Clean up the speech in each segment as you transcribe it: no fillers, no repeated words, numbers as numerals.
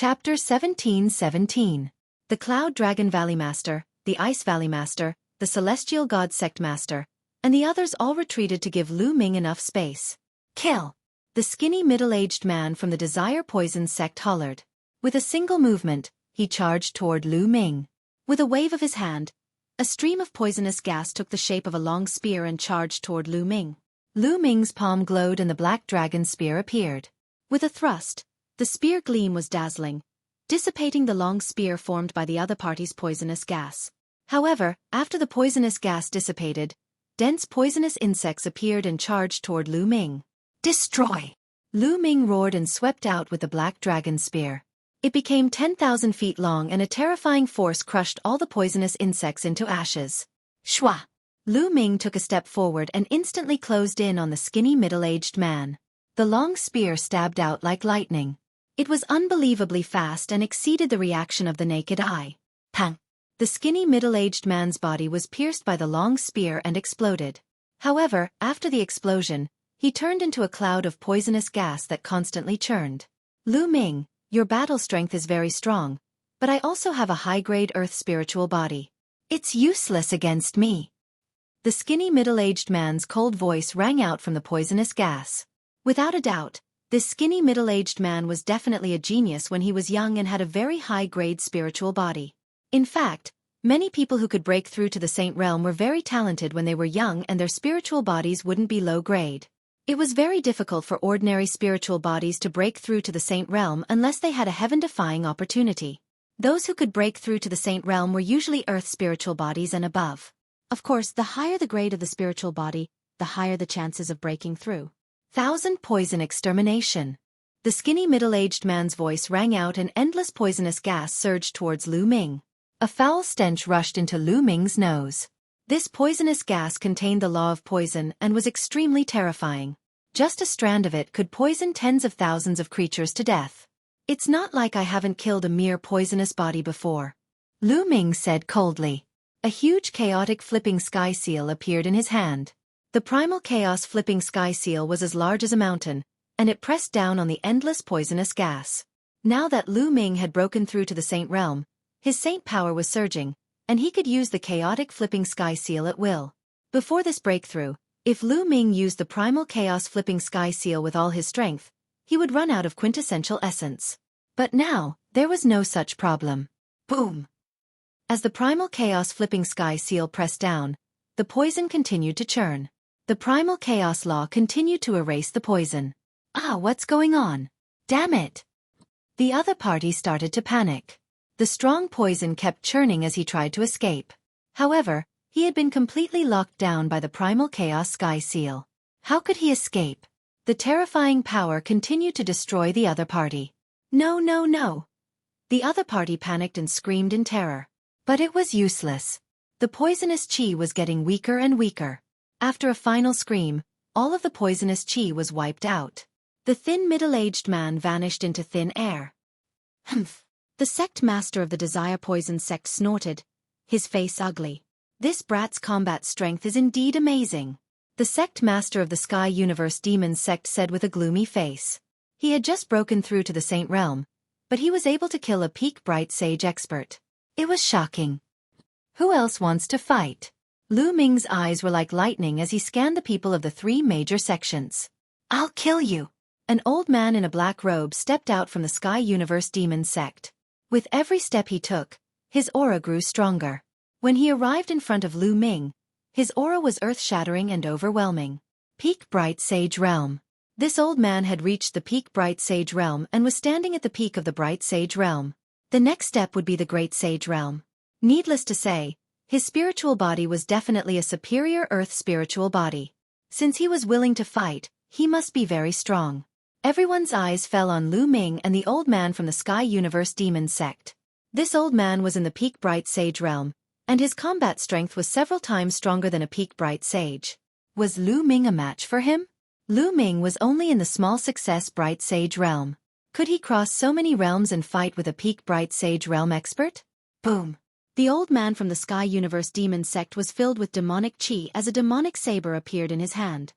Chapter 17:17. The Cloud Dragon Valley Master, the Ice Valley Master, the Celestial God Sect Master, and the others all retreated to give Lu Ming enough space. Kill! The skinny middle-aged man from the Desire Poison Sect hollered. With a single movement, he charged toward Lu Ming. With a wave of his hand, a stream of poisonous gas took the shape of a long spear and charged toward Lu Ming. Lu Ming's palm glowed and the black dragon spear appeared. With a thrust, the spear gleam was dazzling, dissipating the long spear formed by the other party's poisonous gas. However, after the poisonous gas dissipated, dense poisonous insects appeared and charged toward Lu Ming. Destroy! Lu Ming roared and swept out with the black dragon spear. It became 10,000 feet long and a terrifying force crushed all the poisonous insects into ashes. Shwa! Lu Ming took a step forward and instantly closed in on the skinny middle-aged man. The long spear stabbed out like lightning. It was unbelievably fast and exceeded the reaction of the naked eye. Pang! The skinny middle-aged man's body was pierced by the long spear and exploded. However, after the explosion, he turned into a cloud of poisonous gas that constantly churned. Lu Ming, your battle strength is very strong, but I also have a high-grade earth spiritual body. It's useless against me. The skinny middle-aged man's cold voice rang out from the poisonous gas. Without a doubt, this skinny middle-aged man was definitely a genius when he was young and had a very high-grade spiritual body. In fact, many people who could break through to the Saint Realm were very talented when they were young and their spiritual bodies wouldn't be low-grade. It was very difficult for ordinary spiritual bodies to break through to the Saint Realm unless they had a heaven-defying opportunity. Those who could break through to the Saint Realm were usually earth spiritual bodies and above. Of course, the higher the grade of the spiritual body, the higher the chances of breaking through. Thousand poison extermination. The skinny middle-aged man's voice rang out and endless poisonous gas surged towards Lu Ming. A foul stench rushed into Lu Ming's nose. This poisonous gas contained the law of poison and was extremely terrifying. Just a strand of it could poison tens of thousands of creatures to death. It's not like I haven't killed a mere poisonous body before, Lu Ming said coldly. A huge chaotic flipping sky seal appeared in his hand. The primal chaos flipping sky seal was as large as a mountain, and it pressed down on the endless poisonous gas. Now that Lu Ming had broken through to the Saint Realm, his saint power was surging, and he could use the chaotic flipping sky seal at will. Before this breakthrough, if Lu Ming used the primal chaos flipping sky seal with all his strength, he would run out of quintessential essence. But now, there was no such problem. Boom! As the primal chaos flipping sky seal pressed down, the poison continued to churn. The primal chaos law continued to erase the poison. Ah, what's going on? Damn it! The other party started to panic. The strong poison kept churning as he tried to escape. However, he had been completely locked down by the primal chaos sky seal. How could he escape? The terrifying power continued to destroy the other party. No, no, no! The other party panicked and screamed in terror. But it was useless. The poisonous chi was getting weaker and weaker. After a final scream, all of the poisonous chi was wiped out. The thin middle-aged man vanished into thin air. Humph! The sect master of the Desire Poison Sect snorted, his face ugly. This brat's combat strength is indeed amazing. The sect master of the Sky Universe Demon Sect said with a gloomy face. He had just broken through to the Saint Realm, but he was able to kill a peak bright sage expert. It was shocking. Who else wants to fight? Lu Ming's eyes were like lightning as he scanned the people of the three major sections. I'll kill you! An old man in a black robe stepped out from the Sky Universe Demon Sect. With every step he took, his aura grew stronger. When he arrived in front of Lu Ming, his aura was earth-shattering and overwhelming. Peak Bright Sage Realm. This old man had reached the Peak Bright Sage Realm and was standing at the peak of the Bright Sage Realm. The next step would be the Great Sage Realm. Needless to say, his spiritual body was definitely a superior earth spiritual body. Since he was willing to fight, he must be very strong. Everyone's eyes fell on Lu Ming and the old man from the Sky Universe Demon Sect. This old man was in the Peak Bright Sage Realm, and his combat strength was several times stronger than a Peak Bright Sage. Was Lu Ming a match for him? Lu Ming was only in the Small Success Bright Sage Realm. Could he cross so many realms and fight with a Peak Bright Sage Realm expert? Boom! The old man from the Sky Universe Demon Sect was filled with demonic chi as a demonic saber appeared in his hand.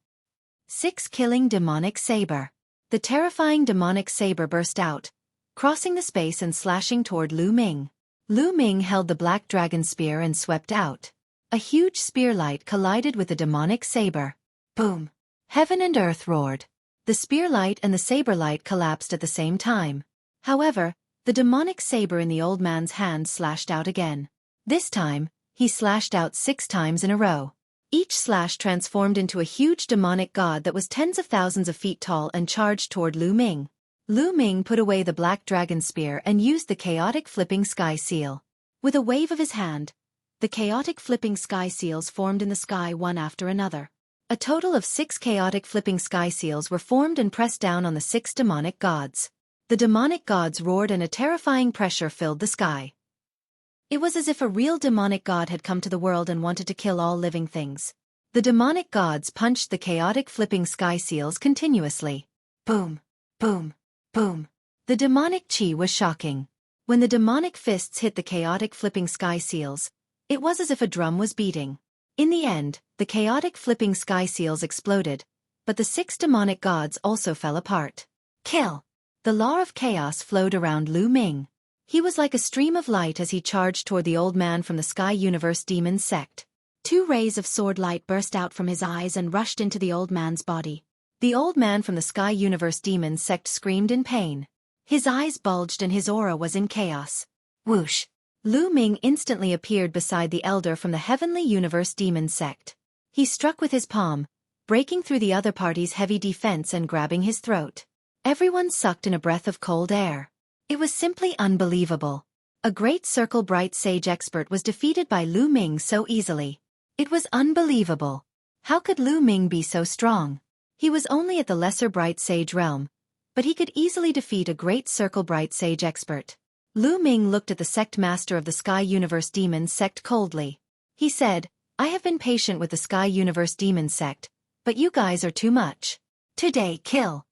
6 killing demonic saber. The terrifying demonic saber burst out, crossing the space and slashing toward Lu Ming. Lu Ming held the black dragon spear and swept out. A huge spear light collided with the demonic saber. Boom! Heaven and earth roared. The spear light and the saber light collapsed at the same time. However, the demonic saber in the old man's hand slashed out again. This time, he slashed out 6 times in a row. Each slash transformed into a huge demonic god that was tens of thousands of feet tall and charged toward Lu Ming. Lu Ming put away the black dragon spear and used the chaotic flipping sky seal. With a wave of his hand, the chaotic flipping sky seals formed in the sky one after another. A total of 6 chaotic flipping sky seals were formed and pressed down on the 6 demonic gods. The demonic gods roared and a terrifying pressure filled the sky. It was as if a real demonic god had come to the world and wanted to kill all living things. The demonic gods punched the chaotic flipping sky seals continuously. Boom, boom, boom. The demonic chi was shocking. When the demonic fists hit the chaotic flipping sky seals, it was as if a drum was beating. In the end, the chaotic flipping sky seals exploded, but the 6 demonic gods also fell apart. Kill! The law of chaos flowed around Lu Ming. He was like a stream of light as he charged toward the old man from the Sky Universe Demon sect. 2 rays of sword light burst out from his eyes and rushed into the old man's body. The old man from the Sky Universe Demon sect screamed in pain. His eyes bulged and his aura was in chaos. Whoosh! Lu Ming instantly appeared beside the elder from the Heavenly Universe Demon sect. He struck with his palm, breaking through the other party's heavy defense and grabbing his throat. Everyone sucked in a breath of cold air. It was simply unbelievable. A great circle bright sage expert was defeated by Lu Ming so easily. It was unbelievable. How could Lu Ming be so strong? He was only at the lesser bright sage realm, but he could easily defeat a great circle bright sage expert. Lu Ming looked at the sect master of the Sky Universe Demon sect coldly. He said, "I have been patient with the Sky Universe Demon sect, but you guys are too much. Today, kill."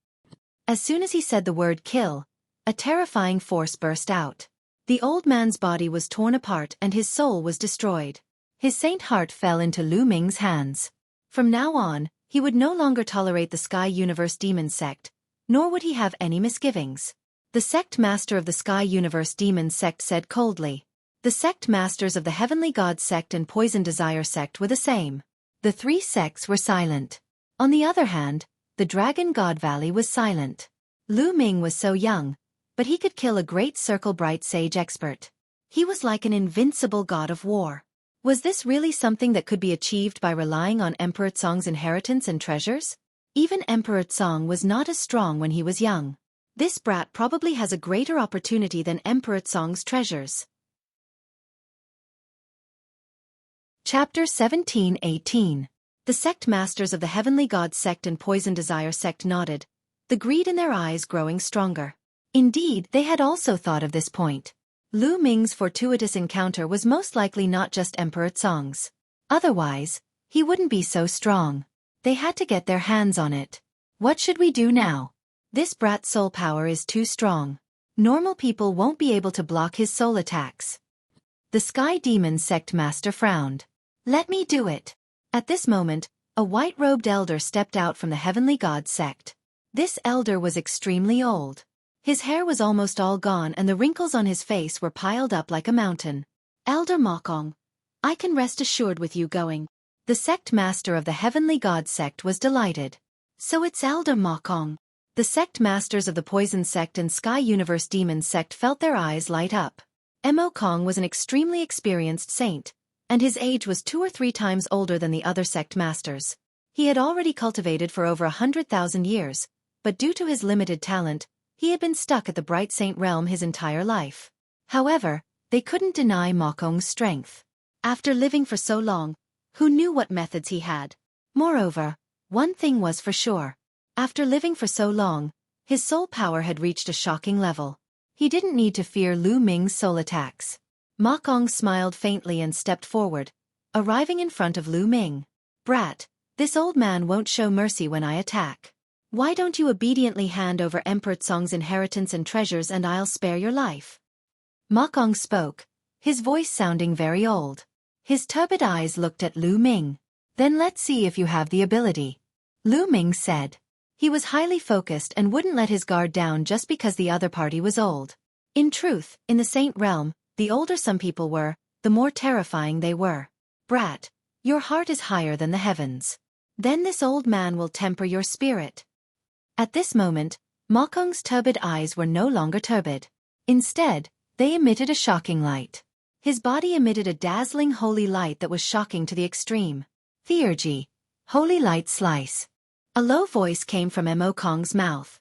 As soon as he said the word kill, a terrifying force burst out. The old man's body was torn apart and his soul was destroyed. His saint heart fell into Lu Ming's hands. From now on, he would no longer tolerate the Sky Universe Demon sect, nor would he have any misgivings. The sect master of the Sky Universe Demon sect said coldly. The sect masters of the Heavenly God sect and Poison Desire sect were the same. The 3 sects were silent. On the other hand, the Dragon God Valley was silent. Lu Ming was so young, but he could kill a great circle bright sage expert. He was like an invincible god of war. Was this really something that could be achieved by relying on Emperor Tsong's inheritance and treasures? Even Emperor Tsong was not as strong when he was young. This brat probably has a greater opportunity than Emperor Tsong's treasures. Chapter 17-18. The sect masters of the Heavenly God sect and Poison Desire sect nodded, the greed in their eyes growing stronger. Indeed, they had also thought of this point. Lu Ming's fortuitous encounter was most likely not just Emperor Tsong's. Otherwise, he wouldn't be so strong. They had to get their hands on it. What should we do now? This brat's soul power is too strong. Normal people won't be able to block his soul attacks. The Sky Demon sect master frowned. Let me do it. At this moment, a white-robed elder stepped out from the Heavenly God sect. This elder was extremely old. His hair was almost all gone and the wrinkles on his face were piled up like a mountain. Elder Mokong, I can rest assured with you going. The sect master of the Heavenly God sect was delighted. So it's Elder Mokong. The sect masters of the Poison sect and Sky Universe Demon sect felt their eyes light up. Mo Kong was an extremely experienced saint, and his age was 2 or 3 times older than the other sect masters. He had already cultivated for over 100,000 years, but due to his limited talent, he had been stuck at the Bright Saint realm his entire life. However, they couldn't deny Mokong's strength. After living for so long, who knew what methods he had? Moreover, one thing was for sure. After living for so long, his soul power had reached a shocking level. He didn't need to fear Lu Ming's soul attacks. Mokong smiled faintly and stepped forward, arriving in front of Lu Ming. Brat, this old man won't show mercy when I attack. Why don't you obediently hand over Emperor Tsong's inheritance and treasures and I'll spare your life? Mokong spoke, his voice sounding very old. His turbid eyes looked at Lu Ming. Then let's see if you have the ability. Lu Ming said. He was highly focused and wouldn't let his guard down just because the other party was old. In truth, in the saint realm, the older some people were, the more terrifying they were. Brat, your heart is higher than the heavens. Then this old man will temper your spirit. At this moment, Mokong's turbid eyes were no longer turbid. Instead, they emitted a shocking light. His body emitted a dazzling holy light that was shocking to the extreme. Theurgy, holy light slice. A low voice came from Mokong's mouth.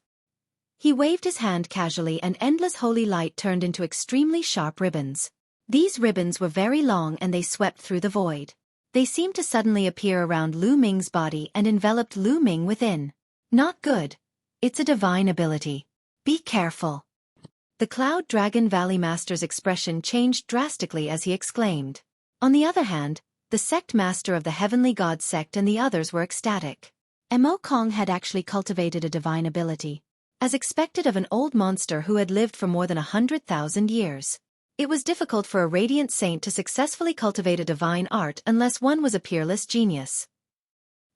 He waved his hand casually and endless holy light turned into extremely sharp ribbons. These ribbons were very long and they swept through the void. They seemed to suddenly appear around Lu Ming's body and enveloped Lu Ming within. Not good. It's a divine ability. Be careful. The Cloud Dragon Valley Master's expression changed drastically as he exclaimed. On the other hand, the sect master of the Heavenly God sect and the others were ecstatic. Mokong had actually cultivated a divine ability, as expected of an old monster who had lived for more than 100,000 years. It was difficult for a radiant saint to successfully cultivate a divine art unless one was a peerless genius.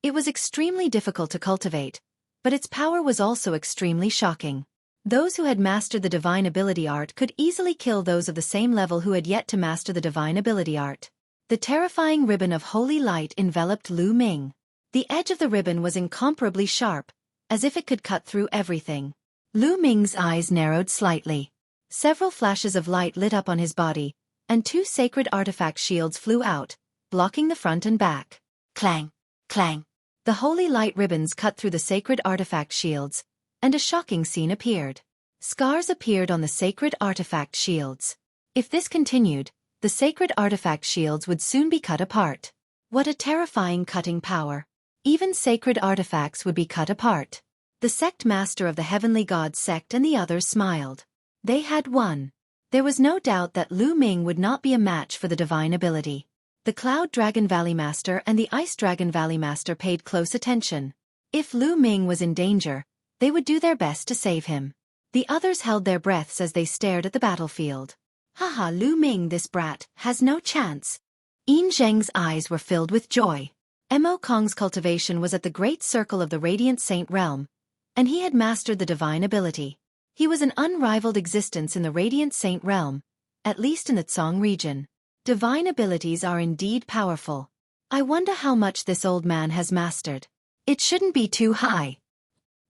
It was extremely difficult to cultivate, but its power was also extremely shocking. Those who had mastered the divine ability art could easily kill those of the same level who had yet to master the divine ability art. The terrifying ribbon of holy light enveloped Lu Ming. The edge of the ribbon was incomparably sharp, as if it could cut through everything. Lu Ming's eyes narrowed slightly. Several flashes of light lit up on his body, and 2 sacred artifact shields flew out, blocking the front and back. Clang! Clang! The holy light ribbons cut through the sacred artifact shields, and a shocking scene appeared. Scars appeared on the sacred artifact shields. If this continued, the sacred artifact shields would soon be cut apart. What a terrifying cutting power! Even sacred artifacts would be cut apart. The sect master of the Heavenly God sect and the others smiled. They had won. There was no doubt that Lu Ming would not be a match for the divine ability. The Cloud Dragon Valley Master and the Ice Dragon Valley Master paid close attention. If Lu Ming was in danger, they would do their best to save him. The others held their breaths as they stared at the battlefield. Haha, Lu Ming, this brat, has no chance. Yin Zheng's eyes were filled with joy. Mokong's cultivation was at the great circle of the Radiant Saint realm, and he had mastered the divine ability. He was an unrivaled existence in the Radiant Saint realm, at least in the Tsong region. Divine abilities are indeed powerful. I wonder how much this old man has mastered. It shouldn't be too high.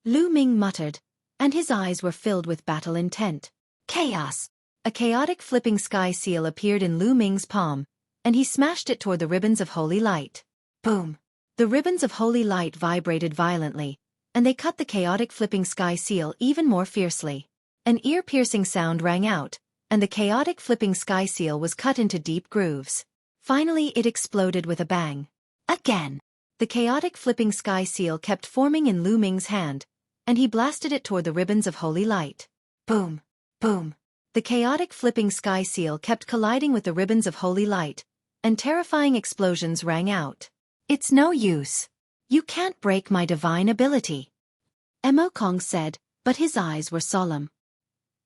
Lu Ming muttered, and his eyes were filled with battle intent. Chaos! A chaotic flipping sky seal appeared in Lu Ming's palm, and he smashed it toward the ribbons of holy light. Boom! The ribbons of holy light vibrated violently, and they cut the chaotic flipping sky seal even more fiercely. An ear-piercing sound rang out, and the chaotic flipping sky seal was cut into deep grooves. Finally it exploded with a bang. Again! The chaotic flipping sky seal kept forming in Lu Ming's hand, and he blasted it toward the ribbons of holy light. Boom! Boom! The chaotic flipping sky seal kept colliding with the ribbons of holy light, and terrifying explosions rang out. It's no use. You can't break my divine ability. Mokong said, but his eyes were solemn.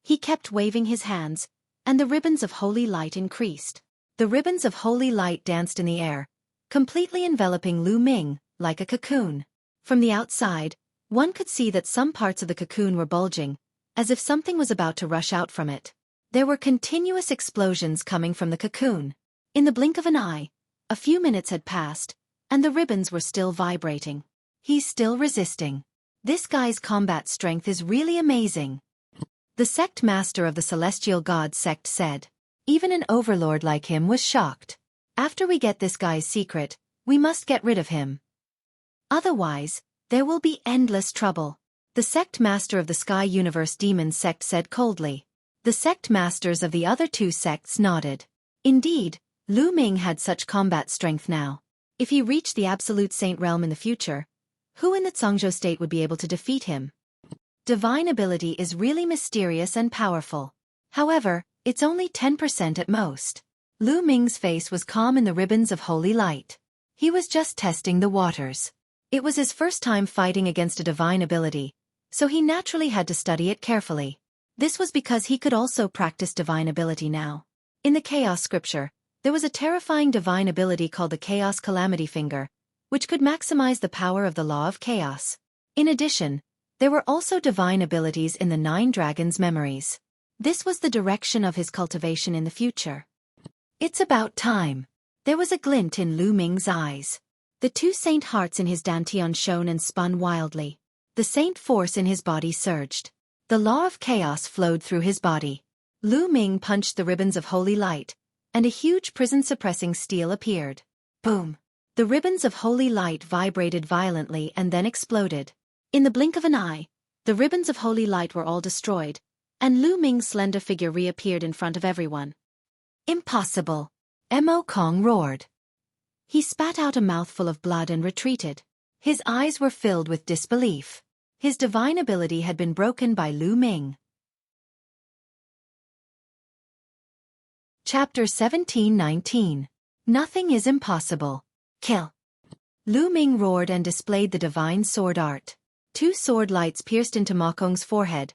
He kept waving his hands, and the ribbons of holy light increased. The ribbons of holy light danced in the air, completely enveloping Lu Ming, like a cocoon. From the outside, one could see that some parts of the cocoon were bulging, as if something was about to rush out from it. There were continuous explosions coming from the cocoon. In the blink of an eye, a few minutes had passed, and the ribbons were still vibrating. He's still resisting. This guy's combat strength is really amazing. The sect master of the Celestial God sect said. Even an overlord like him was shocked. After we get this guy's secret, we must get rid of him. Otherwise, there will be endless trouble. The sect master of the Sky Universe Demon sect said coldly. The sect masters of the other 2 sects nodded. Indeed, Lu Ming had such combat strength now. If he reached the Absolute Saint realm in the future, who in the Zhongzhou state would be able to defeat him? Divine ability is really mysterious and powerful. However, it's only 10% at most. Lu Ming's face was calm in the ribbons of holy light. He was just testing the waters. It was his first time fighting against a divine ability, so he naturally had to study it carefully. This was because he could also practice divine ability now. In the Chaos scripture, there was a terrifying divine ability called the Chaos Calamity Finger, which could maximize the power of the law of chaos. In addition, there were also divine abilities in the 9 dragons' memories. This was the direction of his cultivation in the future. It's about time. There was a glint in Lu Ming's eyes. The two saint hearts in his dantian shone and spun wildly. The saint force in his body surged. The law of chaos flowed through his body. Lu Ming punched the ribbons of holy light, and a huge prison-suppressing steel appeared. Boom! The ribbons of holy light vibrated violently and then exploded. In the blink of an eye, the ribbons of holy light were all destroyed, and Lu Ming's slender figure reappeared in front of everyone. Impossible! Mo Kong roared. He spat out a mouthful of blood and retreated. His eyes were filled with disbelief. His divine ability had been broken by Lu Ming. Chapter 17-19. Nothing is impossible. Kill! Lu Ming roared and displayed the divine sword art. Two sword lights pierced into Ma Kong's forehead,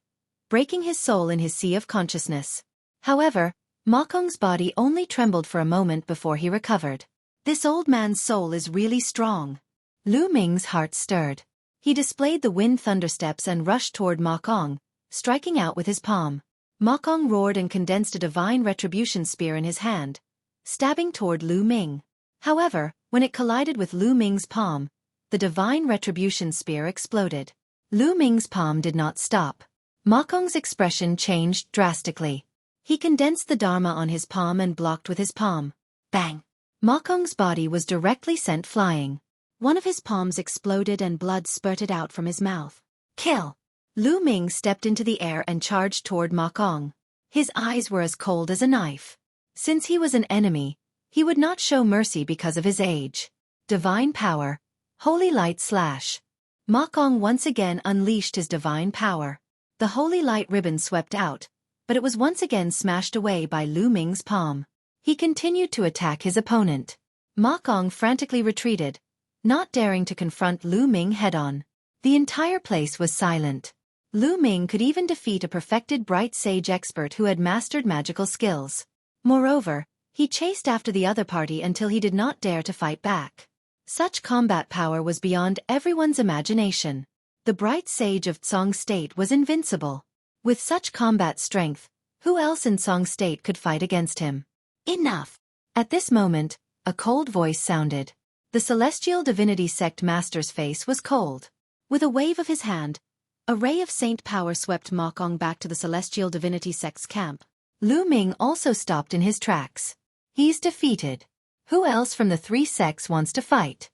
breaking his soul in his sea of consciousness. However, Ma Kong's body only trembled for a moment before he recovered. This old man's soul is really strong. Lu Ming's heart stirred. He displayed the wind thundersteps and rushed toward Ma Kong, striking out with his palm. Ma Kong roared and condensed a divine retribution spear in his hand, stabbing toward Lu Ming. However, when it collided with Lu Ming's palm, the divine retribution spear exploded. Lu Ming's palm did not stop. Ma Kong's expression changed drastically. He condensed the Dharma on his palm and blocked with his palm. Bang! Ma Kong's body was directly sent flying. One of his palms exploded and blood spurted out from his mouth. Kill! Lu Ming stepped into the air and charged toward Ma Kong. His eyes were as cold as a knife. Since he was an enemy, he would not show mercy because of his age. Divine power. Holy light slash. Ma Kong once again unleashed his divine power. The holy light ribbon swept out, but it was once again smashed away by Lu Ming's palm. He continued to attack his opponent. Ma Kong frantically retreated, not daring to confront Lu Ming head-on. The entire place was silent. Lu Ming could even defeat a perfected bright sage expert who had mastered magical skills. Moreover, he chased after the other party until he did not dare to fight back. Such combat power was beyond everyone's imagination. The bright sage of Tsong State was invincible. With such combat strength, who else in Tsong State could fight against him? Enough! At this moment, a cold voice sounded. The Celestial Divinity Sect Master's face was cold. With a wave of his hand, a ray of saint power swept Ma Kong back to the Celestial Divinity Sect's camp. Lu Ming also stopped in his tracks. He's defeated. Who else from the three sects wants to fight?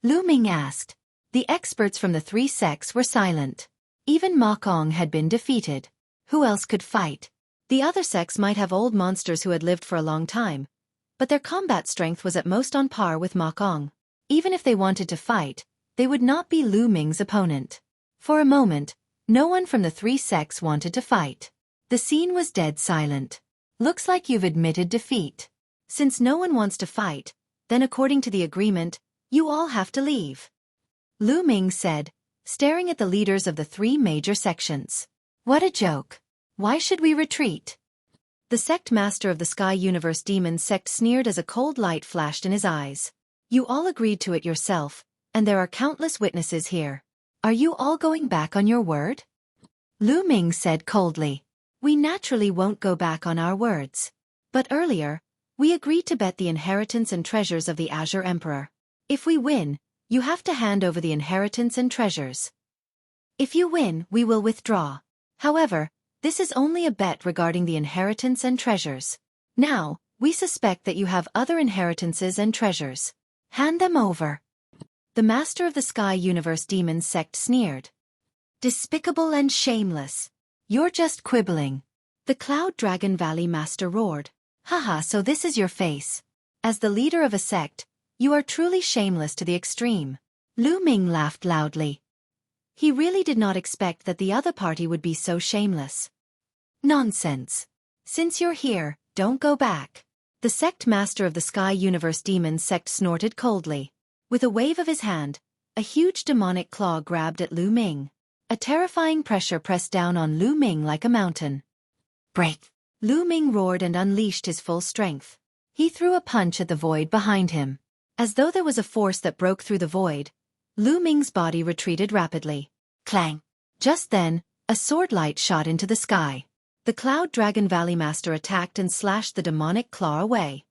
Lu Ming asked. The experts from the three sects were silent. Even Ma Kong had been defeated. Who else could fight? The other sects might have old monsters who had lived for a long time, but their combat strength was at most on par with Ma Kong. Even if they wanted to fight, they would not be Lu Ming's opponent. For a moment, no one from the three sects wanted to fight. The scene was dead silent. Looks like you've admitted defeat. Since no one wants to fight, then according to the agreement, you all have to leave. Lu Ming said, staring at the leaders of the three major sections. What a joke. Why should we retreat? The sect master of the Sky Universe Demon sect sneered as a cold light flashed in his eyes. You all agreed to it yourself, and there are countless witnesses here. Are you all going back on your word? Lu Ming said coldly. We naturally won't go back on our words. But earlier, we agreed to bet the inheritance and treasures of the Azure Emperor. If we win, you have to hand over the inheritance and treasures. If you win, we will withdraw. However, this is only a bet regarding the inheritance and treasures. Now, we suspect that you have other inheritances and treasures. Hand them over. The master of the Sky Universe Demon sect sneered. Despicable and shameless. You're just quibbling. The Cloud Dragon Valley master roared. Haha, so this is your face. As the leader of a sect, you are truly shameless to the extreme. Lu Ming laughed loudly. He really did not expect that the other party would be so shameless. Nonsense. Since you're here, don't go back. The sect master of the Sky Universe Demon sect snorted coldly. With a wave of his hand, a huge demonic claw grabbed at Lu Ming. A terrifying pressure pressed down on Lu Ming like a mountain. Break! Lu Ming roared and unleashed his full strength. He threw a punch at the void behind him. As though there was a force that broke through the void, Lu Ming's body retreated rapidly. Clang! Just then, a sword light shot into the sky. The Cloud Dragon Valley Master attacked and slashed the demonic claw away.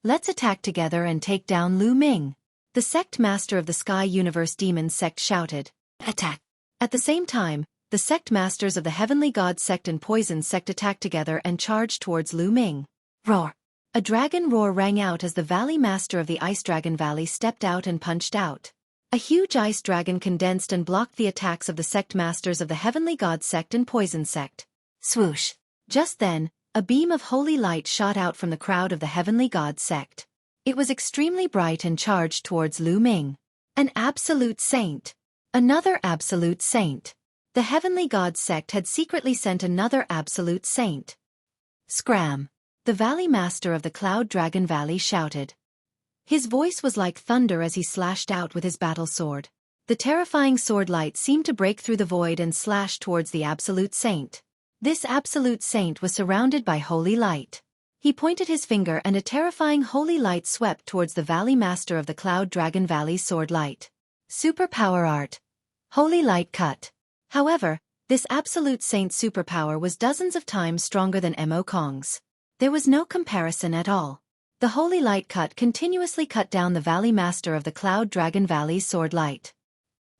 Let's attack together and take down Lu Ming. The sect master of the Sky Universe Demon Sect shouted. Attack! At the same time, the sect masters of the Heavenly God Sect and Poison Sect attacked together and charged towards Lu Ming. Roar! A dragon roar rang out as the Valley Master of the Ice Dragon Valley stepped out and punched out. A huge ice dragon condensed and blocked the attacks of the sect masters of the Heavenly God Sect and Poison Sect. Swoosh! Just then, a beam of holy light shot out from the crowd of the Heavenly God Sect. It was extremely bright and charged towards Lu Ming. An absolute saint. Another absolute saint. The Heavenly God Sect had secretly sent another absolute saint. Scram! The Valley Master of the Cloud Dragon Valley shouted. His voice was like thunder as he slashed out with his battle sword. The terrifying sword light seemed to break through the void and slash towards the absolute saint. This absolute saint was surrounded by holy light. He pointed his finger and a terrifying holy light swept towards the Valley Master of the Cloud Dragon Valley sword light. Superpower art. Holy light cut. However, this absolute saint's superpower was dozens of times stronger than Mo Kong's. There was no comparison at all. The holy light cut continuously cut down the Valley Master of the Cloud Dragon Valley's sword light.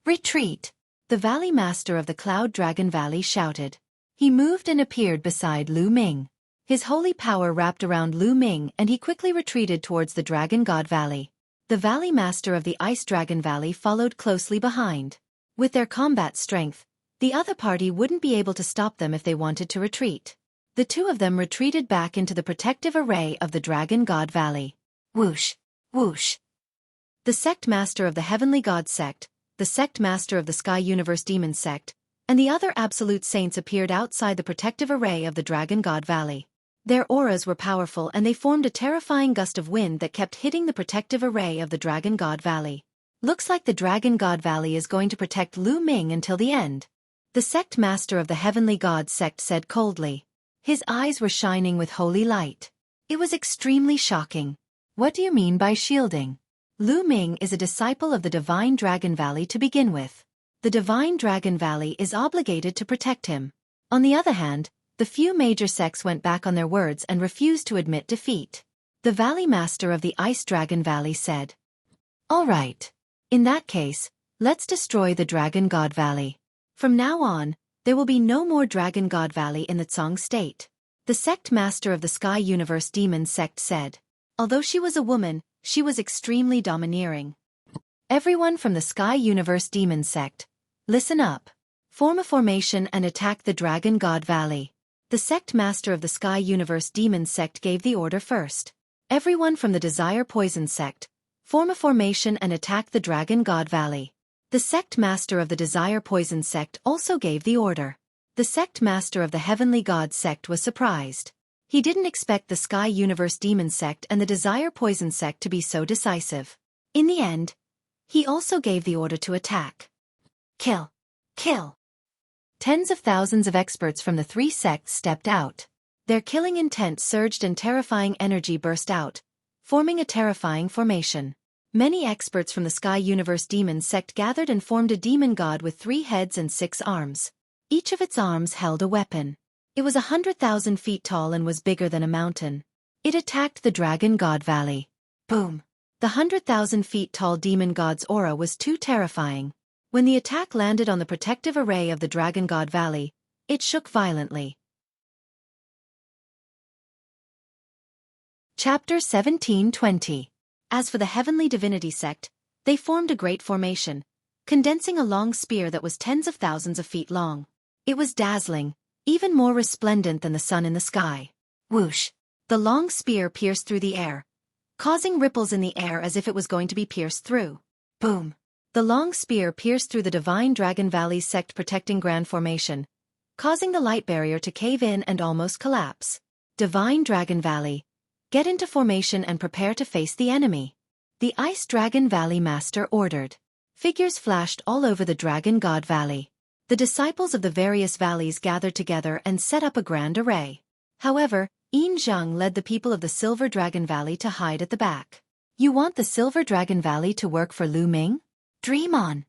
Retreat! The Valley Master of the Cloud Dragon Valley shouted. He moved and appeared beside Lu Ming. His holy power wrapped around Lu Ming and he quickly retreated towards the Dragon God Valley. The Valley Master of the Ice Dragon Valley followed closely behind. With their combat strength, the other party wouldn't be able to stop them if they wanted to retreat. The two of them retreated back into the protective array of the Dragon God Valley. Whoosh! Whoosh! The Sect Master of the Heavenly God Sect, the Sect Master of the Sky Universe Demon Sect, and the other Absolute Saints appeared outside the protective array of the Dragon God Valley. Their auras were powerful and they formed a terrifying gust of wind that kept hitting the protective array of the Dragon God Valley. Looks like the Dragon God Valley is going to protect Lu Ming until the end. The Sect Master of the Heavenly God Sect said coldly. His eyes were shining with holy light. It was extremely shocking. What do you mean by shielding? Lu Ming is a disciple of the Divine Dragon Valley to begin with. The Divine Dragon Valley is obligated to protect him. On the other hand, the few major sects went back on their words and refused to admit defeat. The Valley Master of the Ice Dragon Valley said. All right. In that case, let's destroy the Dragon God Valley. From now on, there will be no more Dragon God Valley in the Tsong state. The Sect Master of the Sky Universe Demon Sect said. Although she was a woman, she was extremely domineering. Everyone from the Sky Universe Demon Sect, listen up. Form a formation and attack the Dragon God Valley. The Sect Master of the Sky Universe Demon Sect gave the order first. Everyone from the Desire Poison Sect, form a formation and attack the Dragon God Valley. The Sect Master of the Desire Poison Sect also gave the order. The Sect Master of the Heavenly God Sect was surprised. He didn't expect the Sky Universe Demon Sect and the Desire Poison Sect to be so decisive. In the end, he also gave the order to attack. Kill! Kill! Tens of thousands of experts from the three sects stepped out. Their killing intent surged and terrifying energy burst out, forming a terrifying formation. Many experts from the Sky Universe Demon Sect gathered and formed a demon god with 3 heads and 6 arms. Each of its arms held a weapon. It was 100,000 feet tall and was bigger than a mountain. It attacked the Dragon God Valley. Boom! The 100,000 feet tall demon god's aura was too terrifying. When the attack landed on the protective array of the Dragon God Valley, it shook violently. Chapter 17:20. As for the Heavenly Divinity Sect, they formed a great formation, condensing a long spear that was tens of thousands of feet long. It was dazzling, even more resplendent than the sun in the sky. Whoosh! The long spear pierced through the air, causing ripples in the air as if it was going to be pierced through. Boom! The long spear pierced through the Divine Dragon Valley Sect protecting Grand Formation, causing the light barrier to cave in and almost collapse. Divine Dragon Valley, get into formation and prepare to face the enemy. The Ice Dragon Valley Master ordered. Figures flashed all over the Dragon God Valley. The disciples of the various valleys gathered together and set up a grand array. However, Yin Zhang led the people of the Silver Dragon Valley to hide at the back. You want the Silver Dragon Valley to work for Lu Ming? Dream on!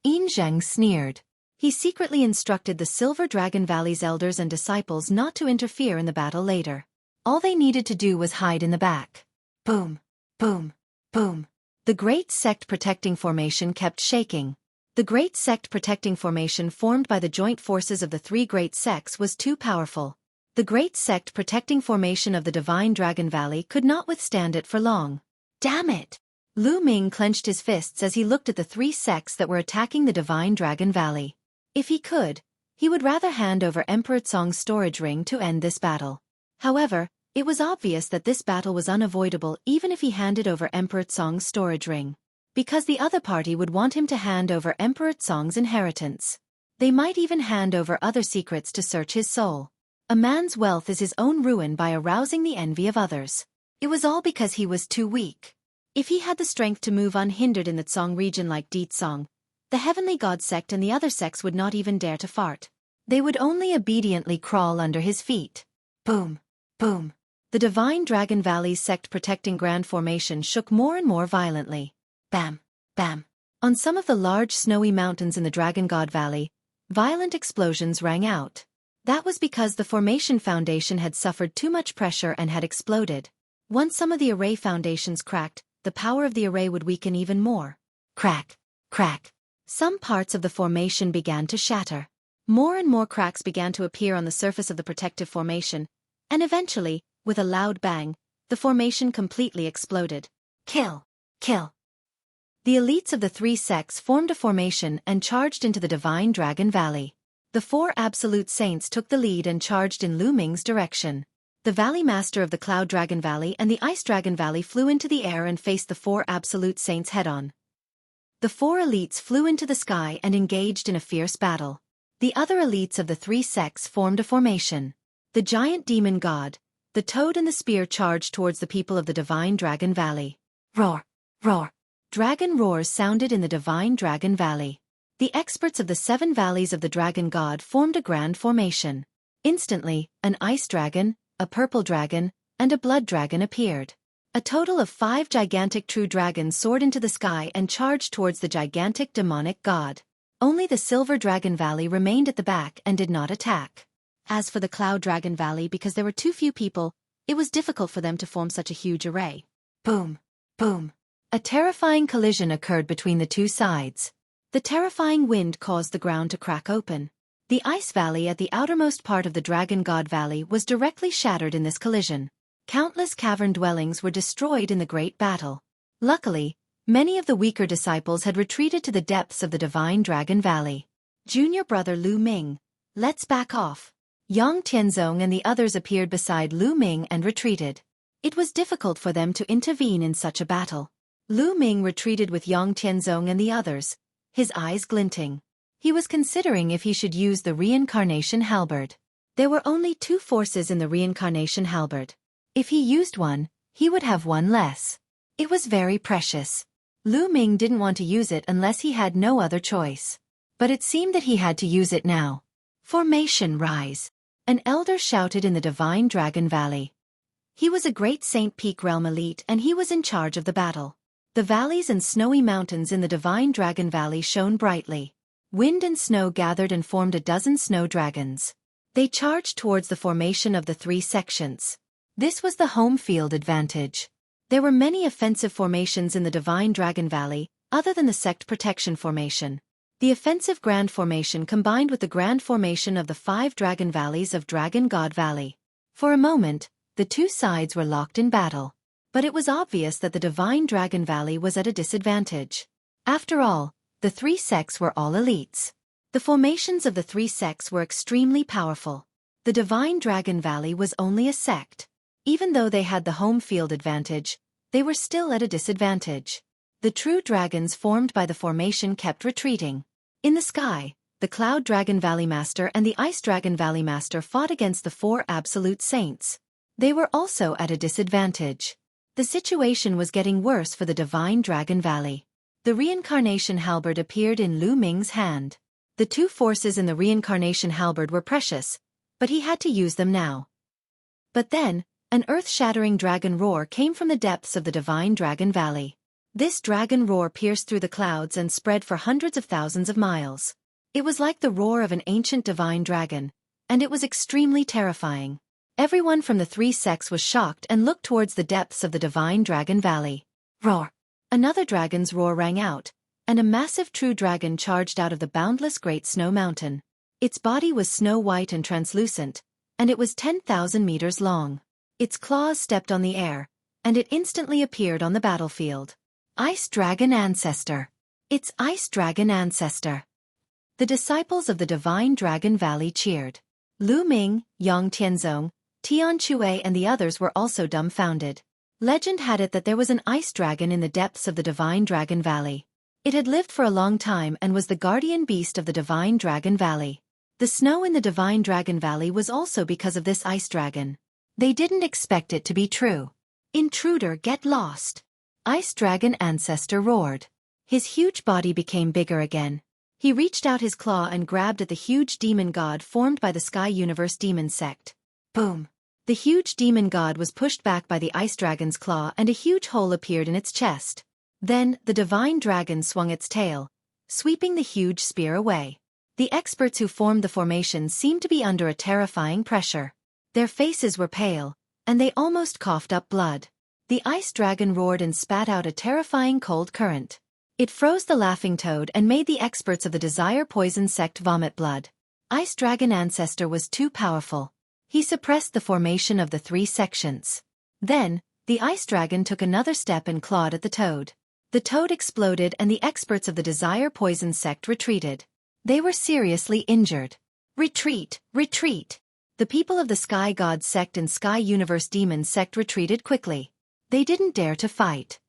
Yin Zhang sneered. He secretly instructed the Silver Dragon Valley's elders and disciples not to interfere in the battle later. All they needed to do was hide in the back. Boom, boom, boom. The Great Sect Protecting Formation kept shaking. The Great Sect Protecting Formation formed by the joint forces of the three great sects was too powerful. The Great Sect Protecting Formation of the Divine Dragon Valley could not withstand it for long. Damn it! Lu Ming clenched his fists as he looked at the three sects that were attacking the Divine Dragon Valley. If he could, he would rather hand over Emperor Tsong's storage ring to end this battle. However, it was obvious that this battle was unavoidable even if he handed over Emperor Tsong's storage ring. Because the other party would want him to hand over Emperor Tsong's inheritance. They might even hand over other secrets to search his soul. A man's wealth is his own ruin by arousing the envy of others. It was all because he was too weak. If he had the strength to move unhindered in the Tsong region like Di Tsong, the Heavenly God sect and the other sects would not even dare to fart. They would only obediently crawl under his feet. Boom, boom. The Divine Dragon Valley's sect protecting Grand Formation shook more and more violently. Bam, bam. On some of the large snowy mountains in the Dragon God Valley, violent explosions rang out. That was because the Formation Foundation had suffered too much pressure and had exploded. Once some of the array foundations cracked, the power of the array would weaken even more. Crack, crack. Some parts of the formation began to shatter. More and more cracks began to appear on the surface of the protective formation, and eventually, with a loud bang, the formation completely exploded. Kill, kill. The elites of the three sects formed a formation and charged into the Divine Dragon Valley. The four Absolute Saints took the lead and charged in Lu Ming's direction. The Valley Master of the Cloud Dragon Valley and the Ice Dragon Valley flew into the air and faced the four Absolute Saints head-on. The four elites flew into the sky and engaged in a fierce battle. The other elites of the three sects formed a formation. The giant demon god, the toad and the spear charged towards the people of the Divine Dragon Valley. Roar, roar. Dragon roars sounded in the Divine Dragon Valley. The experts of the 7 valleys of the Dragon God formed a grand formation. Instantly, an ice dragon, a purple dragon, and a blood dragon appeared. A total of 5 gigantic true dragons soared into the sky and charged towards the gigantic demonic god. Only the Silver Dragon Valley remained at the back and did not attack. As for the Cloud Dragon Valley, because there were too few people, it was difficult for them to form such a huge array. Boom, boom. A terrifying collision occurred between the two sides. The terrifying wind caused the ground to crack open. The ice valley at the outermost part of the Dragon God Valley was directly shattered in this collision. Countless cavern dwellings were destroyed in the great battle. Luckily, many of the weaker disciples had retreated to the depths of the Divine Dragon Valley. Junior brother Lu Ming, let's back off. Yang Tianzong and the others appeared beside Lu Ming and retreated. It was difficult for them to intervene in such a battle. Lu Ming retreated with Yang Tianzong and the others, his eyes glinting. He was considering if he should use the reincarnation halberd. There were only 2 forces in the reincarnation halberd. If he used one, he would have one less. It was very precious. Lu Ming didn't want to use it unless he had no other choice. But it seemed that he had to use it now. Formation rise. An elder shouted in the Divine Dragon Valley. He was a great Saint Peak Realm elite and he was in charge of the battle. The valleys and snowy mountains in the Divine Dragon Valley shone brightly. Wind and snow gathered and formed a dozen snow dragons. They charged towards the formation of the 3 sections. This was the home field advantage. There were many offensive formations in the Divine Dragon Valley, other than the Sect Protection Formation. The offensive Grand Formation combined with the Grand Formation of the 5 Dragon Valleys of Dragon God Valley. For a moment, the 2 sides were locked in battle. But it was obvious that the Divine Dragon Valley was at a disadvantage. After all, the 3 sects were all elites. The formations of the 3 sects were extremely powerful. The Divine Dragon Valley was only a sect. Even though they had the home field advantage, they were still at a disadvantage. The true dragons formed by the formation kept retreating. In the sky, the Cloud Dragon Valley Master and the Ice Dragon Valley Master fought against the 4 Absolute Saints. They were also at a disadvantage. The situation was getting worse for the Divine Dragon Valley. The reincarnation halberd appeared in Lu Ming's hand. The 2 forces in the reincarnation halberd were precious, but he had to use them now. But then, an earth-shattering dragon roar came from the depths of the Divine Dragon Valley. This dragon roar pierced through the clouds and spread for hundreds of thousands of miles. It was like the roar of an ancient divine dragon, and it was extremely terrifying. Everyone from the three sects was shocked and looked towards the depths of the divine dragon valley. Roar! Another dragon's roar rang out, and a massive true dragon charged out of the boundless great snow mountain. Its body was snow-white and translucent, and it was 10,000 meters long. Its claws stepped on the air, and it instantly appeared on the battlefield. Ice Dragon Ancestor. It's Ice Dragon Ancestor. The disciples of the Divine Dragon Valley cheered. Lu Ming, Yang Tianzong, Tian Xueqi and the others were also dumbfounded. Legend had it that there was an ice dragon in the depths of the Divine Dragon Valley. It had lived for a long time and was the guardian beast of the Divine Dragon Valley. The snow in the Divine Dragon Valley was also because of this ice dragon. They didn't expect it to be true. Intruder, get lost! Ice Dragon Ancestor roared. His huge body became bigger again. He reached out his claw and grabbed at the huge demon god formed by the Sky Universe demon sect. Boom! The huge demon god was pushed back by the ice dragon's claw and a huge hole appeared in its chest. Then, the divine dragon swung its tail, sweeping the huge spear away. The experts who formed the formation seemed to be under a terrifying pressure. Their faces were pale, and they almost coughed up blood. The ice dragon roared and spat out a terrifying cold current. It froze the laughing toad and made the experts of the Desire Poison sect vomit blood. Ice Dragon Ancestor was too powerful. He suppressed the formation of the three sections. Then, the ice dragon took another step and clawed at the toad. The toad exploded and the experts of the Desire Poison sect retreated. They were seriously injured. Retreat! Retreat! The people of the Sky God sect and Sky Universe Demon sect retreated quickly. They didn't dare to fight.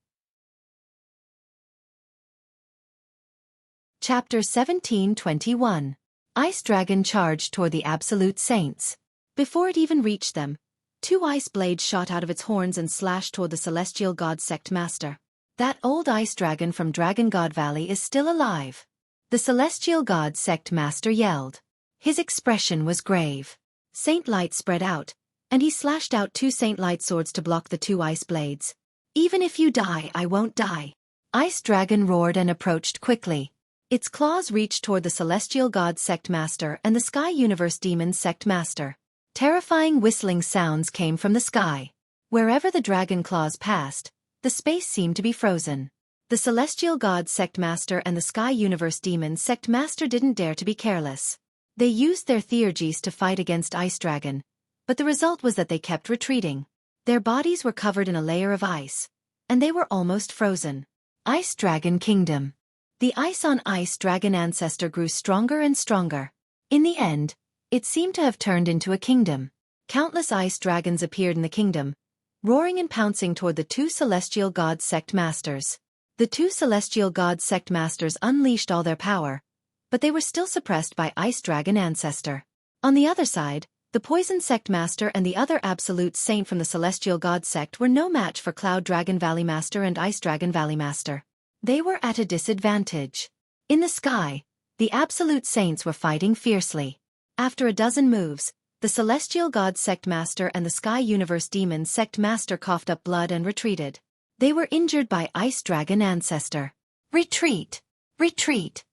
Chapter 17:21. Ice Dragon charged toward the Absolute Saints. Before it even reached them, two ice blades shot out of its horns and slashed toward the Celestial God Sect Master. That old ice dragon from Dragon God Valley is still alive. The Celestial God Sect Master yelled. His expression was grave. Saint Light spread out, and he slashed out two Saint Light swords to block the two ice blades. Even if you die, I won't die. Ice Dragon roared and approached quickly. Its claws reached toward the Celestial God Sect Master and the Sky Universe Demon Sect Master. Terrifying whistling sounds came from the sky. Wherever the dragon claws passed, the space seemed to be frozen. The Celestial God Sect Master and the Sky Universe Demon Sect Master didn't dare to be careless. They used their theurgies to fight against Ice Dragon, but the result was that they kept retreating. Their bodies were covered in a layer of ice, and they were almost frozen. Ice Dragon Kingdom. The ice on Ice Dragon Ancestor grew stronger and stronger. In the end, it seemed to have turned into a kingdom. Countless ice dragons appeared in the kingdom, roaring and pouncing toward the two Celestial God Sect Masters. The two Celestial God Sect Masters unleashed all their power, but they were still suppressed by Ice Dragon Ancestor. On the other side, the Poison Sect Master and the other Absolute Saint from the Celestial God Sect were no match for Cloud Dragon Valley Master and Ice Dragon Valley Master. They were at a disadvantage. In the sky, the Absolute Saints were fighting fiercely. After a dozen moves, the Celestial God Sect Master and the Sky Universe Demon Sect Master coughed up blood and retreated. They were injured by Ice Dragon Ancestor. Retreat! Retreat!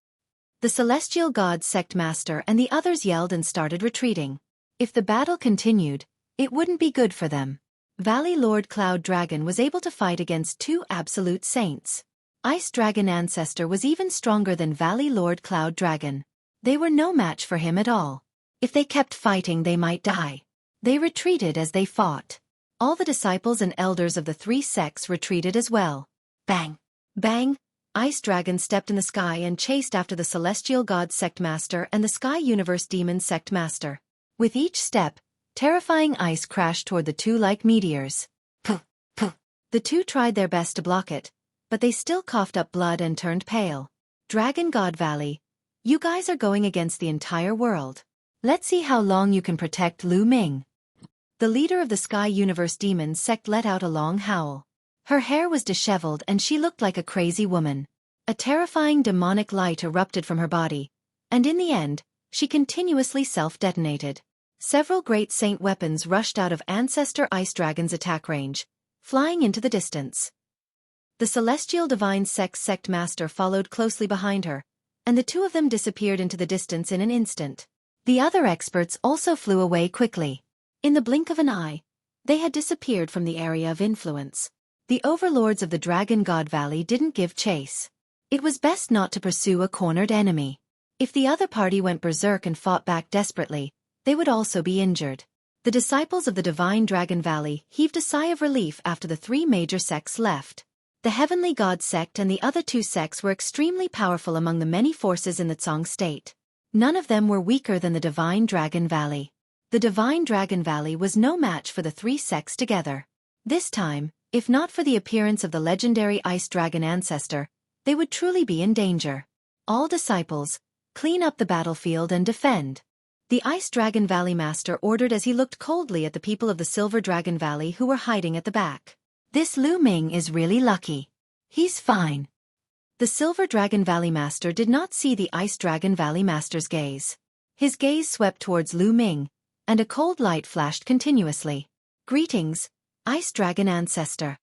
The Celestial God Sect Master and the others yelled and started retreating. If the battle continued, it wouldn't be good for them. Valley Lord Cloud Dragon was able to fight against two Absolute Saints. Ice Dragon Ancestor was even stronger than Valley Lord Cloud Dragon. They were no match for him at all. If they kept fighting, they might die. They retreated as they fought. All the disciples and elders of the three sects retreated as well. Bang! Bang! Ice Dragon stepped in the sky and chased after the Celestial God Sect Master and the Sky Universe Demon Sect Master. With each step, terrifying ice crashed toward the two like meteors. Puh! Puh! The two tried their best to block it, but they still coughed up blood and turned pale. Dragon God Valley, you guys are going against the entire world. Let's see how long you can protect Lu Ming. The leader of the Sky Universe Demon Sect let out a long howl. Her hair was disheveled and she looked like a crazy woman. A terrifying demonic light erupted from her body, and in the end, she continuously self-detonated. Several great saint weapons rushed out of Ancestor Ice Dragon's attack range, flying into the distance. The Celestial Divine Sect Master followed closely behind her, and the two of them disappeared into the distance in an instant. The other experts also flew away quickly. In the blink of an eye, they had disappeared from the area of influence. The overlords of the Dragon God Valley didn't give chase. It was best not to pursue a cornered enemy. If the other party went berserk and fought back desperately, they would also be injured. The disciples of the Divine Dragon Valley heaved a sigh of relief after the three major sects left. The Heavenly God sect and the other two sects were extremely powerful among the many forces in the Tsong state. None of them were weaker than the Divine Dragon Valley. The Divine Dragon Valley was no match for the three sects together. This time, if not for the appearance of the legendary Ice Dragon Ancestor, they would truly be in danger. All disciples, clean up the battlefield and defend. The Ice Dragon Valley Master ordered as he looked coldly at the people of the Silver Dragon Valley who were hiding at the back. This Lu Ming is really lucky. He's fine. The Silver Dragon Valley Master did not see the Ice Dragon Valley Master's gaze. His gaze swept towards Lu Ming, and a cold light flashed continuously. Greetings, Ice Dragon Ancestor.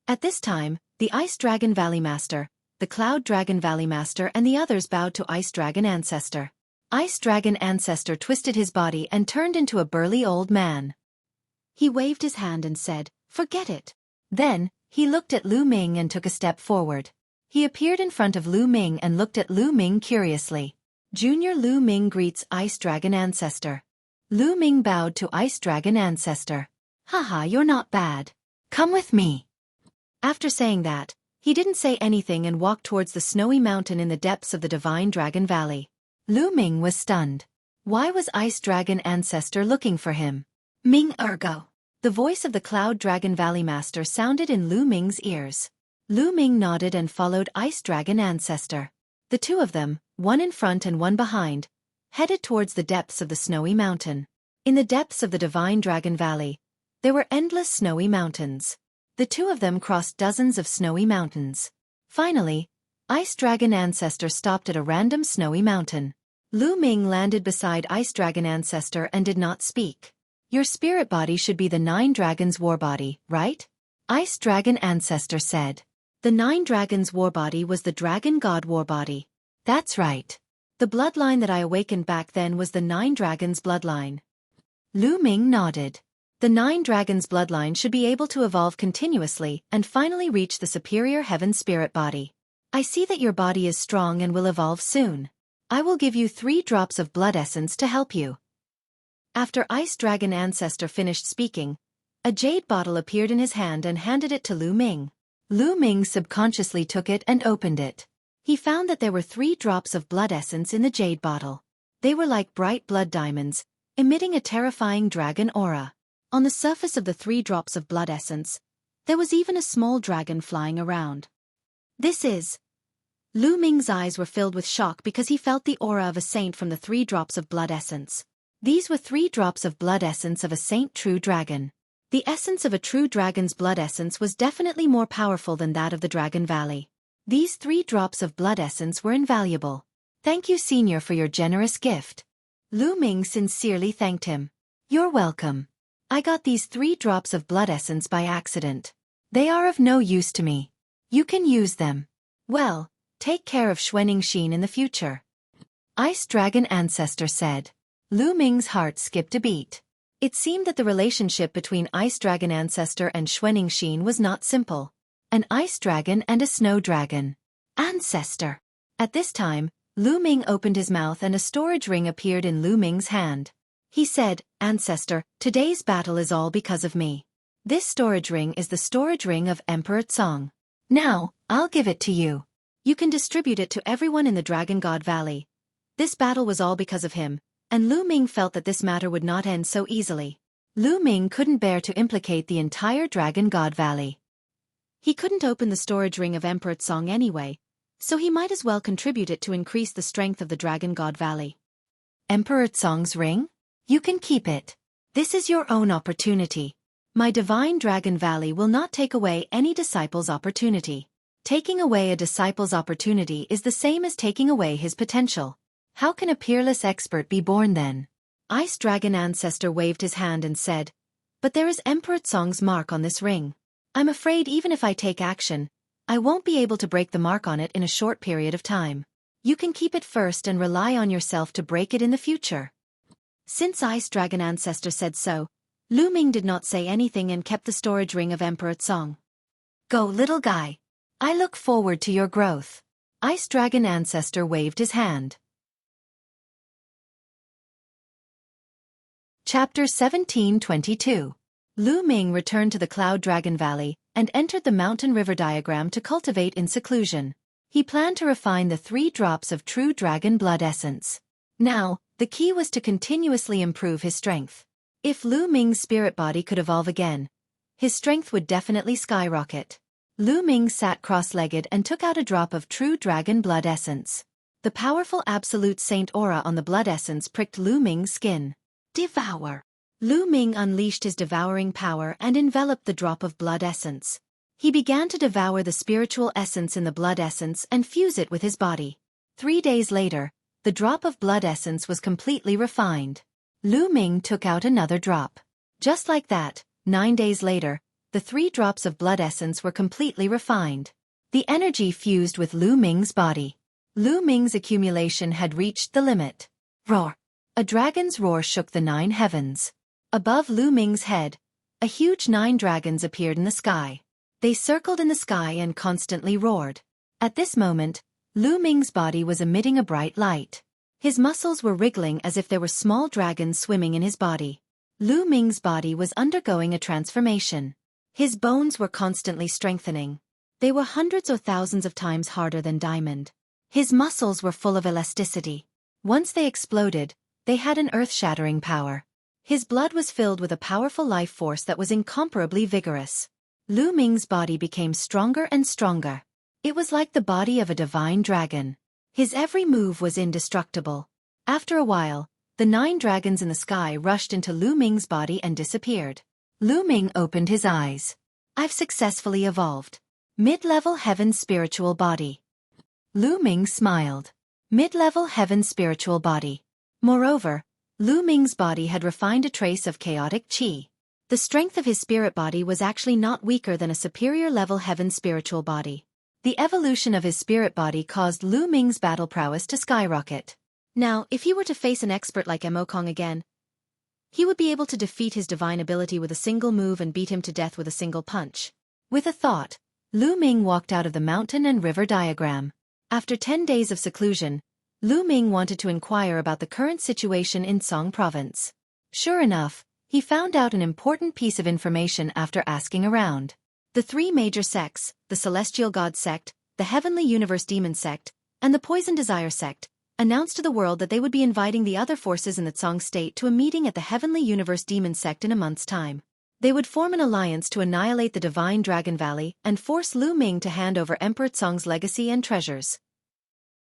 At this time, the Ice Dragon Valley Master, the Cloud Dragon Valley Master and the others bowed to Ice Dragon Ancestor. Ice Dragon Ancestor twisted his body and turned into a burly old man. He waved his hand and said, "Forget it." Then, he looked at Lu Ming and took a step forward. He appeared in front of Lu Ming and looked at Lu Ming curiously. Junior Lu Ming greets Ice Dragon Ancestor. Lu Ming bowed to Ice Dragon Ancestor. "Haha, you're not bad. Come with me." After saying that, he didn't say anything and walked towards the snowy mountain in the depths of the Divine Dragon Valley. Lu Ming was stunned. Why was Ice Dragon Ancestor looking for him? "Ming Ergo." The voice of the Cloud Dragon Valley Master sounded in Lu Ming's ears. Lu Ming nodded and followed Ice Dragon Ancestor. The two of them, one in front and one behind, headed towards the depths of the snowy mountain. In the depths of the Divine Dragon Valley, there were endless snowy mountains. The two of them crossed dozens of snowy mountains. Finally, Ice Dragon Ancestor stopped at a random snowy mountain. Lu Ming landed beside Ice Dragon Ancestor and did not speak. "Your spirit body should be the Nine Dragons' war body, right?" Ice Dragon Ancestor said. The Nine Dragons' war body was the Dragon God war body. "That's right. The bloodline that I awakened back then was the Nine Dragons' bloodline." Lu Ming nodded. The Nine Dragons' bloodline should be able to evolve continuously and finally reach the superior heaven spirit body. "I see that your body is strong and will evolve soon. I will give you 3 drops of blood essence to help you." After Ice Dragon Ancestor finished speaking, a jade bottle appeared in his hand and handed it to Lu Ming. Lu Ming subconsciously took it and opened it. He found that there were 3 drops of blood essence in the jade bottle. They were like bright blood diamonds, emitting a terrifying dragon aura. On the surface of the 3 drops of blood essence, there was even a small dragon flying around. "This is..." Lu Ming's eyes were filled with shock because he felt the aura of a saint from the 3 drops of blood essence. These were 3 drops of blood essence of a saint true dragon. The essence of a true dragon's blood essence was definitely more powerful than that of the Dragon Valley. These 3 drops of blood essence were invaluable. "Thank you, Senior, for your generous gift." Lu Ming sincerely thanked him. "You're welcome. I got these 3 drops of blood essence by accident. They are of no use to me. You can use them. Well, take care of Xueqi in the future." Ice Dragon Ancestor said. Lu Ming's heart skipped a beat. It seemed that the relationship between Ice Dragon Ancestor and Xueqi was not simple. An ice dragon and a snow dragon. Ancestor. At this time, Lu Ming opened his mouth and a storage ring appeared in Lu Ming's hand. He said, "Ancestor, today's battle is all because of me. This storage ring is the storage ring of Emperor Tsong. Now, I'll give it to you. You can distribute it to everyone in the Dragon God Valley." This battle was all because of him, and Lu Ming felt that this matter would not end so easily. Lu Ming couldn't bear to implicate the entire Dragon God Valley. He couldn't open the storage ring of Emperor Tsong anyway, so he might as well contribute it to increase the strength of the Dragon God Valley. "Emperor Tsong's ring? You can keep it. This is your own opportunity. My Divine Dragon Valley will not take away any disciple's opportunity. Taking away a disciple's opportunity is the same as taking away his potential. How can a peerless expert be born then?" Ice Dragon Ancestor waved his hand and said, "But there is Emperor Tsong's mark on this ring. I'm afraid even if I take action, I won't be able to break the mark on it in a short period of time. You can keep it first and rely on yourself to break it in the future. Since Ice Dragon Ancestor said so, Lu Ming did not say anything and kept the storage ring of Emperor Song. Go, little guy. I look forward to your growth. Ice Dragon Ancestor waved his hand. Chapter 1722. Lu Ming returned to the Cloud Dragon Valley and entered the mountain river diagram to cultivate in seclusion. He planned to refine the 3 drops of true dragon blood essence. Now, the key was to continuously improve his strength. If Lu Ming's spirit body could evolve again, his strength would definitely skyrocket. Lu Ming sat cross-legged and took out a drop of true dragon blood essence. The powerful absolute saint aura on the blood essence pricked Lu Ming's skin. Devour. Lu Ming unleashed his devouring power and enveloped the drop of blood essence. He began to devour the spiritual essence in the blood essence and fuse it with his body. 3 days later, the drop of blood essence was completely refined. Lu Ming took out another drop. Just like that, 9 days later, the 3 drops of blood essence were completely refined. The energy fused with Lu Ming's body. Lu Ming's accumulation had reached the limit. Roar! A dragon's roar shook the 9 heavens. Above Lu Ming's head, a huge 9 dragons appeared in the sky. They circled in the sky and constantly roared. At this moment, Lu Ming's body was emitting a bright light. His muscles were wriggling as if there were small dragons swimming in his body. Lu Ming's body was undergoing a transformation. His bones were constantly strengthening. They were hundreds or thousands of times harder than diamond. His muscles were full of elasticity. Once they exploded, they had an earth-shattering power. His blood was filled with a powerful life force that was incomparably vigorous. Lu Ming's body became stronger and stronger. It was like the body of a divine dragon. His every move was indestructible. After a while, the 9 dragons in the sky rushed into Lu Ming's body and disappeared. Lu Ming opened his eyes. I've successfully evolved. Mid-level heaven spiritual body. Lu Ming smiled. Mid-level heaven spiritual body. Moreover, Lu Ming's body had refined a trace of chaotic qi. The strength of his spirit body was actually not weaker than a superior level heaven spiritual body. The evolution of his spirit body caused Lu Ming's battle prowess to skyrocket. Now, if he were to face an expert like Emokong again, he would be able to defeat his divine ability with a single move and beat him to death with a single punch. With a thought, Lu Ming walked out of the mountain and river diagram. After 10 days of seclusion, Lu Ming wanted to inquire about the current situation in Song Province. Sure enough, he found out an important piece of information after asking around. The 3 major sects, the Celestial God sect, the Heavenly Universe Demon sect, and the Poison Desire sect, announced to the world that they would be inviting the other forces in the Tsong state to a meeting at the Heavenly Universe Demon sect in a month's time. They would form an alliance to annihilate the Divine Dragon Valley and force Lu Ming to hand over Emperor Tsong's legacy and treasures.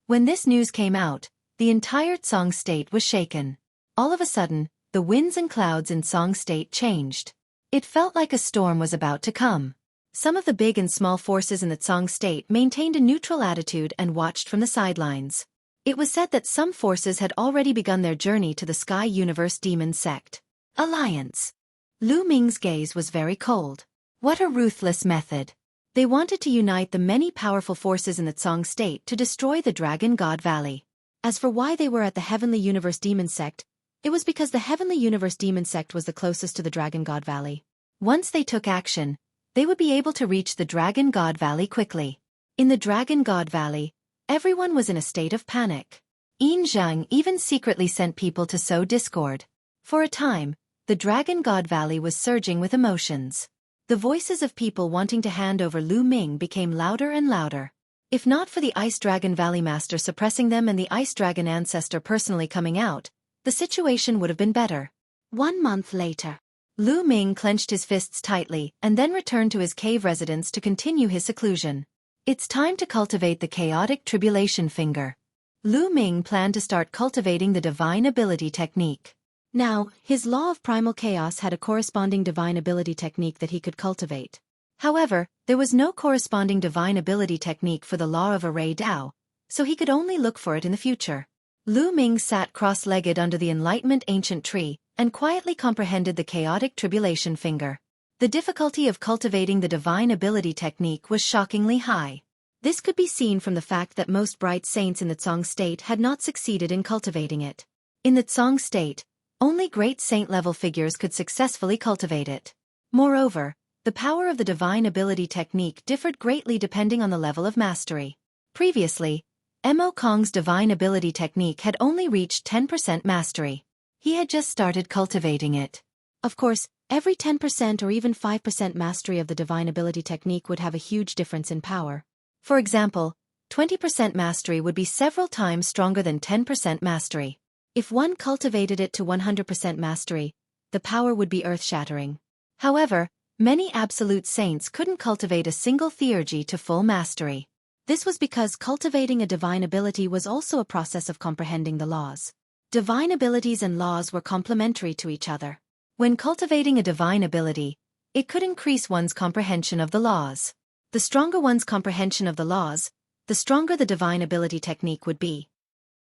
When this news came out, the entire Tsong state was shaken. All of a sudden, the winds and clouds in Tsong state changed. It felt like a storm was about to come. Some of the big and small forces in the Tsong state maintained a neutral attitude and watched from the sidelines. It was said that some forces had already begun their journey to the Sky Universe Demon sect. Alliance. Lu Ming's gaze was very cold. What a ruthless method. They wanted to unite the many powerful forces in the Tsong state to destroy the Dragon God Valley. As for why they were at the Heavenly Universe Demon sect, it was because the Heavenly Universe Demon sect was the closest to the Dragon God Valley. Once they took action, they would be able to reach the Dragon God Valley quickly. In the Dragon God Valley, everyone was in a state of panic. Yin Zhang even secretly sent people to sow discord. For a time, the Dragon God Valley was surging with emotions. The voices of people wanting to hand over Lu Ming became louder and louder. If not for the Ice Dragon Valley Master suppressing them and the Ice Dragon Ancestor personally coming out, the situation would have been better. 1 month later, Lu Ming clenched his fists tightly and then returned to his cave residence to continue his seclusion. It's time to cultivate the chaotic tribulation finger. Lu Ming planned to start cultivating the divine ability technique. Now, his law of primal chaos had a corresponding divine ability technique that he could cultivate. However, there was no corresponding divine ability technique for the law of array Dao, so he could only look for it in the future. Lu Ming sat cross-legged under the Enlightenment Ancient Tree and quietly comprehended the chaotic tribulation finger. The difficulty of cultivating the divine ability technique was shockingly high. This could be seen from the fact that most bright saints in the Tsong state had not succeeded in cultivating it. In the Tsong state, only great saint-level figures could successfully cultivate it. Moreover, the power of the divine ability technique differed greatly depending on the level of mastery. Previously, Mo Kong's divine ability technique had only reached 10% mastery. He had just started cultivating it. Of course, every 10% or even 5% mastery of the divine ability technique would have a huge difference in power. For example, 20% mastery would be several times stronger than 10% mastery. If one cultivated it to 100% mastery, the power would be earth-shattering. However, many absolute saints couldn't cultivate a single theurgy to full mastery. This was because cultivating a divine ability was also a process of comprehending the laws. Divine abilities and laws were complementary to each other. When cultivating a divine ability, it could increase one's comprehension of the laws. The stronger one's comprehension of the laws, the stronger the divine ability technique would be.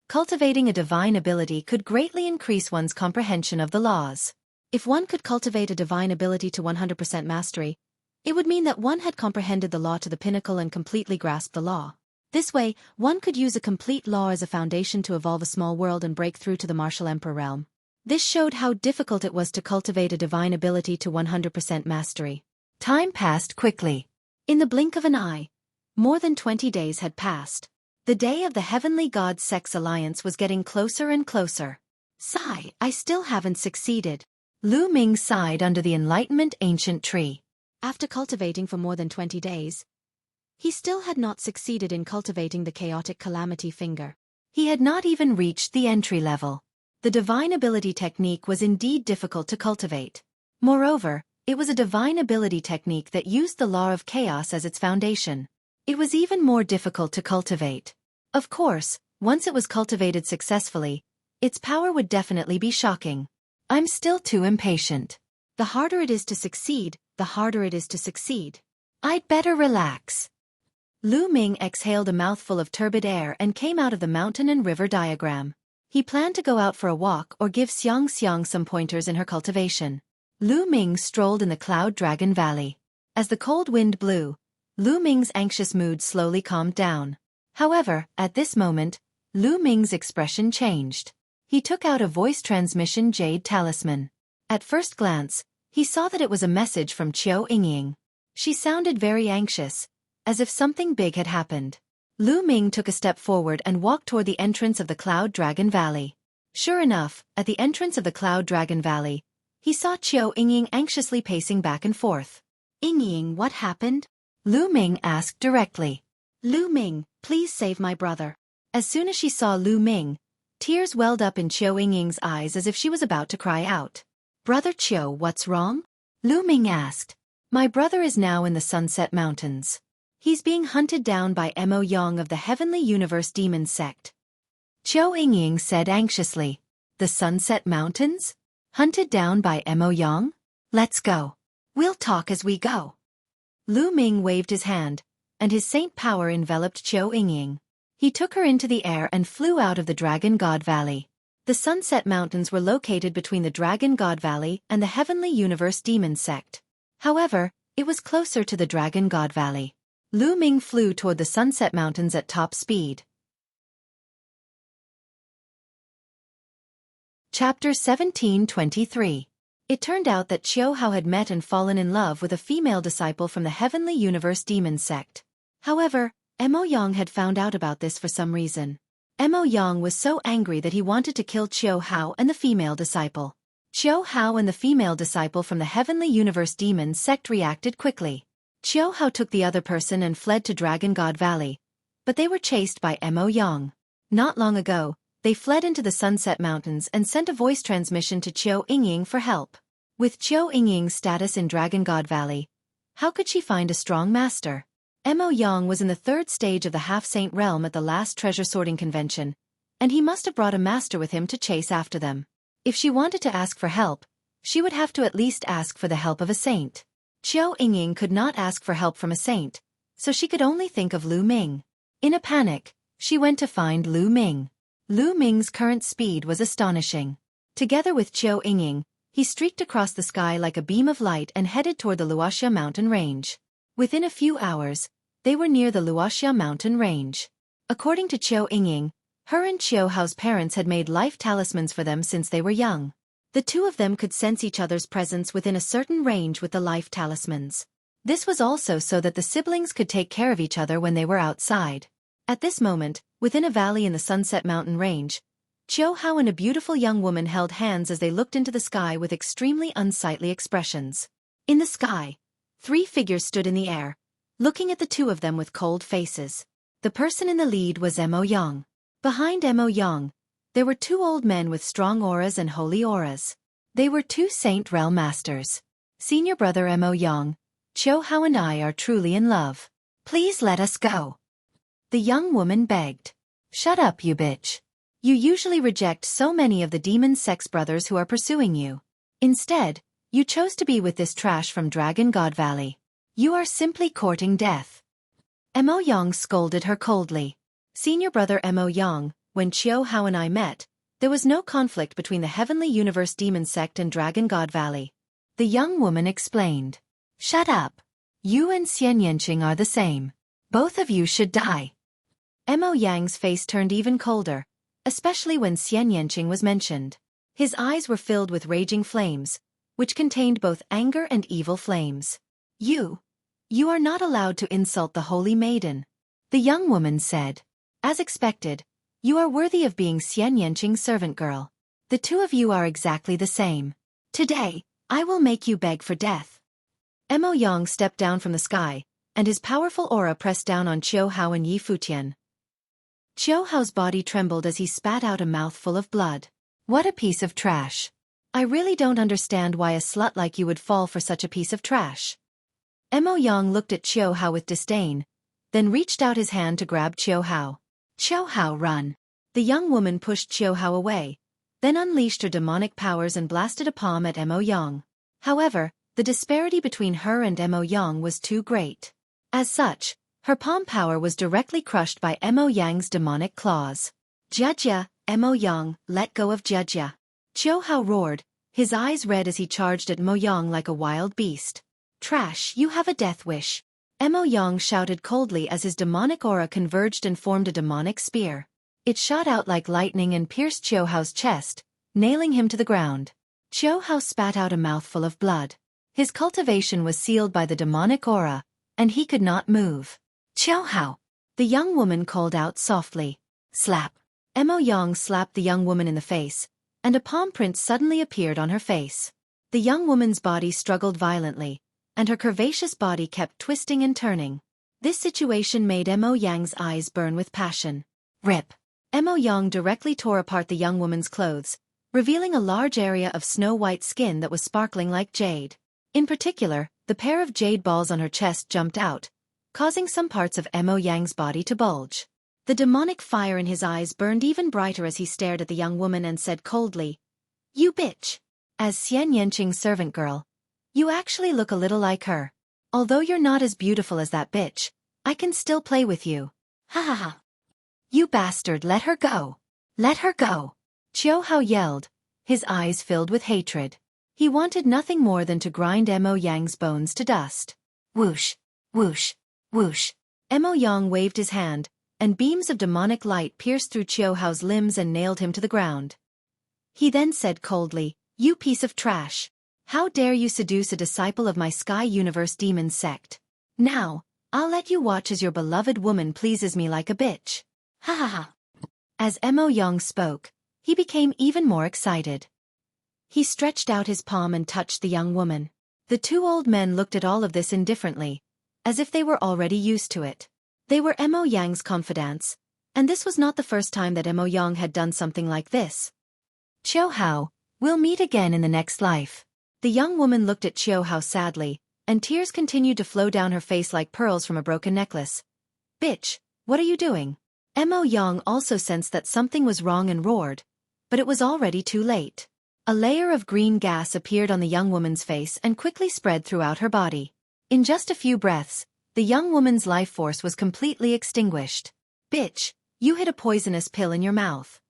Cultivating a divine ability could greatly increase one's comprehension of the laws. If one could cultivate a divine ability to 100% mastery, it would mean that one had comprehended the law to the pinnacle and completely grasped the law. This way, one could use a complete law as a foundation to evolve a small world and break through to the martial emperor realm. This showed how difficult it was to cultivate a divine ability to 100% mastery. Time passed quickly. In the blink of an eye, more than 20 days had passed. The day of the Heavenly God-Sex Alliance was getting closer and closer. Sigh, I still haven't succeeded. Lu Ming sighed under the Enlightenment ancient tree. After cultivating for more than 20 days, he still had not succeeded in cultivating the chaotic calamity finger. He had not even reached the entry level. The divine ability technique was indeed difficult to cultivate. Moreover, it was a divine ability technique that used the law of chaos as its foundation. It was even more difficult to cultivate. Of course, once it was cultivated successfully, its power would definitely be shocking. I'm still too impatient. The harder it is to succeed, the harder it is to succeed. I'd better relax. Lu Ming exhaled a mouthful of turbid air and came out of the mountain and river diagram. He planned to go out for a walk or give Xiang Xiang some pointers in her cultivation. Lu Ming strolled in the Cloud Dragon Valley. As the cold wind blew, Lu Ming's anxious mood slowly calmed down. However, at this moment, Lu Ming's expression changed. He took out a voice transmission jade talisman. At first glance, he saw that it was a message from Xueqi. She sounded very anxious, as if something big had happened. Lu Ming took a step forward and walked toward the entrance of the Cloud Dragon Valley. Sure enough, at the entrance of the Cloud Dragon Valley, he saw Xueqi anxiously pacing back and forth. Ying, what happened? Lu Ming asked directly. Lu Ming, please save my brother. As soon as she saw Lu Ming, tears welled up in Xueqing's eyes as if she was about to cry out. Brother Qiu, what's wrong? Lu Ming asked. My brother is now in the Sunset Mountains. He's being hunted down by Mo Yang of the Heavenly Universe Demon Sect. Xueqing said anxiously. The Sunset Mountains? Hunted down by Mo Yang? Let's go. We'll talk as we go. Lu Ming waved his hand, and his saint power enveloped Xueqing. He took her into the air and flew out of the Dragon God Valley. The Sunset Mountains were located between the Dragon God Valley and the Heavenly Universe Demon Sect. However, it was closer to the Dragon God Valley. Lu Ming flew toward the Sunset Mountains at top speed. Chapter 1723. It turned out that Qiu Hao had met and fallen in love with a female disciple from the Heavenly Universe Demon Sect. However, Mo Yang had found out about this for some reason. Mo Yang was so angry that he wanted to kill Qiu Hao and the female disciple. Qiu Hao and the female disciple from the Heavenly Universe Demon Sect reacted quickly. Qiu Hao took the other person and fled to Dragon God Valley, but they were chased by Mo Yang. Not long ago, they fled into the Sunset Mountains and sent a voice transmission to Xueqing for help. With Xueqing's status in Dragon God Valley, how could she find a strong master? Mo Yang was in the third stage of the half-saint realm at the last treasure sorting convention, and he must have brought a master with him to chase after them. If she wanted to ask for help, she would have to at least ask for the help of a saint. Xueqing could not ask for help from a saint, so she could only think of Lu Ming. In a panic, she went to find Lu Ming. Lu Ming's current speed was astonishing. Together with Xueqing, he streaked across the sky like a beam of light and headed toward the Luoxia mountain range. Within a few hours, They were near the Luoxia mountain range. According to Qiu Yingying, her and Qiu Hao's parents had made life talismans for them since they were young. The two of them could sense each other's presence within a certain range with the life talismans. This was also so that the siblings could take care of each other when they were outside. At this moment, within a valley in the Sunset Mountain range, Qiu Hao and a beautiful young woman held hands as they looked into the sky with extremely unsightly expressions. In the sky, 3 figures stood in the air, looking at the two of them with cold faces. The person in the lead was Mo Yang. Behind Mo Yang, there were 2 old men with strong auras and holy auras. They were 2 Saint Realm Masters. Senior brother Mo Yang, Qiu Hao and I are truly in love. Please let us go. The young woman begged. Shut up, you bitch. You usually reject so many of the demon sex brothers who are pursuing you. Instead, you chose to be with this trash from Dragon God Valley. You are simply courting death. Mo Yang scolded her coldly. Senior brother Mo Yang, when Qiu Hao and I met, there was no conflict between the Heavenly Universe Demon Sect and Dragon God Valley. The young woman explained. Shut up. You and Xian Yanqing are the same. Both of you should die. Mo Yang's face turned even colder, especially when Xian Yanqing was mentioned. His eyes were filled with raging flames, which contained both anger and evil flames. You are not allowed to insult the Holy Maiden. The young woman said. As expected, you are worthy of being Xian Yanqing's servant girl. The two of you are exactly the same. Today, I will make you beg for death. Mo Yang stepped down from the sky, and his powerful aura pressed down on Qiu Hao and Yi Futian. Qiu Hao's body trembled as he spat out a mouthful of blood. What a piece of trash. I really don't understand why a slut like you would fall for such a piece of trash. Mo Yang looked at Qiu Hao with disdain, then reached out his hand to grab Qiu Hao. Qiu Hao, run. The young woman pushed Qiu Hao away, then unleashed her demonic powers and blasted a palm at Mo Yang. However, the disparity between her and Mo Yang was too great. As such, her palm power was directly crushed by Mo Yang's demonic claws. Jia, Mo Yang, let go of Jia. Qiu Hao roared, his eyes red as he charged at Mo Yang like a wild beast. Trash, you have a death wish. Mo Yang shouted coldly as his demonic aura converged and formed a demonic spear. It shot out like lightning and pierced Qiu Hao's chest, nailing him to the ground. Qiu Hao spat out a mouthful of blood. His cultivation was sealed by the demonic aura, and he could not move. Qiu Hao, the young woman called out softly. Slap. Mo Yang slapped the young woman in the face, and a palm print suddenly appeared on her face. The young woman's body struggled violently, and her curvaceous body kept twisting and turning. This situation made Mo Yang's eyes burn with passion. Rip. Mo Yang directly tore apart the young woman's clothes, revealing a large area of snow-white skin that was sparkling like jade. In particular, the pair of jade balls on her chest jumped out, causing some parts of Mo Yang's body to bulge. The demonic fire in his eyes burned even brighter as he stared at the young woman and said coldly, You bitch. As Xian Yanqing's servant girl, you actually look a little like her. Although you're not as beautiful as that bitch, I can still play with you. Ha ha ha. You bastard, let her go. Let her go. Qiu Hao yelled, his eyes filled with hatred. He wanted nothing more than to grind Mo Yang's bones to dust. Whoosh, whoosh, whoosh. Mo Yang waved his hand, and beams of demonic light pierced through Qiu Hao's limbs and nailed him to the ground. He then said coldly, You piece of trash. How dare you seduce a disciple of my Sky Universe Demon Sect? Now, I'll let you watch as your beloved woman pleases me like a bitch. Ha ha ha. As Mo Yang spoke, he became even more excited. He stretched out his palm and touched the young woman. The 2 old men looked at all of this indifferently, as if they were already used to it. They were Mo Yang's confidants, and this was not the first time that Mo Yang had done something like this. Qiu Hao, we'll meet again in the next life. The young woman looked at Qiu Hao sadly, and tears continued to flow down her face like pearls from a broken necklace. Bitch, what are you doing? Mo Yang also sensed that something was wrong and roared, but it was already too late. A layer of green gas appeared on the young woman's face and quickly spread throughout her body. In just a few breaths, the young woman's life force was completely extinguished. Bitch, you hid a poisonous pill in your mouth.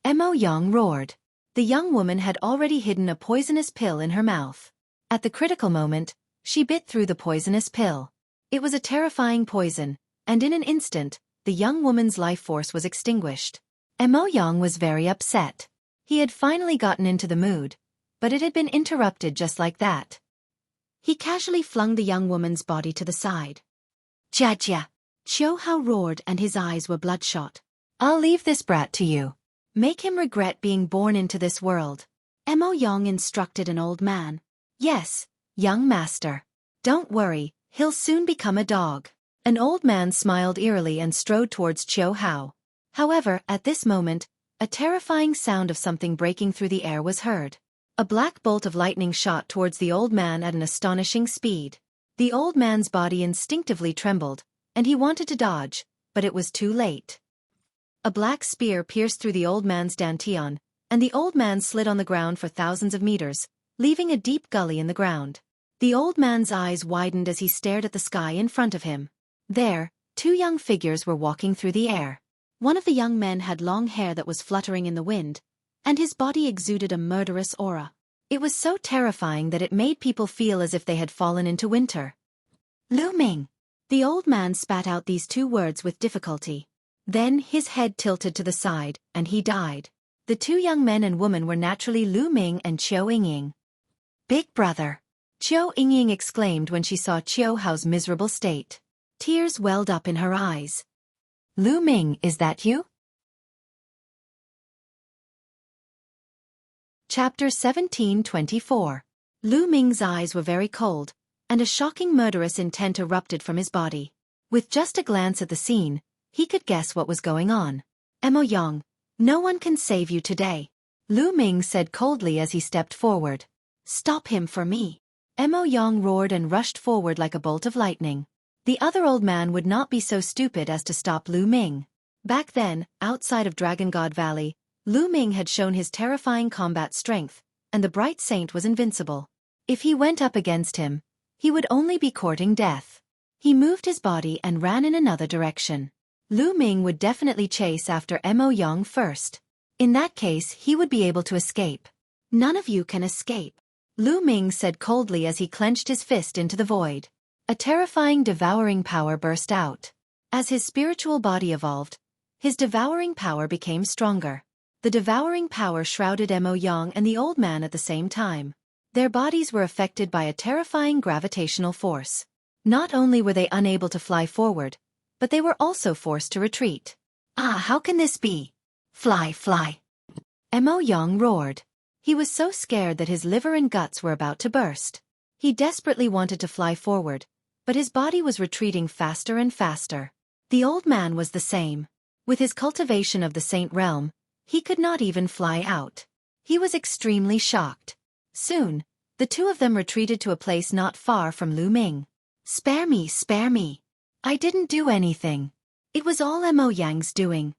Mo Yang roared. The young woman had already hidden a poisonous pill in her mouth. At the critical moment, she bit through the poisonous pill. It was a terrifying poison, and in an instant, the young woman's life force was extinguished. Mo Yang was very upset. He had finally gotten into the mood, but it had been interrupted just like that. He casually flung the young woman's body to the side. Jia! Xueqi roared and his eyes were bloodshot. I'll leave this brat to you. Make him regret being born into this world. Mo Yang instructed an old man. Yes, young master. Don't worry, he'll soon become a dog. An old man smiled eerily and strode towards Xueqi. However, at this moment, a terrifying sound of something breaking through the air was heard. A black bolt of lightning shot towards the old man at an astonishing speed. The old man's body instinctively trembled, and he wanted to dodge, but it was too late. A black spear pierced through the old man's dantian, and the old man slid on the ground for thousands of meters, leaving a deep gully in the ground. The old man's eyes widened as he stared at the sky in front of him. There, two young figures were walking through the air. One of the young men had long hair that was fluttering in the wind, and his body exuded a murderous aura. It was so terrifying that it made people feel as if they had fallen into winter. Lu Ming! The old man spat out these two words with difficulty. Then his head tilted to the side, and he died. The two young men and woman were naturally Lu Ming and Qiu Yingying. Big brother! Qiu Yingying exclaimed when she saw Xueqi's miserable state. Tears welled up in her eyes. Lu Ming, is that you? Chapter 1724. Lu Ming's eyes were very cold, and a shocking murderous intent erupted from his body. With just a glance at the scene, he could guess what was going on. Mo Yang, no one can save you today. Lu Ming said coldly as he stepped forward. Stop him for me. Mo Yang roared and rushed forward like a bolt of lightning. The other old man would not be so stupid as to stop Lu Ming. Back then, outside of Dragon God Valley, Lu Ming had shown his terrifying combat strength, and the bright saint was invincible. If he went up against him, he would only be courting death. He moved his body and ran in another direction. Lu Ming would definitely chase after Mo Yang first. In that case, he would be able to escape. None of you can escape, Lu Ming said coldly as he clenched his fist into the void. A terrifying devouring power burst out. As his spiritual body evolved, his devouring power became stronger. The devouring power shrouded Mo Yang and the old man at the same time. Their bodies were affected by a terrifying gravitational force. Not only were they unable to fly forward, but they were also forced to retreat. Ah, how can this be? Fly, fly! Mo Yang roared. He was so scared that his liver and guts were about to burst. He desperately wanted to fly forward, but his body was retreating faster and faster. The old man was the same. With his cultivation of the Saint Realm, he could not even fly out. He was extremely shocked. Soon, the two of them retreated to a place not far from Lu Ming. Spare me, spare me. I didn't do anything. It was all Mo Yang's doing.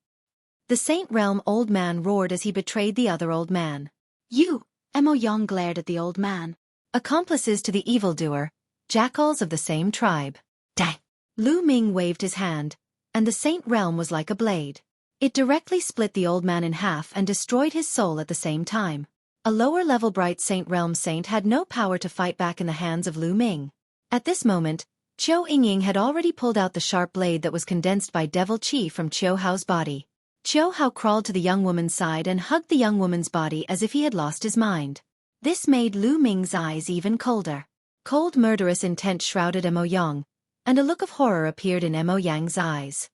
The Saint Realm old man roared as he betrayed the other old man. You! Mo Yang glared at the old man. Accomplices to the evildoer, jackals of the same tribe. Dang! Lu Ming waved his hand, and the Saint Realm was like a blade. It directly split the old man in half and destroyed his soul at the same time. A lower-level bright Saint Realm saint had no power to fight back in the hands of Lu Ming. At this moment, Qiu Yingying had already pulled out the sharp blade that was condensed by devil qi from Xueqi's body. Xueqi crawled to the young woman's side and hugged the young woman's body as if he had lost his mind. This made Lu Ming's eyes even colder. Cold murderous intent shrouded Mo Yang, and a look of horror appeared in Mo Yang's eyes.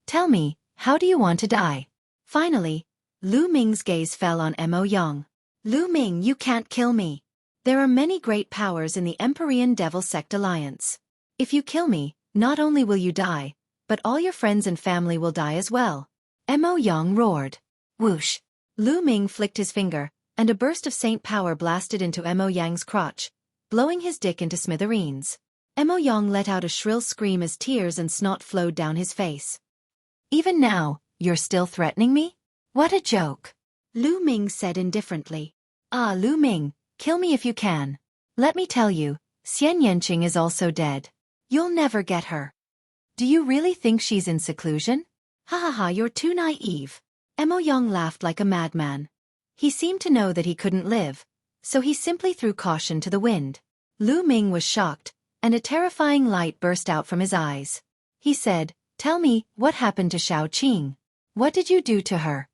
Tell me, how do you want to die? Finally, Lu Ming's gaze fell on Mo Yang. Lu Ming, you can't kill me. There are many great powers in the Empyrean Devil Sect Alliance. If you kill me, not only will you die, but all your friends and family will die as well. Mo Yang roared. Whoosh! Lu Ming flicked his finger, and a burst of saint power blasted into Mo Yang's crotch, blowing his dick into smithereens. Mo Yang let out a shrill scream as tears and snot flowed down his face. Even now, you're still threatening me? What a joke! Lu Ming said indifferently. Ah, Lu Ming, kill me if you can. Let me tell you, Xian Yanqing is also dead. You'll never get her. Do you really think she's in seclusion? Ha ha ha, you're too naive. Mo Yang laughed like a madman. He seemed to know that he couldn't live, so he simply threw caution to the wind. Lu Ming was shocked, and a terrifying light burst out from his eyes. He said, "Tell me, what happened to Xueqi? What did you do to her?"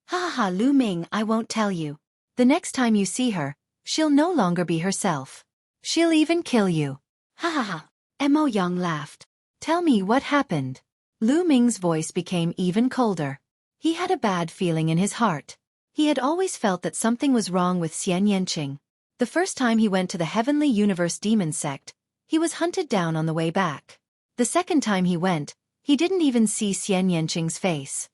"Ha ha ha, Lu Ming, I won't tell you. The next time you see her, she'll no longer be herself. She'll even kill you." "Ha ha ha." Emo Yang laughed. "Tell me what happened." Lu Ming's voice became even colder. He had a bad feeling in his heart. He had always felt that something was wrong with Xian Yanqing. The first time he went to the Heavenly Universe Demon Sect, he was hunted down on the way back. The second time he went, he didn't even see Xian Yanqing's face.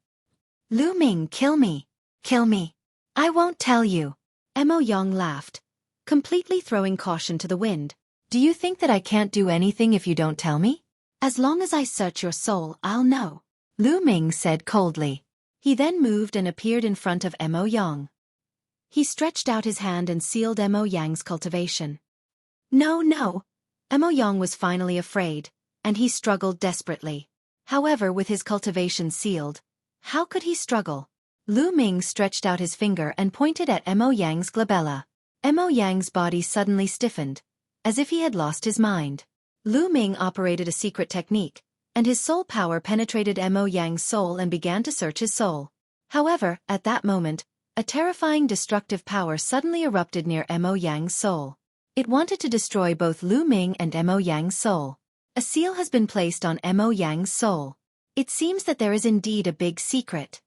"Lu Ming, kill me. Kill me. I won't tell you." Emo Yang laughed, completely throwing caution to the wind. "Do you think that I can't do anything if you don't tell me? As long as I search your soul, I'll know," Lu Ming said coldly. He then moved and appeared in front of Emo Yang. He stretched out his hand and sealed Emo Yang's cultivation. "No, no." Emo Yang was finally afraid, and he struggled desperately. However, with his cultivation sealed, how could he struggle? Lu Ming stretched out his finger and pointed at Emo Yang's glabella. Emo Yang's body suddenly stiffened, as if he had lost his mind. Lu Ming operated a secret technique, and his soul power penetrated Emo Yang's soul and began to search his soul. However, at that moment, a terrifying destructive power suddenly erupted near Emo Yang's soul. It wanted to destroy both Lu Ming and Emo Yang's soul. A seal has been placed on Emo Yang's soul. It seems that there is indeed a big secret.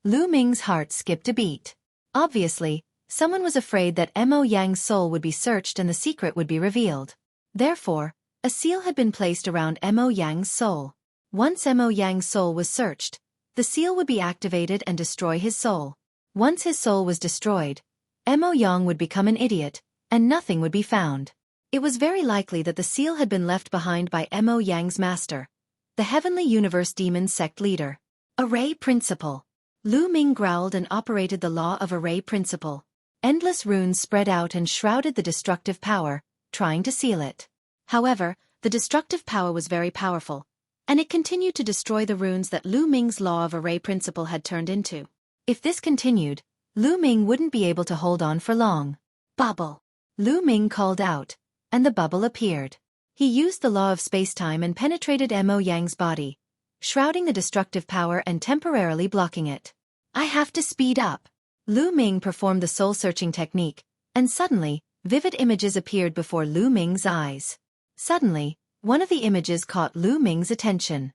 Lu Ming's heart skipped a beat. Obviously, someone was afraid that Emo Yang's soul would be searched and the secret would be revealed. Therefore, a seal had been placed around Emo Yang's soul. Once Emo Yang's soul was searched, the seal would be activated and destroy his soul. Once his soul was destroyed, Emo Yang would become an idiot, and nothing would be found. It was very likely that the seal had been left behind by Emo Yang's master, the Heavenly Universe Demon Sect leader. Array Principle. Lu Ming growled and operated the law of Array Principle. Endless runes spread out and shrouded the destructive power, trying to seal it. However, the destructive power was very powerful, and it continued to destroy the runes that Lu Ming's law of Array Principle had turned into. If this continued, Lu Ming wouldn't be able to hold on for long. "Bubble!" Lu Ming called out, and the bubble appeared. He used the law of spacetime and penetrated Emo Yang's body, shrouding the destructive power and temporarily blocking it. "I have to speed up." Lu Ming performed the soul-searching technique, and suddenly, vivid images appeared before Lu Ming's eyes. Suddenly, one of the images caught Lu Ming's attention.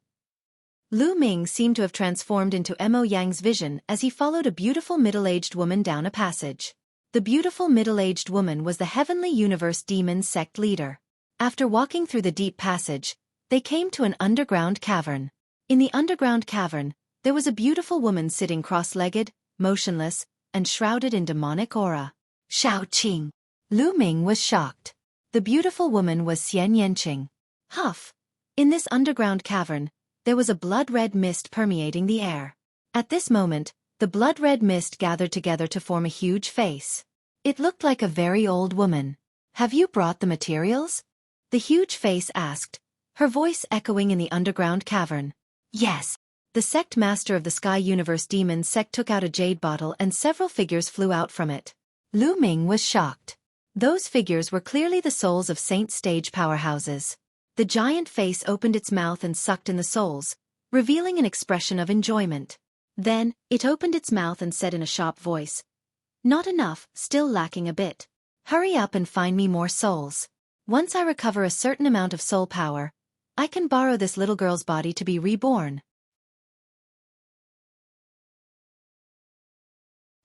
Lu Ming seemed to have transformed into Emo Yang's vision as he followed a beautiful middle-aged woman down a passage. The beautiful middle-aged woman was the Heavenly Universe Demon Sect leader. After walking through the deep passage, they came to an underground cavern. In the underground cavern, there was a beautiful woman sitting cross-legged, motionless, and shrouded in demonic aura. "Xueqi." Lu Ming was shocked. The beautiful woman was Xian Yanqing. Huff! In this underground cavern, there was a blood-red mist permeating the air. At this moment, the blood-red mist gathered together to form a huge face. It looked like a very old woman. "Have you brought the materials?" The huge face asked, her voice echoing in the underground cavern. "Yes." The sect master of the Sky Universe Demon Sect took out a jade bottle and several figures flew out from it. Lu Ming was shocked. Those figures were clearly the souls of Saint Stage powerhouses. The giant face opened its mouth and sucked in the souls, revealing an expression of enjoyment. Then, it opened its mouth and said in a sharp voice, "Not enough, still lacking a bit. Hurry up and find me more souls. Once I recover a certain amount of soul power, I can borrow this little girl's body to be reborn."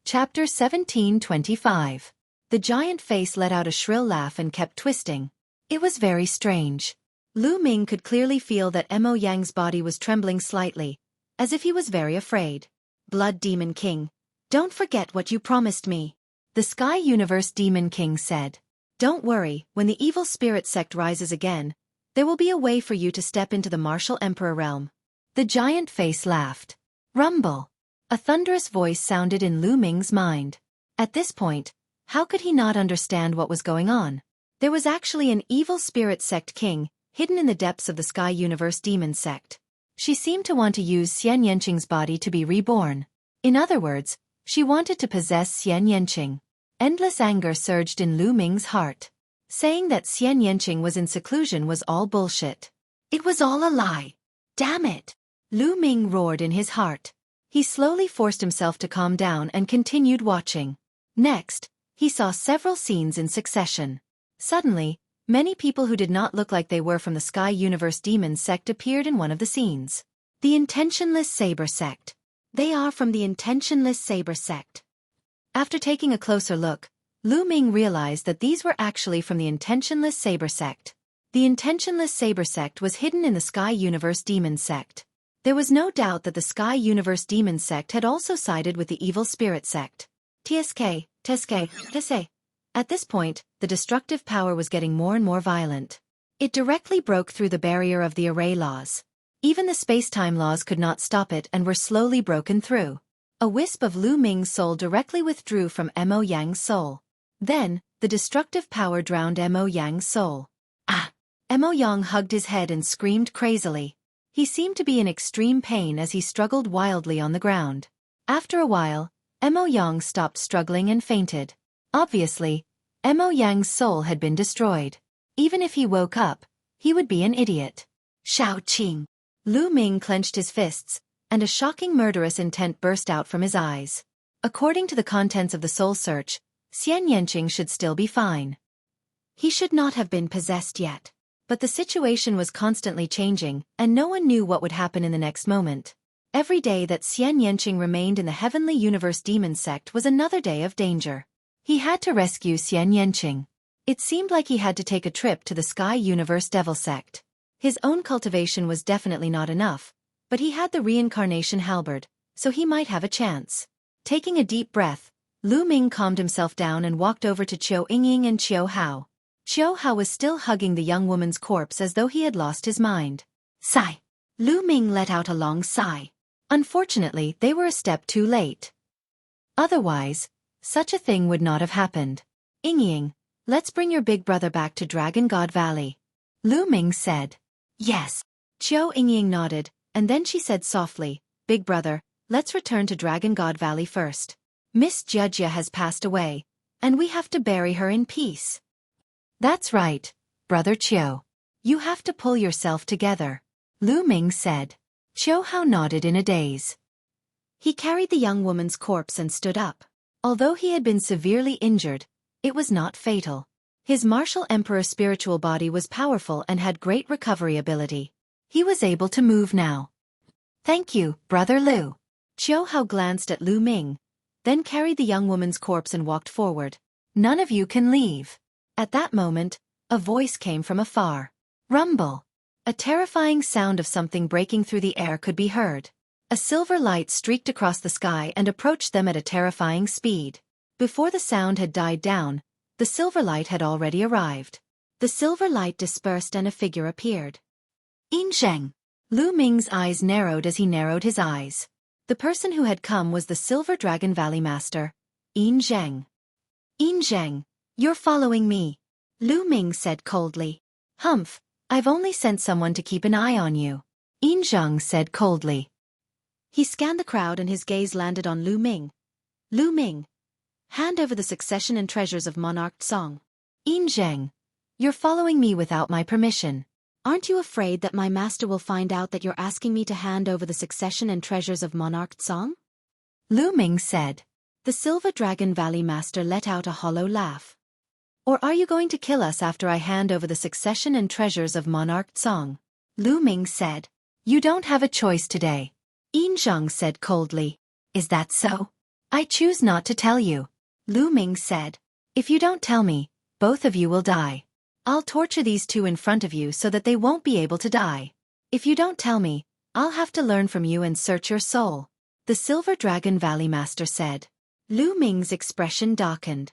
Chapter 1725. The giant face let out a shrill laugh and kept twisting. It was very strange. Lu Ming could clearly feel that Emo Yang's body was trembling slightly, as if he was very afraid. "Blood Demon King, don't forget what you promised me," the Sky Universe Demon King said. "Don't worry, when the evil spirit sect rises again, there will be a way for you to step into the martial emperor realm." The giant face laughed. Rumble! A thunderous voice sounded in Lu Ming's mind. At this point, how could he not understand what was going on? There was actually an evil spirit sect king, hidden in the depths of the Sky Universe Demon Sect. She seemed to want to use Xian Yanqing's body to be reborn. In other words, she wanted to possess Xian Yanqing. Endless anger surged in Lu Ming's heart. Saying that Xian Yanqing was in seclusion was all bullshit. It was all a lie. Damn it! Lu Ming roared in his heart. He slowly forced himself to calm down and continued watching. Next, he saw several scenes in succession. Suddenly, many people who did not look like they were from the Sky Universe Demon sect appeared in one of the scenes. The Intentionless Saber sect. They are from the Intentionless Saber sect. After taking a closer look, Lu Ming realized that these were actually from the Intentionless Saber sect. The Intentionless Saber sect was hidden in the Sky Universe Demon sect. There was no doubt that the Sky Universe Demon sect had also sided with the Evil Spirit sect. TSK. At this point, the destructive power was getting more and more violent. It directly broke through the barrier of the array laws. Even the space-time laws could not stop it and were slowly broken through. A wisp of Lu Ming's soul directly withdrew from Mo Yang's soul. Then, the destructive power drowned Mo Yang's soul. Ah! Mo Yang hugged his head and screamed crazily. He seemed to be in extreme pain as he struggled wildly on the ground. After a while, Mo Yang stopped struggling and fainted. Obviously, Mo Yang's soul had been destroyed. Even if he woke up, he would be an idiot. Shao Qing. Lu Ming clenched his fists, and a shocking murderous intent burst out from his eyes. According to the contents of the soul search, Xian Yanqing should still be fine. He should not have been possessed yet. But the situation was constantly changing, and no one knew what would happen in the next moment. Every day that Xian Yanqing remained in the Heavenly Universe Demon sect was another day of danger. He had to rescue Xian Yanqing. It seemed like he had to take a trip to the Sky Universe Devil sect. His own cultivation was definitely not enough, but he had the reincarnation halberd, so he might have a chance. Taking a deep breath, Lu Ming calmed himself down and walked over to Qiu Yingying and Qiu Hao. Qiu Hao was still hugging the young woman's corpse as though he had lost his mind. Sigh. Lu Ming let out a long sigh. Unfortunately, they were a step too late. Otherwise, such a thing would not have happened. Yingying, let's bring your big brother back to Dragon God Valley. Lu Ming said. Yes. Qiu Yingying nodded, and then she said softly, Big brother, let's return to Dragon God Valley first. Miss Jia has passed away, and we have to bury her in peace. That's right, Brother Qiu. You have to pull yourself together, Lu Ming said. Qiu Hao nodded in a daze. He carried the young woman's corpse and stood up. Although he had been severely injured, it was not fatal. His martial emperor spiritual body was powerful and had great recovery ability. He was able to move now. Thank you, Brother Lu. Qiu Hao glanced at Lu Ming, then carried the young woman's corpse and walked forward. None of you can leave. At that moment, a voice came from afar. Rumble. A terrifying sound of something breaking through the air could be heard. A silver light streaked across the sky and approached them at a terrifying speed. Before the sound had died down, the silver light had already arrived. The silver light dispersed and a figure appeared. Yin Zheng. Lu Ming's eyes narrowed as he narrowed his eyes. The person who had come was the Silver Dragon Valley Master, Yin Zheng. Yin Zheng, you're following me, Lu Ming said coldly. Humph, I've only sent someone to keep an eye on you, Yin Zheng said coldly. He scanned the crowd and his gaze landed on Lu Ming. Lu Ming, hand over the succession and treasures of Monarch Song. Yin Zheng, you're following me without my permission. Aren't you afraid that my master will find out that you're asking me to hand over the succession and treasures of Monarch Song? Lu Ming said. The Silver Dragon Valley Master let out a hollow laugh. Or are you going to kill us after I hand over the succession and treasures of Monarch Song? Lu Ming said. You don't have a choice today. Yin Zheng said coldly. Is that so? I choose not to tell you. Lu Ming said. If you don't tell me, both of you will die. I'll torture these two in front of you so that they won't be able to die. If you don't tell me, I'll have to learn from you and search your soul. The Silver Dragon Valley Master said. Lu Ming's expression darkened.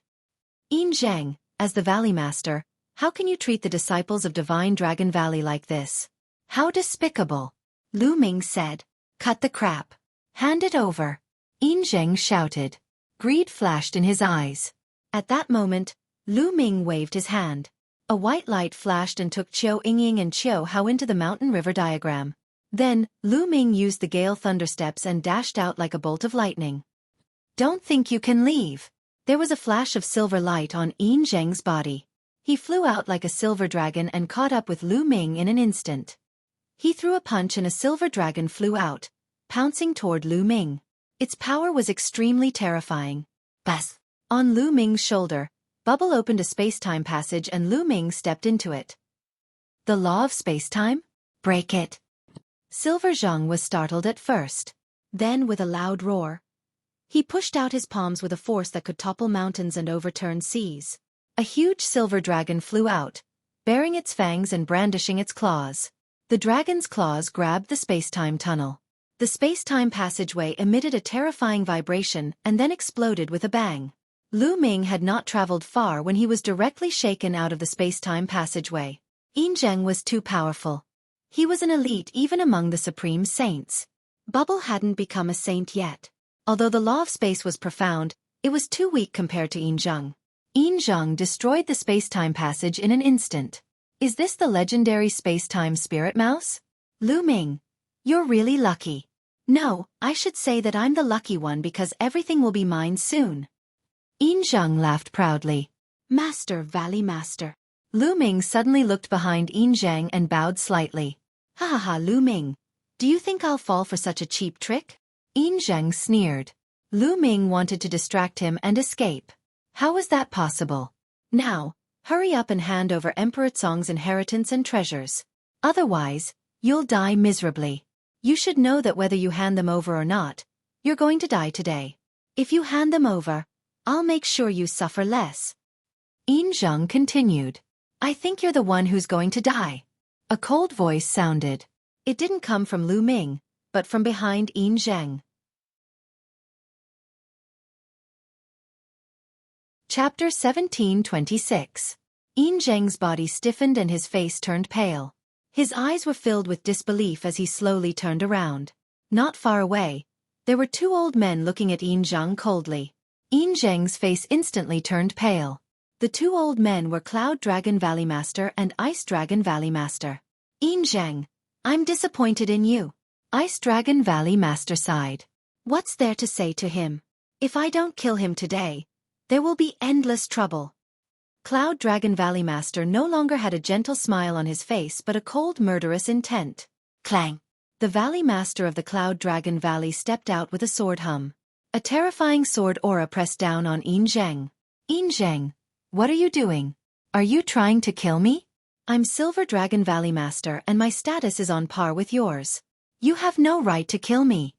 Yin Zheng, as the Valley Master, how can you treat the disciples of Divine Dragon Valley like this? How despicable. Lu Ming said. Cut the crap. Hand it over. Yin Zheng shouted. Greed flashed in his eyes. At that moment, Lu Ming waved his hand. A white light flashed and took Qiu Yingying and Qiu Hao into the mountain river diagram. Then, Lu Ming used the gale thundersteps and dashed out like a bolt of lightning. Don't think you can leave. There was a flash of silver light on Yin Zheng's body. He flew out like a silver dragon and caught up with Lu Ming in an instant. He threw a punch and a silver dragon flew out, pouncing toward Lu Ming. Its power was extremely terrifying. Buzz! On Lu Ming's shoulder, Bubble opened a space-time passage and Lu Ming stepped into it. The law of space-time? Break it! Silver Zhang was startled at first. Then, with a loud roar, he pushed out his palms with a force that could topple mountains and overturn seas. A huge silver dragon flew out, baring its fangs and brandishing its claws. The dragon's claws grabbed the space-time tunnel. The space-time passageway emitted a terrifying vibration and then exploded with a bang. Lu Ming had not traveled far when he was directly shaken out of the space-time passageway. Yin Zheng was too powerful. He was an elite even among the supreme saints. Bubble hadn't become a saint yet. Although the law of space was profound, it was too weak compared to Yin Zheng. Yin Zheng destroyed the space-time passage in an instant. Is this the legendary space-time spirit mouse? Lu Ming, you're really lucky. No, I should say that I'm the lucky one because everything will be mine soon. Yin Zheng laughed proudly. Master, Valley Master. Lu Ming suddenly looked behind Yin Zheng and bowed slightly. Ha ha ha, Lu Ming. Do you think I'll fall for such a cheap trick? Yin Zheng sneered. Lu Ming wanted to distract him and escape. How was that possible? Now, hurry up and hand over Emperor Cong's inheritance and treasures. Otherwise, you'll die miserably. You should know that whether you hand them over or not, you're going to die today. If you hand them over, I'll make sure you suffer less. Yin Zheng continued. I think you're the one who's going to die. A cold voice sounded. It didn't come from Lu Ming, but from behind Yin Zheng. Chapter 1726. Yin Zheng's body stiffened and his face turned pale. His eyes were filled with disbelief as he slowly turned around. Not far away, there were two old men looking at Yin Zheng coldly. Yin Zheng's face instantly turned pale. The two old men were Cloud Dragon Valley Master and Ice Dragon Valley Master. Yin Zheng, I'm disappointed in you. Ice Dragon Valley Master sighed. What's there to say to him? If I don't kill him today, there will be endless trouble. Cloud Dragon Valley Master no longer had a gentle smile on his face but a cold murderous intent. Clang! The Valley Master of the Cloud Dragon Valley stepped out with a sword hum. A terrifying sword aura pressed down on Yin Zheng. Yin Zheng, what are you doing? Are you trying to kill me? I'm Silver Dragon Valley Master and my status is on par with yours. You have no right to kill me.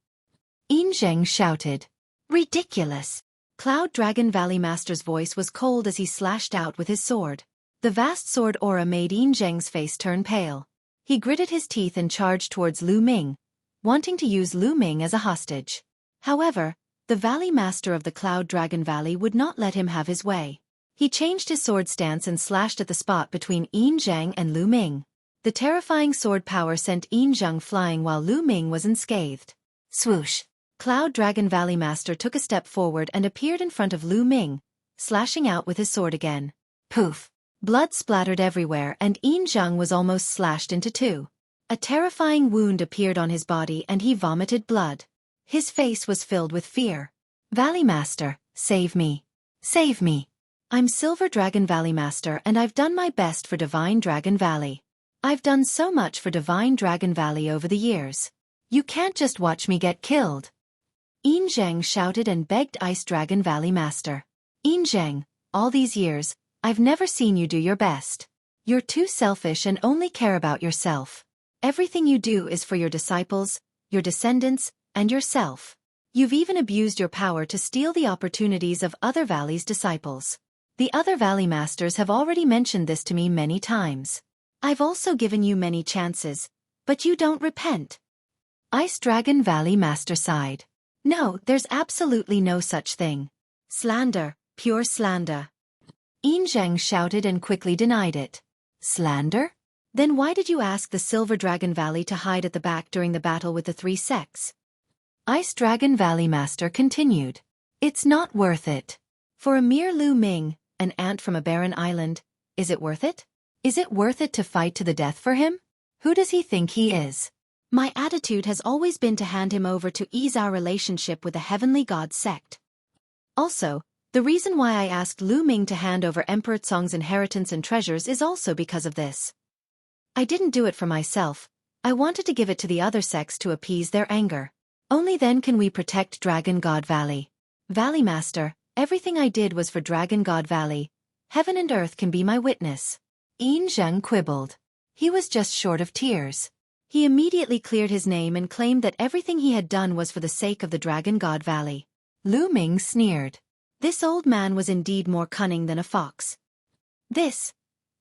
Yin Zheng shouted. Ridiculous. Cloud Dragon Valley Master's voice was cold as he slashed out with his sword. The vast sword aura made Yin Zheng's face turn pale. He gritted his teeth and charged towards Lu Ming, wanting to use Lu Ming as a hostage. However, the Valley Master of the Cloud Dragon Valley would not let him have his way. He changed his sword stance and slashed at the spot between Yin Zheng and Lu Ming. The terrifying sword power sent Yin Zheng flying while Lu Ming was unscathed. Swoosh! Cloud Dragon Valley Master took a step forward and appeared in front of Lu Ming, slashing out with his sword again. Poof! Blood splattered everywhere and Yin Zheng was almost slashed into two. A terrifying wound appeared on his body and he vomited blood. His face was filled with fear. Valley Master, save me. Save me. I'm Silver Dragon Valley Master and I've done my best for Divine Dragon Valley. I've done so much for Divine Dragon Valley over the years. You can't just watch me get killed. Yin Zheng shouted and begged Ice Dragon Valley Master. Yin Zheng, all these years, I've never seen you do your best. You're too selfish and only care about yourself. Everything you do is for your disciples, your descendants, and yourself. You've even abused your power to steal the opportunities of other valleys' disciples. The other Valley Masters have already mentioned this to me many times. I've also given you many chances, but you don't repent. Ice Dragon Valley Master sighed. No, there's absolutely no such thing. Slander, pure slander. Yin Zheng shouted and quickly denied it. Slander? Then why did you ask the Silver Dragon Valley to hide at the back during the battle with the three sects? Ice Dragon Valley Master continued. It's not worth it. For a mere Lu Ming, an ant from a barren island, is it worth it? Is it worth it to fight to the death for him? Who does he think he is? My attitude has always been to hand him over to ease our relationship with the Heavenly God sect. Also, The reason why I asked Lu Ming to hand over Emperor Cong's inheritance and treasures is also because of this. I didn't do it for myself. I wanted to give it to the other sects to appease their anger. Only then can we protect Dragon God Valley. Valley Master, everything I did was for Dragon God Valley. Heaven and earth can be my witness. Yin Zheng quibbled. He was just short of tears. He immediately cleared his name and claimed that everything he had done was for the sake of the Dragon God Valley. Lu Ming sneered. This old man was indeed more cunning than a fox. This,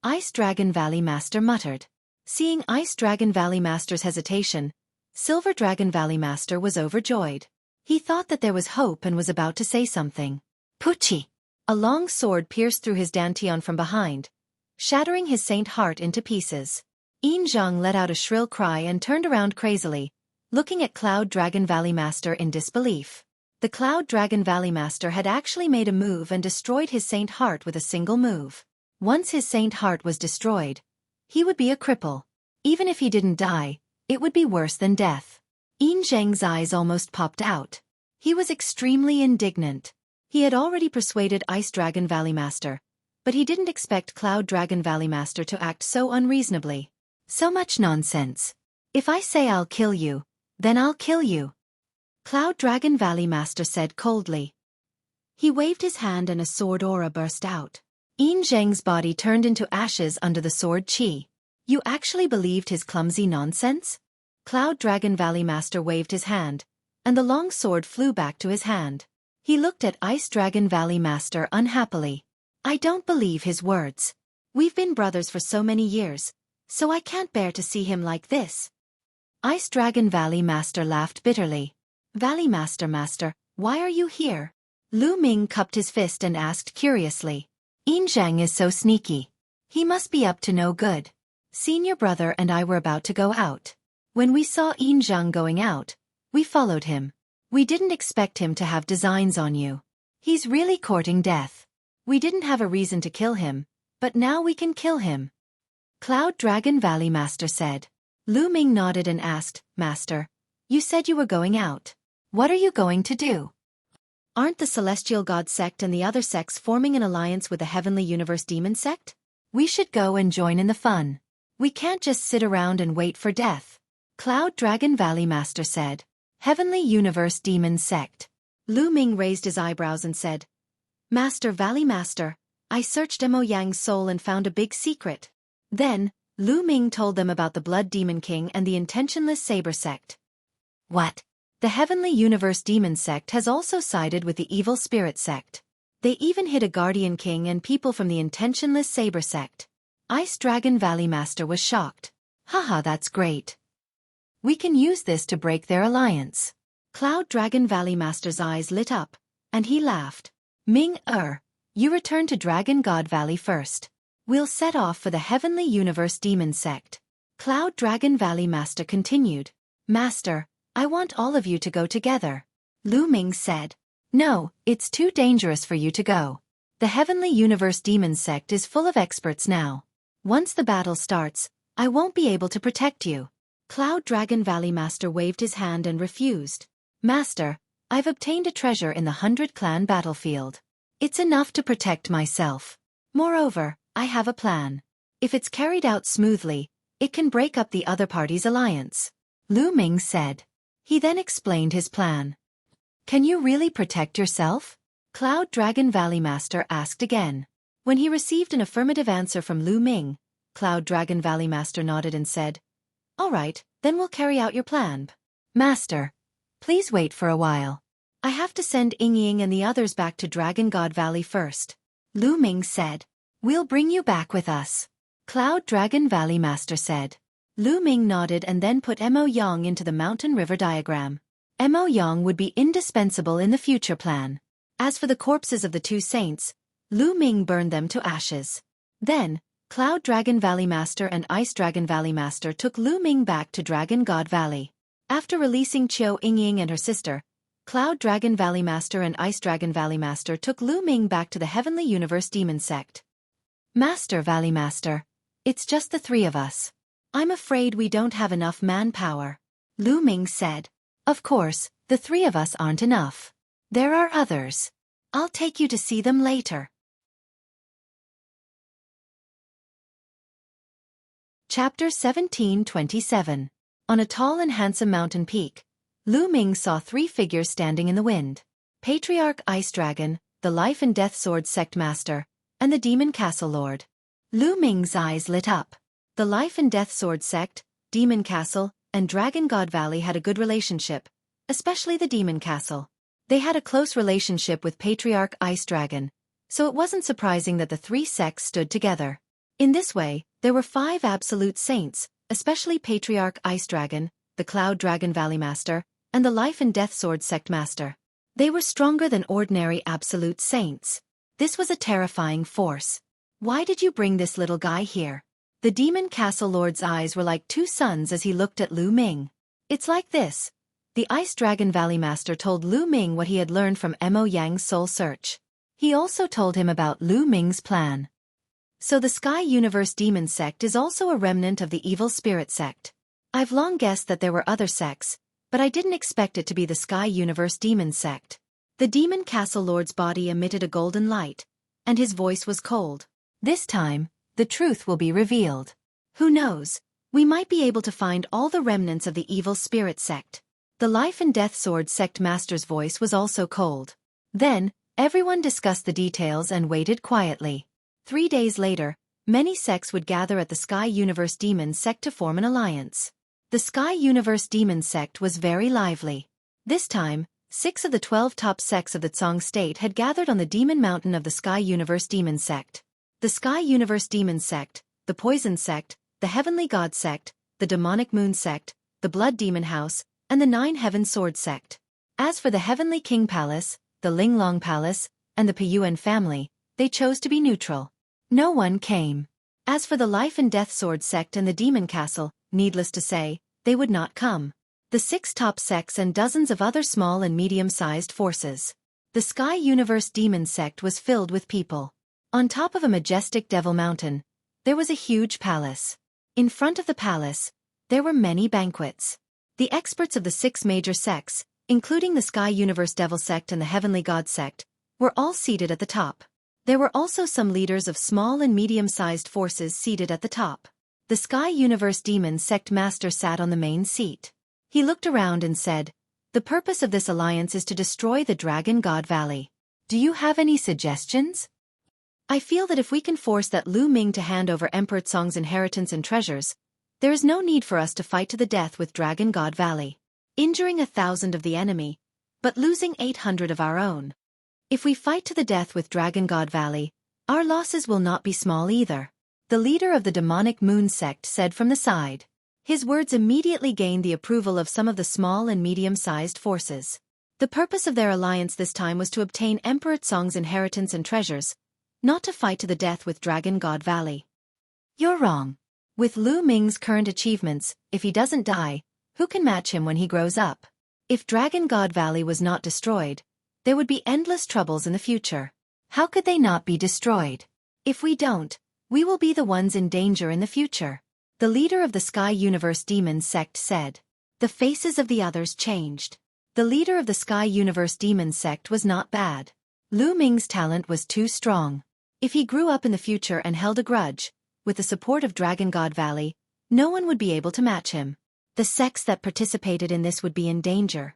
Ice Dragon Valley Master muttered. Seeing Ice Dragon Valley Master's hesitation, Silver Dragon Valley Master was overjoyed. He thought that there was hope and was about to say something. Puchi! A long sword pierced through his dantian from behind, shattering his saint heart into pieces. Yin Zhang let out a shrill cry and turned around crazily, looking at Cloud Dragon Valley Master in disbelief. The Cloud Dragon Valley Master had actually made a move and destroyed his saint heart with a single move. Once his saint heart was destroyed, he would be a cripple. Even if he didn't die, it would be worse than death. Yin Zheng's eyes almost popped out. He was extremely indignant. He had already persuaded Ice Dragon Valley Master, but he didn't expect Cloud Dragon Valley Master to act so unreasonably. So much nonsense. If I say I'll kill you, then I'll kill you. Cloud Dragon Valley Master said coldly. He waved his hand and a sword aura burst out. Yin Zheng's body turned into ashes under the sword chi. You actually believed his clumsy nonsense? Cloud Dragon Valley Master waved his hand, and the long sword flew back to his hand. He looked at Ice Dragon Valley Master unhappily. I don't believe his words. We've been brothers for so many years, so I can't bear to see him like this. Ice Dragon Valley Master laughed bitterly. Valley Master, why are you here? Lu Ming cupped his fist and asked curiously. Yin Zheng is so sneaky. He must be up to no good. Senior brother and I were about to go out. When we saw Yin Zheng going out, we followed him. We didn't expect him to have designs on you. He's really courting death. We didn't have a reason to kill him, but now we can kill him. Cloud Dragon Valley Master said. Lu Ming nodded and asked, Master, you said you were going out. What are you going to do? Aren't the Celestial God sect and the other sects forming an alliance with the Heavenly Universe Demon sect? We should go and join in the fun. We can't just sit around and wait for death. Cloud Dragon Valley Master said. Heavenly Universe Demon sect. Lu Ming raised his eyebrows and said, Master Valley Master, I searched Mo Yang's soul and found a big secret. Then, Lu Ming told them about the Blood Demon King and the Intentionless Saber sect. What? The Heavenly Universe Demon sect has also sided with the Evil Spirit sect. They even hid a Guardian King and people from the Intentionless Saber sect. Ice Dragon Valley Master was shocked. Haha, that's great. We can use this to break their alliance. Cloud Dragon Valley Master's eyes lit up, and he laughed. Ming, you return to Dragon God Valley first. We'll set off for the Heavenly Universe Demon sect. Cloud Dragon Valley Master continued. Master, I want all of you to go together. Lu Ming said. No, it's too dangerous for you to go. The Heavenly Universe Demon sect is full of experts now. Once the battle starts, I won't be able to protect you. Cloud Dragon Valley Master waved his hand and refused. Master, I've obtained a treasure in the 100 Clan battlefield. It's enough to protect myself. Moreover, I have a plan. If it's carried out smoothly, it can break up the other party's alliance. Lu Ming said. He then explained his plan. Can you really protect yourself? Cloud Dragon Valley Master asked again. When he received an affirmative answer from Lu Ming, Cloud Dragon Valley Master nodded and said, All right, then we'll carry out your plan. Master, please wait for a while. I have to send Ying and the others back to Dragon God Valley first. Lu Ming said. We'll bring you back with us. Cloud Dragon Valley Master said. Lu Ming nodded and then put Mo Yang into the mountain river diagram. Mo Yang would be indispensable in the future plan. As for the corpses of the two saints, Lu Ming burned them to ashes. Then, Cloud Dragon Valley Master and Ice Dragon Valley Master took Lu Ming back to Dragon God Valley. After releasing Qiu Ying and her sister, Cloud Dragon Valley Master and Ice Dragon Valley Master took Lu Ming back to the Heavenly Universe Demon sect. Master Valley Master, it's just the three of us. I'm afraid we don't have enough manpower. Lu Ming said. Of course, the three of us aren't enough. There are others. I'll take you to see them later. Chapter 1727. On a tall and handsome mountain peak, Lu Ming saw 3 figures standing in the wind. Patriarch Ice Dragon, the Life and Death Sword Sect Master, and the Demon Castle Lord. Lu Ming's eyes lit up. The Life and Death Sword Sect, Demon Castle, and Dragon God Valley had a good relationship, especially the Demon Castle. They had a close relationship with Patriarch Ice Dragon, so it wasn't surprising that the 3 sects stood together. In this way, there were 5 absolute saints, especially Patriarch Ice Dragon, the Cloud Dragon Valley Master, and the Life and Death Sword Sect Master. They were stronger than ordinary absolute saints. This was a terrifying force. Why did you bring this little guy here? The Demon Castle Lord's eyes were like 2 suns as he looked at Lu Ming. It's like this. The Ice Dragon Valley Master told Lu Ming what he had learned from Mo Yang's soul search. He also told him about Lu Ming's plan. So the Sky Universe Demon Sect is also a remnant of the Evil Spirit Sect. I've long guessed that there were other sects, but I didn't expect it to be the Sky Universe Demon Sect. The Demon Castle Lord's body emitted a golden light, and his voice was cold. This time, the truth will be revealed. Who knows, we might be able to find all the remnants of the Evil Spirit Sect. The Life and Death Sword Sect Master's voice was also cold. Then, everyone discussed the details and waited quietly. 3 days later, many sects would gather at the Sky Universe Demon Sect to form an alliance. The Sky Universe Demon Sect was very lively. This time, 6 of the 12 top sects of the Tsang State had gathered on the Demon Mountain of the Sky Universe Demon Sect. The Sky Universe Demon Sect, the Poison Sect, the Heavenly God Sect, the Demonic Moon Sect, the Blood Demon House, and the 9 Heaven Sword Sect. As for the Heavenly King Palace, the Linglong Palace, and the Piyuan family, they chose to be neutral. No one came. As for the Life and Death Sword Sect and the Demon Castle, needless to say, they would not come. The 6 top sects and dozens of other small and medium-sized forces. The Sky Universe Demon Sect was filled with people. On top of a majestic Devil Mountain, there was a huge palace. In front of the palace, there were many banquets. The experts of the 6 major sects, including the Sky Universe Devil Sect and the Heavenly God Sect, were all seated at the top. There were also some leaders of small and medium-sized forces seated at the top. The Sky Universe Demon Sect Master sat on the main seat. He looked around and said, "The purpose of this alliance is to destroy the Dragon God Valley. Do you have any suggestions? I feel that if we can force that Lu Ming to hand over Emperor Tsong's inheritance and treasures, there is no need for us to fight to the death with Dragon God Valley, injuring 1,000 of the enemy, but losing 800 of our own. If we fight to the death with Dragon God Valley, our losses will not be small either," the leader of the Demonic Moon Sect said from the side. His words immediately gained the approval of some of the small and medium-sized forces. The purpose of their alliance this time was to obtain Emperor Tsong's inheritance and treasures, not to fight to the death with Dragon God Valley. You're wrong. With Lu Ming's current achievements, if he doesn't die, who can match him when he grows up? If Dragon God Valley was not destroyed, there would be endless troubles in the future. How could they not be destroyed? If we don't, we will be the ones in danger in the future, the leader of the Sky Universe Demon Sect said. The faces of the others changed. The leader of the Sky Universe Demon Sect was not bad. Lu Ming's talent was too strong. If he grew up in the future and held a grudge, with the support of Dragon God Valley, no one would be able to match him. The sects that participated in this would be in danger.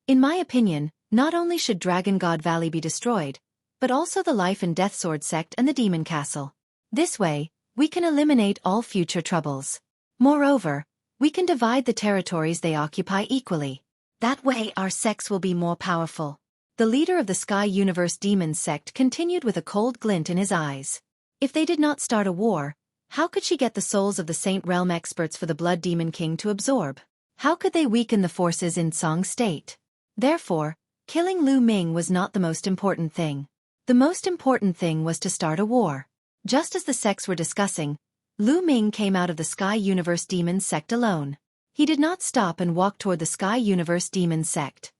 In my opinion, not only should Dragon God Valley be destroyed, but also the Life and Death Sword Sect and the Demon Castle. This way, we can eliminate all future troubles. Moreover, we can divide the territories they occupy equally. That way our sects will be more powerful. The leader of the Sky Universe Demon Sect continued with a cold glint in his eyes. If they did not start a war, how could she get the souls of the Saint Realm experts for the Blood Demon King to absorb? How could they weaken the forces in Tsang State? Therefore, killing Lu Ming was not the most important thing. The most important thing was to start a war. Just as the sects were discussing, Lu Ming came out of the Sky Universe Demon Sect alone. He did not stop and walk toward the Sky Universe Demon Sect.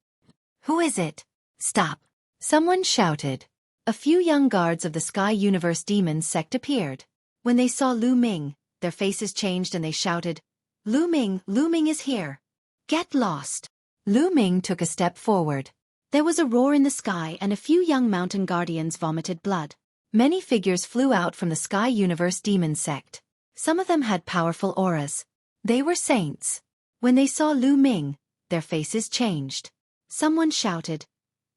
"Who is it? Stop!" someone shouted. A few young guards of the Sky Universe Demon Sect appeared. When they saw Lu Ming, their faces changed and they shouted, Lu Ming is here! Get lost!" Lu Ming took a step forward. There was a roar in the sky and a few young mountain guardians vomited blood. Many figures flew out from the Sky Universe Demon Sect. Some of them had powerful auras. They were saints. When they saw Lu Ming, their faces changed. Someone shouted,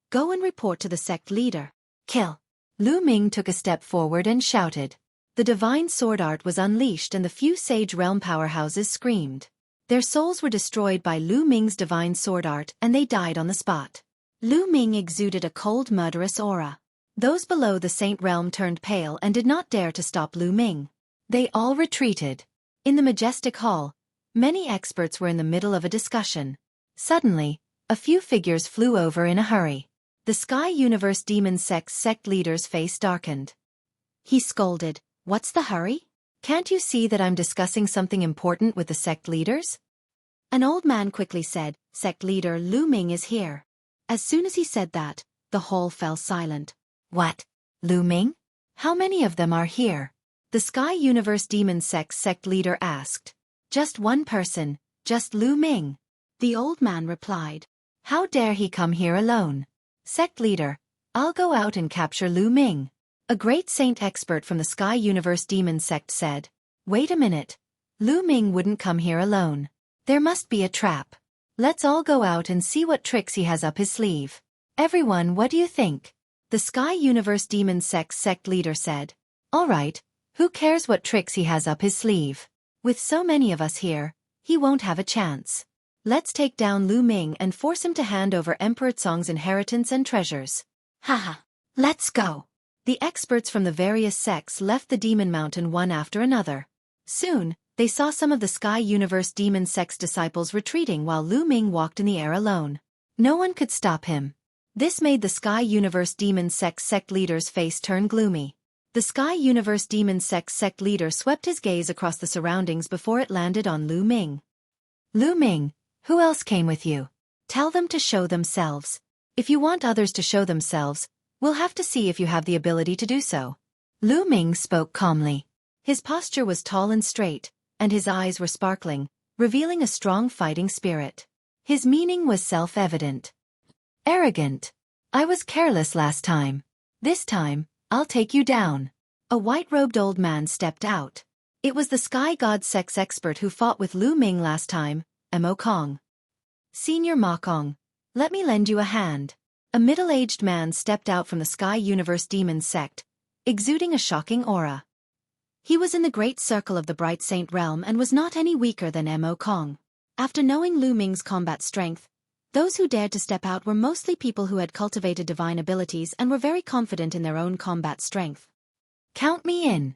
"Go and report to the sect leader. Kill." Lu Ming took a step forward and shouted. The divine sword art was unleashed and the few sage realm powerhouses screamed. Their souls were destroyed by Lu Ming's divine sword art and they died on the spot. Lu Ming exuded a cold, murderous aura. Those below the saint realm turned pale and did not dare to stop Lu Ming. They all retreated. In the majestic hall, many experts were in the middle of a discussion. Suddenly, a few figures flew over in a hurry. The Sky Universe Demon Sect's sect leader's face darkened. He scolded, "What's the hurry? Can't you see that I'm discussing something important with the sect leaders?" An old man quickly said, "Sect leader Lu Ming is here." As soon as he said that, the hall fell silent. "What? Lu Ming? How many of them are here?" The Sky Universe Demon Sect's sect leader asked. "Just one person, just Lu Ming." The old man replied. "How dare he come here alone? Sect leader, I'll go out and capture Lu Ming." A great saint expert from the Sky Universe Demon Sect said, "Wait a minute. Lu Ming wouldn't come here alone. There must be a trap. Let's all go out and see what tricks he has up his sleeve." "Everyone, what do you think?" The Sky Universe Demon Sect's sect leader said. "All right, who cares what tricks he has up his sleeve? With so many of us here, he won't have a chance. Let's take down Lu Ming and force him to hand over Emperor Tsong's inheritance and treasures." "Haha, let's go." The experts from the various sects left the Demon Mountain one after another. Soon, they saw some of the Sky Universe Demon Sect's disciples retreating while Lu Ming walked in the air alone. No one could stop him. This made the Sky Universe Demon Sect's sect leader's face turn gloomy. The Sky Universe Demon Sect's sect leader swept his gaze across the surroundings before it landed on Lu Ming. "Lu Ming, who else came with you? Tell them to show themselves. If you want others to show themselves, we'll have to see if you have the ability to do so." Lu Ming spoke calmly. His posture was tall and straight, and his eyes were sparkling, revealing a strong fighting spirit. His meaning was self-evident. "Arrogant. I was careless last time. This time, I'll take you down." A white-robed old man stepped out. It was the Sky God Sect's expert who fought with Lu Ming last time, Mo Kong. "Senior Ma Kong, let me lend you a hand." A middle-aged man stepped out from the Sky Universe Demon Sect, exuding a shocking aura. He was in the great circle of the Bright Saint realm and was not any weaker than Mo Kong. After knowing Lu Ming's combat strength, those who dared to step out were mostly people who had cultivated divine abilities and were very confident in their own combat strength. "Count me in."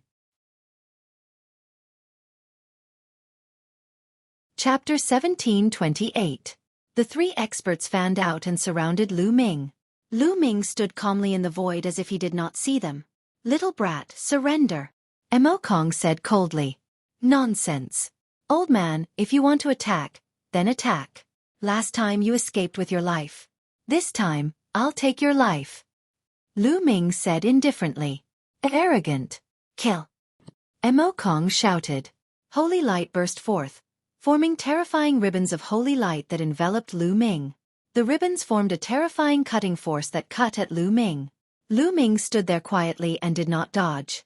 Chapter 17:28. The three experts fanned out and surrounded Lu Ming. Lu Ming stood calmly in the void as if he did not see them. "Little brat, surrender," Mo Kong said coldly. "Nonsense. Old man, if you want to attack, then attack. Last time you escaped with your life. This time, I'll take your life." Lu Ming said indifferently. "Arrogant. Kill." Mo Kong shouted. Holy light burst forth, forming terrifying ribbons of holy light that enveloped Lu Ming. The ribbons formed a terrifying cutting force that cut at Lu Ming. Lu Ming stood there quietly and did not dodge.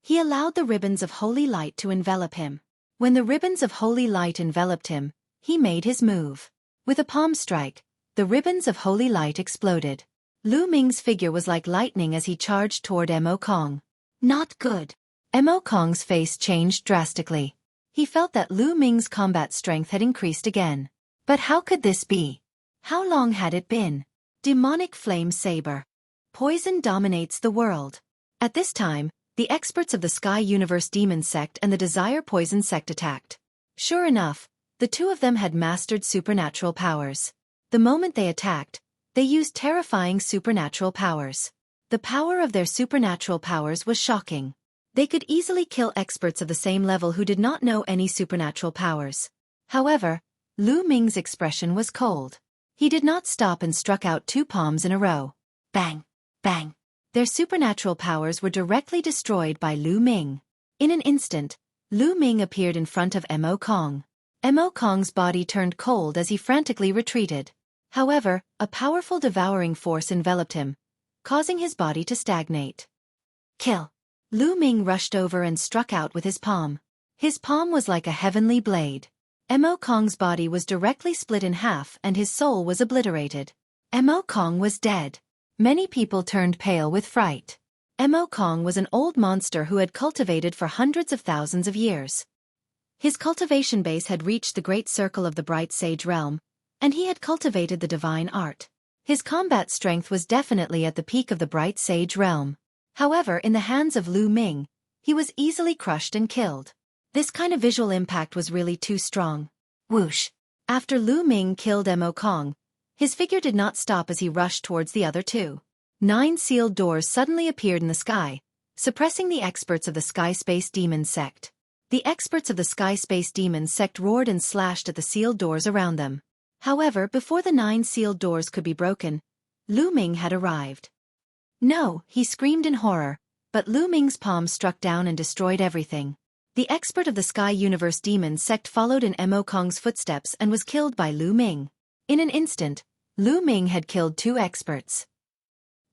He allowed the ribbons of holy light to envelop him. When the ribbons of holy light enveloped him, he made his move. With a palm strike, the ribbons of holy light exploded. Lu Ming's figure was like lightning as he charged toward Mo Kong. "Not good." Mo Kong's face changed drastically. He felt that Lu Ming's combat strength had increased again. But how could this be? How long had it been? Demonic flame saber. Poison dominates the world. At this time, the experts of the Sky Universe Demon Sect and the Desire Poison Sect attacked. Sure enough, the two of them had mastered supernatural powers. The moment they attacked, they used terrifying supernatural powers. The power of their supernatural powers was shocking. They could easily kill experts of the same level who did not know any supernatural powers. However, Lu Ming's expression was cold. He did not stop and struck out two palms in a row. Bang! Bang! Their supernatural powers were directly destroyed by Lu Ming. In an instant, Lu Ming appeared in front of Mo Kong. Mo Kong's body turned cold as he frantically retreated. However, a powerful devouring force enveloped him, causing his body to stagnate. Kill. Lu Ming rushed over and struck out with his palm. His palm was like a heavenly blade. Mo Kong's body was directly split in half and his soul was obliterated. Mo Kong was dead. Many people turned pale with fright. Mo Kong was an old monster who had cultivated for hundreds of thousands of years. His cultivation base had reached the great circle of the bright sage realm, and he had cultivated the divine art. His combat strength was definitely at the peak of the bright sage realm. However, in the hands of Lu Ming, he was easily crushed and killed. This kind of visual impact was really too strong. Whoosh! After Lu Ming killed Mo Kong, his figure did not stop as he rushed towards the other two. 9 sealed doors suddenly appeared in the sky, suppressing the experts of the Sky Space Demon sect. The experts of the Sky Space Demon sect roared and slashed at the sealed doors around them. However, before the 9 sealed doors could be broken, Lu Ming had arrived. No, he screamed in horror, but Lu Ming's palm struck down and destroyed everything. The expert of the Sky Universe Demon sect followed in Mo Kong's footsteps and was killed by Lu Ming. In an instant, Lu Ming had killed 2 experts.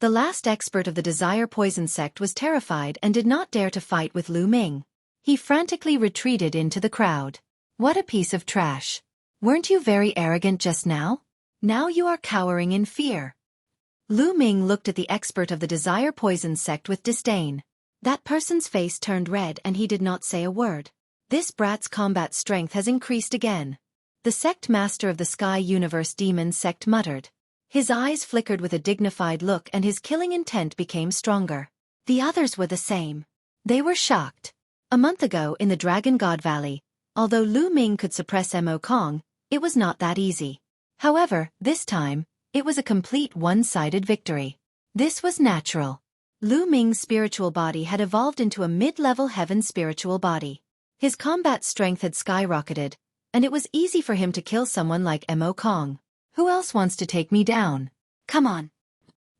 The last expert of the Desire Poison sect was terrified and did not dare to fight with Lu Ming. He frantically retreated into the crowd. What a piece of trash. Weren't you very arrogant just now? Now you are cowering in fear. Lu Ming looked at the expert of the Desire Poison sect with disdain. That person's face turned red and he did not say a word. This brat's combat strength has increased again. The sect master of the Sky Universe Demon sect muttered. His eyes flickered with a dignified look and his killing intent became stronger. The others were the same. They were shocked. A month ago in the Dragon God Valley, although Lu Ming could suppress Mo Kong, it was not that easy. However, this time, it was a complete one-sided victory. This was natural. Lu Ming's spiritual body had evolved into a mid-level heaven spiritual body. His combat strength had skyrocketed, and it was easy for him to kill someone like Mo Kong. Who else wants to take me down? Come on.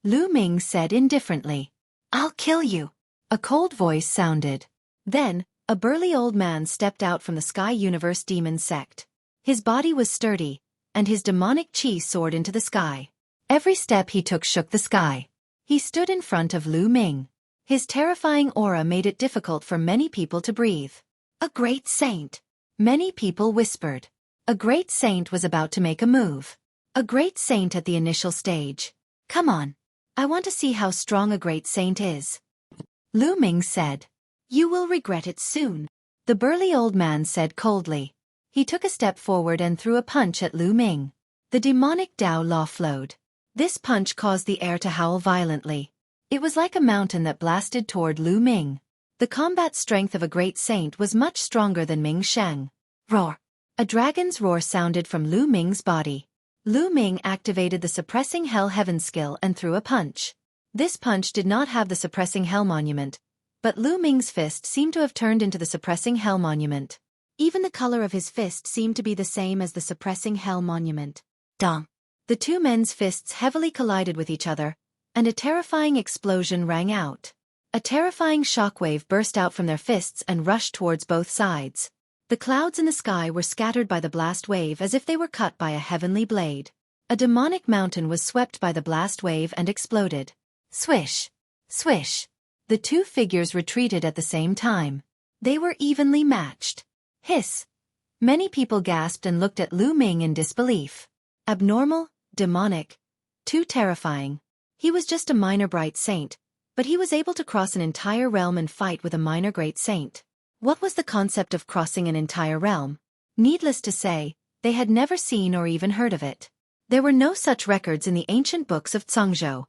Lu Ming said indifferently. I'll kill you. A cold voice sounded. Then, a burly old man stepped out from the Sky Universe Demon sect. His body was sturdy, and his demonic chi soared into the sky. Every step he took shook the sky. He stood in front of Lu Ming. His terrifying aura made it difficult for many people to breathe. A great saint. Many people whispered. A great saint was about to make a move. A great saint at the initial stage. Come on. I want to see how strong a great saint is. Lu Ming said. You will regret it soon. The burly old man said coldly. He took a step forward and threw a punch at Lu Ming. The demonic Tao Law flowed. This punch caused the air to howl violently. It was like a mountain that blasted toward Lu Ming. The combat strength of a great saint was much stronger than Ming Sheng. Roar! A dragon's roar sounded from Lu Ming's body. Lu Ming activated the Suppressing Hell Heaven skill and threw a punch. This punch did not have the Suppressing Hell monument, but Lu Ming's fist seemed to have turned into the Suppressing Hell monument. Even the color of his fist seemed to be the same as the Suppressing Hell monument. Dong! The 2 men's fists heavily collided with each other, and a terrifying explosion rang out. A terrifying shockwave burst out from their fists and rushed towards both sides. The clouds in the sky were scattered by the blast wave as if they were cut by a heavenly blade. A demonic mountain was swept by the blast wave and exploded. Swish! Swish! The 2 figures retreated at the same time. They were evenly matched. Hiss! Many people gasped and looked at Lu Ming in disbelief. Abnormal, demonic, too terrifying. He was just a minor bright saint, but he was able to cross an entire realm and fight with a minor great saint. What was the concept of crossing an entire realm? Needless to say, they had never seen or even heard of it. There were no such records in the ancient books of Zhangzhou.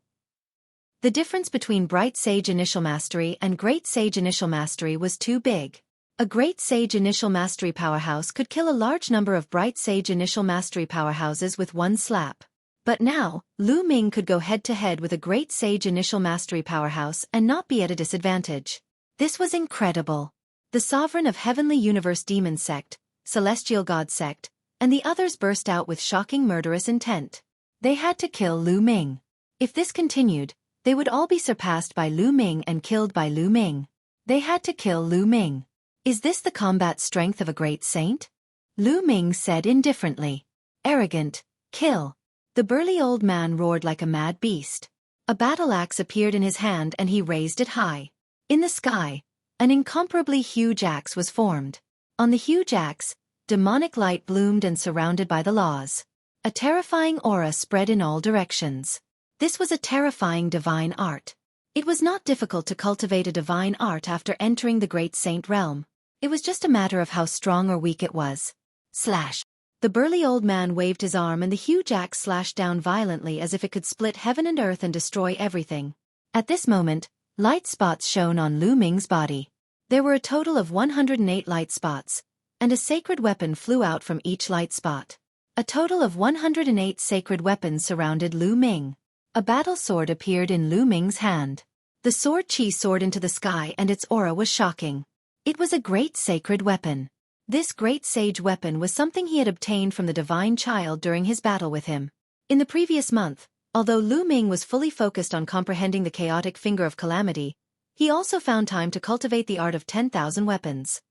The difference between Bright Sage Initial Mastery and Great Sage Initial Mastery was too big. A Great Sage Initial Mastery powerhouse could kill a large number of Bright Sage Initial Mastery powerhouses with one slap. But now, Lu Ming could go head-to-head with a Great Sage Initial Mastery powerhouse and not be at a disadvantage. This was incredible. The Sovereign of Heavenly Universe Demon Sect, Celestial God Sect, and the others burst out with shocking murderous intent. They had to kill Lu Ming. If this continued, they would all be surpassed by Lu Ming and killed by Lu Ming. They had to kill Lu Ming. Is this the combat strength of a great saint? Lu Ming said indifferently. Arrogant, kill. The burly old man roared like a mad beast. A battle axe appeared in his hand and he raised it high. In the sky, an incomparably huge axe was formed. On the huge axe, demonic light bloomed and surrounded by the laws. A terrifying aura spread in all directions. This was a terrifying divine art. It was not difficult to cultivate a divine art after entering the great saint realm. It was just a matter of how strong or weak it was. Slash. The burly old man waved his arm and the huge axe slashed down violently as if it could split heaven and earth and destroy everything. At this moment, light spots shone on Lu Ming's body. There were a total of 108 light spots, and a sacred weapon flew out from each light spot. A total of 108 sacred weapons surrounded Lu Ming. A battle sword appeared in Lu Ming's hand. The sword Qi soared into the sky and its aura was shocking. It was a great sacred weapon. This great sage weapon was something he had obtained from the divine child during his battle with him. In the previous month, although Lu Ming was fully focused on comprehending the chaotic finger of calamity, he also found time to cultivate the art of 10,000 weapons.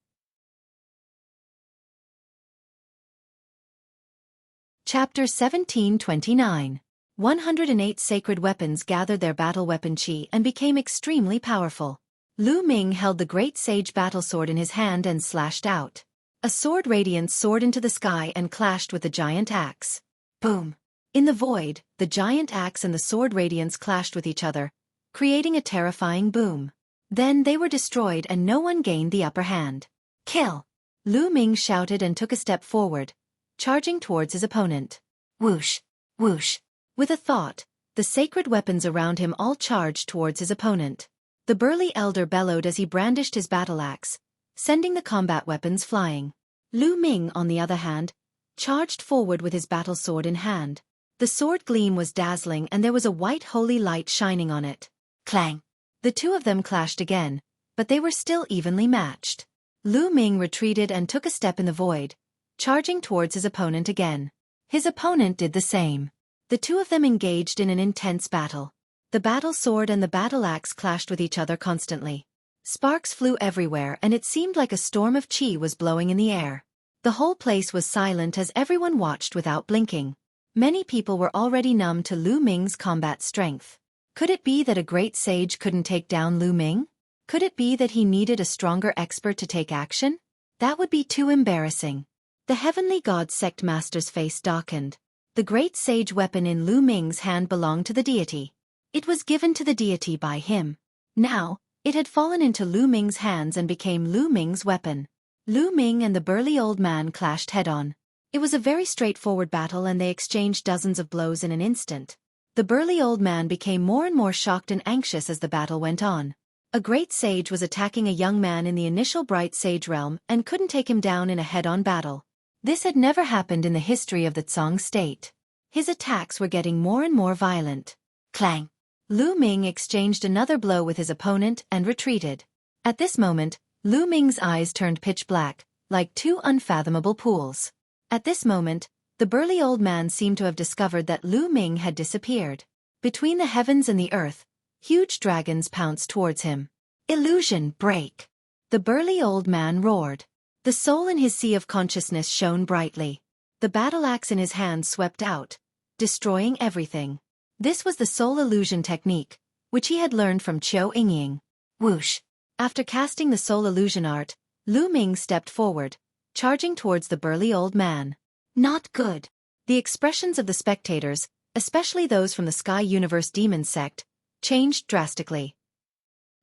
Chapter 1729. 108 sacred weapons gathered their battle weapon Qi and became extremely powerful. Lu Ming held the great sage battle sword in his hand and slashed out. A sword radiance soared into the sky and clashed with the giant axe. Boom! In the void, the giant axe and the sword radiance clashed with each other, creating a terrifying boom. Then they were destroyed and no one gained the upper hand. Kill! Lu Ming shouted and took a step forward, charging towards his opponent. Whoosh! Whoosh! With a thought, the sacred weapons around him all charged towards his opponent. The burly elder bellowed as he brandished his battle axe, sending the combat weapons flying. Lu Ming, on the other hand, charged forward with his battle sword in hand. The sword gleam was dazzling and there was a white holy light shining on it. Clang! The two of them clashed again, but they were still evenly matched. Lu Ming retreated and took a step in the void, charging towards his opponent again. His opponent did the same. The two of them engaged in an intense battle. The battle sword and the battle axe clashed with each other constantly. Sparks flew everywhere and it seemed like a storm of qi was blowing in the air. The whole place was silent as everyone watched without blinking. Many people were already numb to Lu Ming's combat strength. Could it be that a great sage couldn't take down Lu Ming? Could it be that he needed a stronger expert to take action? That would be too embarrassing. The heavenly god sect master's face darkened. The great sage weapon in Lu Ming's hand belonged to the deity. It was given to the deity by him. Now, it had fallen into Lu Ming's hands and became Lu Ming's weapon. Lu Ming and the burly old man clashed head-on. It was a very straightforward battle and they exchanged dozens of blows in an instant. The burly old man became more and more shocked and anxious as the battle went on. A great sage was attacking a young man in the initial bright sage realm and couldn't take him down in a head-on battle. This had never happened in the history of the Tsang state. His attacks were getting more and more violent. Clang! Lu Ming exchanged another blow with his opponent and retreated. At this moment, Lu Ming's eyes turned pitch black, like two unfathomable pools. At this moment, the burly old man seemed to have discovered that Lu Ming had disappeared. Between the heavens and the earth, huge dragons pounced towards him. Illusion break! The burly old man roared. The soul in his sea of consciousness shone brightly. The battle axe in his hand swept out, destroying everything. This was the soul illusion technique, which he had learned from Xueqi. Whoosh! After casting the soul illusion art, Lu Ming stepped forward, charging towards the burly old man. Not good. The expressions of the spectators, especially those from the Sky Universe Demon sect, changed drastically.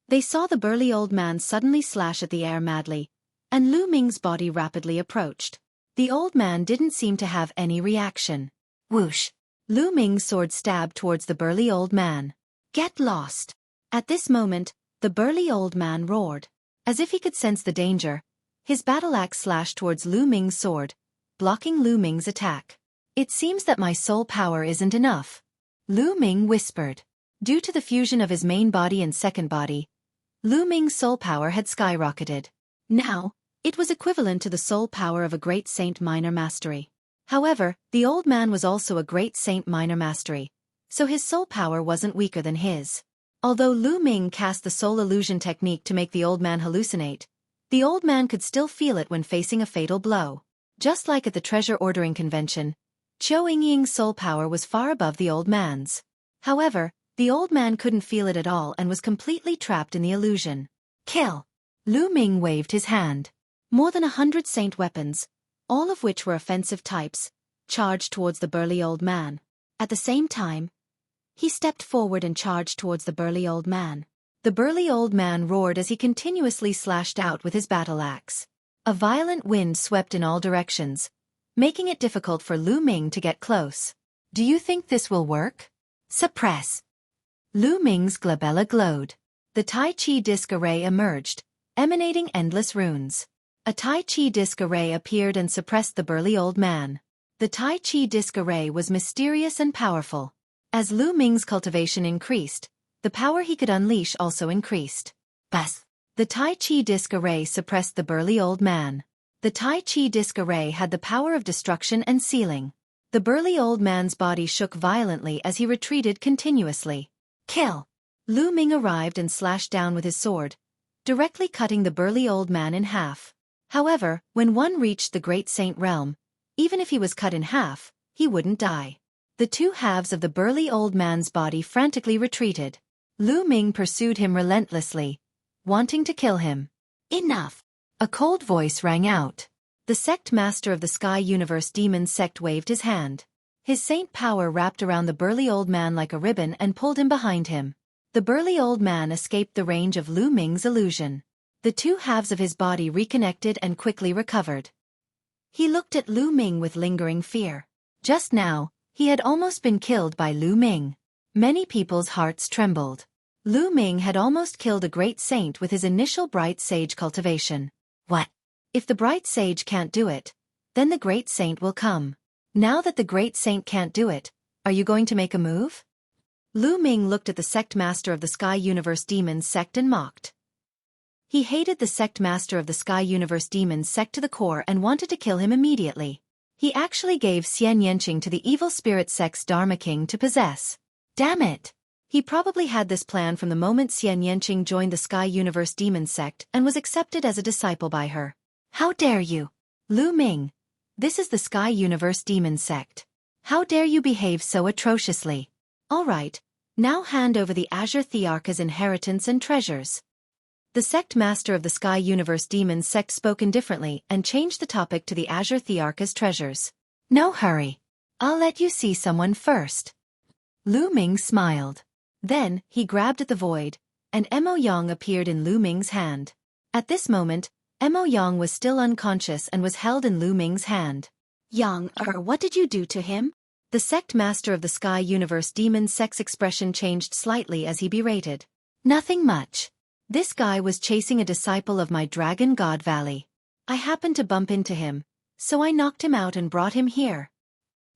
They saw the burly old man suddenly slash at the air madly, and Lu Ming's body rapidly approached. The old man didn't seem to have any reaction. Whoosh! Lu Ming's sword stabbed towards the burly old man. Get lost! At this moment, the burly old man roared. As if he could sense the danger, his battle axe slashed towards Lu Ming's sword, blocking Lu Ming's attack. It seems that my soul power isn't enough. Lu Ming whispered. Due to the fusion of his main body and second body, Lu Ming's soul power had skyrocketed. Now, it was equivalent to the soul power of a great saint minor mastery. However, the old man was also a great saint minor mastery, so his soul power wasn't weaker than his. Although Lu Ming cast the soul illusion technique to make the old man hallucinate, the old man could still feel it when facing a fatal blow. Just like at the treasure ordering convention, Xueqi's soul power was far above the old man's. However, the old man couldn't feel it at all and was completely trapped in the illusion. Kill! Lu Ming waved his hand. More than 100 saint weapons, all of which were offensive types, charged towards the burly old man. At the same time, he stepped forward and charged towards the burly old man. The burly old man roared as he continuously slashed out with his battle axe. A violent wind swept in all directions, making it difficult for Lu Ming to get close. Do you think this will work? Suppress! Lu Ming's glabella glowed. The Tai Chi disc array emerged, emanating endless runes. A Tai Chi disc array appeared and suppressed the burly old man. The Tai Chi disc array was mysterious and powerful. As Lu Ming's cultivation increased, the power he could unleash also increased. Bas! The Tai Chi disc array suppressed the burly old man. The Tai Chi disc array had the power of destruction and sealing. The burly old man's body shook violently as he retreated continuously. Kill! Lu Ming arrived and slashed down with his sword, directly cutting the burly old man in half. However, when one reached the Great Saint realm, even if he was cut in half, he wouldn't die. The two halves of the burly old man's body frantically retreated. Lu Ming pursued him relentlessly, wanting to kill him. Enough! A cold voice rang out. The sect master of the Sky Universe Demon sect waved his hand. His saint power wrapped around the burly old man like a ribbon and pulled him behind him. The burly old man escaped the range of Lu Ming's illusion. The two halves of his body reconnected and quickly recovered. He looked at Lu Ming with lingering fear. Just now, he had almost been killed by Lu Ming. Many people's hearts trembled. Lu Ming had almost killed a great saint with his initial bright sage cultivation. What? If the bright sage can't do it, then the great saint will come. Now that the great saint can't do it, are you going to make a move? Lu Ming looked at the sect master of the Sky Universe Demons sect and mocked. He hated the sect master of the Sky Universe Demons sect to the core and wanted to kill him immediately. He actually gave Xian Yanqing to the evil spirit sect's Dharma King to possess. Damn it! He probably had this plan from the moment Xian Yanqing joined the Sky Universe Demon sect and was accepted as a disciple by her. How dare you? Lu Ming, this is the Sky Universe Demon sect. How dare you behave so atrociously? All right, now hand over the Azure Thearcha's inheritance and treasures. The sect master of the Sky Universe Demon sect spoke indifferently and changed the topic to the Azure Thearcha's treasures. No hurry. I'll let you see someone first. Lu Ming smiled. Then, he grabbed at the void, and Mo Yang appeared in Lu Ming's hand. At this moment, Mo Yang was still unconscious and was held in Lu Ming's hand. Yang, what did you do to him? The sect master of the Sky Universe Demon sect's expression changed slightly as he berated. Nothing much. This guy was chasing a disciple of my Dragon God Valley. I happened to bump into him, so I knocked him out and brought him here.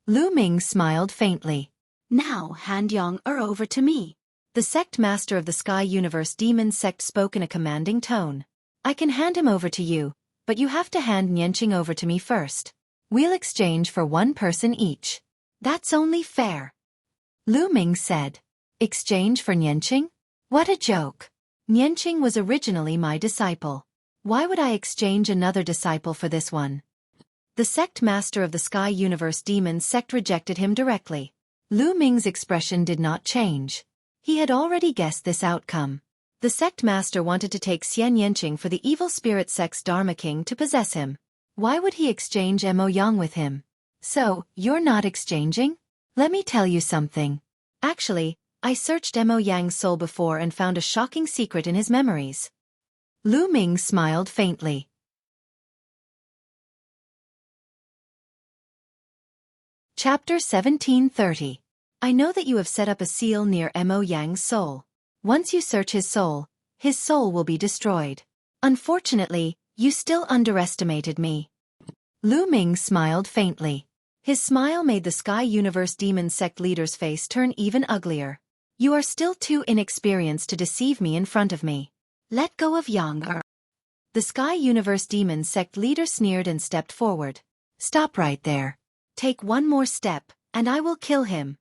Lu Ming smiled faintly. Now hand Yang over to me. The sect master of the Sky Universe Demon sect spoke in a commanding tone. I can hand him over to you, but you have to hand Yanqing over to me first. We'll exchange for one person each. That's only fair. Lu Ming said. Exchange for Yanqing? What a joke. Yanqing was originally my disciple. Why would I exchange another disciple for this one? The sect master of the Sky Universe Demon sect rejected him directly. Lu Ming's expression did not change. He had already guessed this outcome. The sect master wanted to take Xian Yanqing for the evil spirit sect's Dharma King to possess him. Why would he exchange Mo Yang with him? So, you're not exchanging? Let me tell you something. Actually, I searched Mo Yang's soul before and found a shocking secret in his memories. Lu Ming smiled faintly. Chapter 1730. I know that you have set up a seal near Mo Yang's soul. Once you search his soul will be destroyed. Unfortunately, you still underestimated me. Lu Ming smiled faintly. His smile made the Sky Universe Demon sect leader's face turn even uglier. You are still too inexperienced to deceive me in front of me. Let go of Yang. The Sky Universe Demon sect leader sneered and stepped forward. Stop right there. Take one more step, and I will kill him.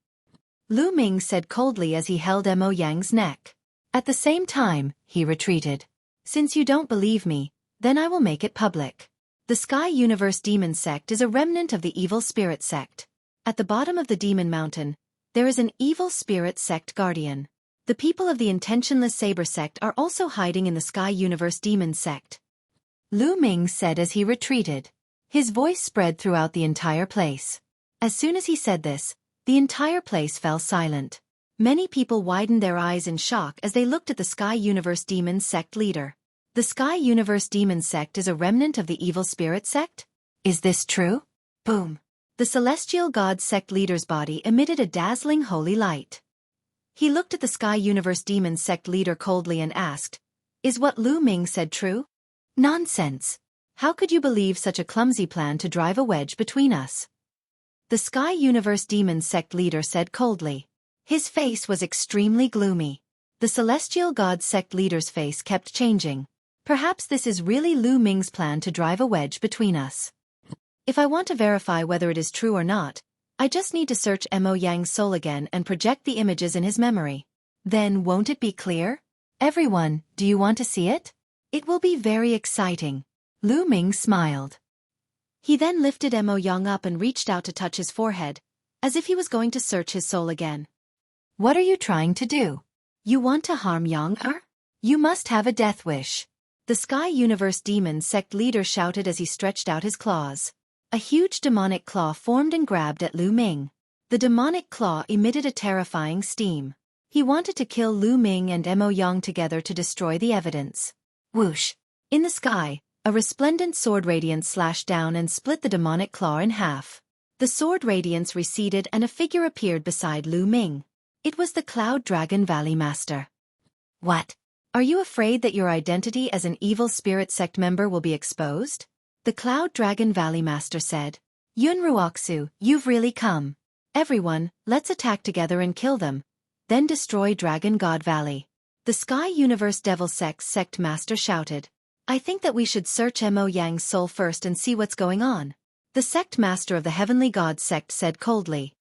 Lu Ming said coldly as he held Mo Yang's neck. At the same time, he retreated. Since you don't believe me, then I will make it public. The Sky Universe Demon sect is a remnant of the evil spirit sect. At the bottom of the Demon Mountain, there is an evil spirit sect guardian. The people of the Intentionless Saber sect are also hiding in the Sky Universe Demon sect. Lu Ming said as he retreated. His voice spread throughout the entire place. As soon as he said this, the entire place fell silent. Many people widened their eyes in shock as they looked at the Sky Universe Demon sect leader. The Sky Universe Demon sect is a remnant of the evil spirit sect? Is this true? Boom. The Celestial God sect leader's body emitted a dazzling holy light. He looked at the Sky Universe Demon sect leader coldly and asked, "Is what Lu Ming said true?" "Nonsense. How could you believe such a clumsy plan to drive a wedge between us?" The Sky Universe Demon sect leader said coldly. His face was extremely gloomy. The Celestial God sect leader's face kept changing. Perhaps this is really Lu Ming's plan to drive a wedge between us. If I want to verify whether it is true or not, I just need to search Mo Yang's soul again and project the images in his memory. Then won't it be clear? Everyone, do you want to see it? It will be very exciting. Lu Ming smiled. He then lifted Mo Yang up and reached out to touch his forehead, as if he was going to search his soul again. What are you trying to do? You want to harm Yang-er? You must have a death wish. The Sky Universe Demon sect leader shouted as he stretched out his claws. A huge demonic claw formed and grabbed at Lu Ming. The demonic claw emitted a terrifying steam. He wanted to kill Lu Ming and Mo Yang together to destroy the evidence. Whoosh! In the sky, a resplendent sword radiance slashed down and split the demonic claw in half. The sword radiance receded and a figure appeared beside Lu Ming. It was the Cloud Dragon Valley Master. What? Are you afraid that your identity as an evil spirit sect member will be exposed? The Cloud Dragon Valley Master said. Yun Ruoxu, you've really come. Everyone, let's attack together and kill them. Then destroy Dragon God Valley. The Sky Universe Devil Sect Master shouted. I think that we should search Mo Yang's soul first and see what's going on. The Sect Master of the Heavenly God Sect said coldly.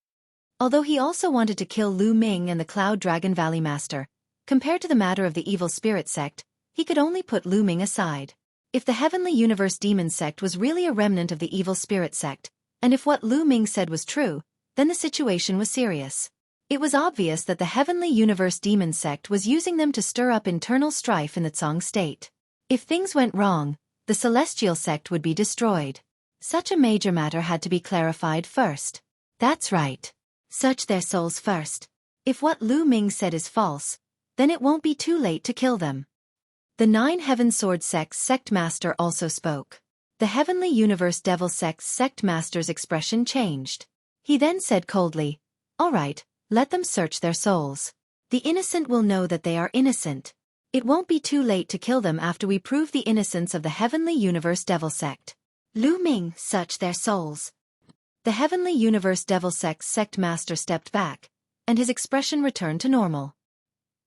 Although he also wanted to kill Lu Ming and the Cloud Dragon Valley Master, compared to the matter of the Evil Spirit Sect, he could only put Lu Ming aside. If the Heavenly Universe Demon Sect was really a remnant of the Evil Spirit Sect, and if what Lu Ming said was true, then the situation was serious. It was obvious that the Heavenly Universe Demon Sect was using them to stir up internal strife in the Tsang state. If things went wrong, the Celestial Sect would be destroyed. Such a major matter had to be clarified first. That's right. Search their souls first. If what Lu Ming said is false, then it won't be too late to kill them. The Nine Heaven Sword Sect's Sect Master also spoke. The Heavenly Universe Devil Sect's Sect Master's expression changed. He then said coldly, "All right, let them search their souls. The innocent will know that they are innocent. It won't be too late to kill them after we prove the innocence of the Heavenly Universe Devil Sect." Lu Ming searched their souls. The Heavenly Universe Devil Sect's Sect Master stepped back, and his expression returned to normal.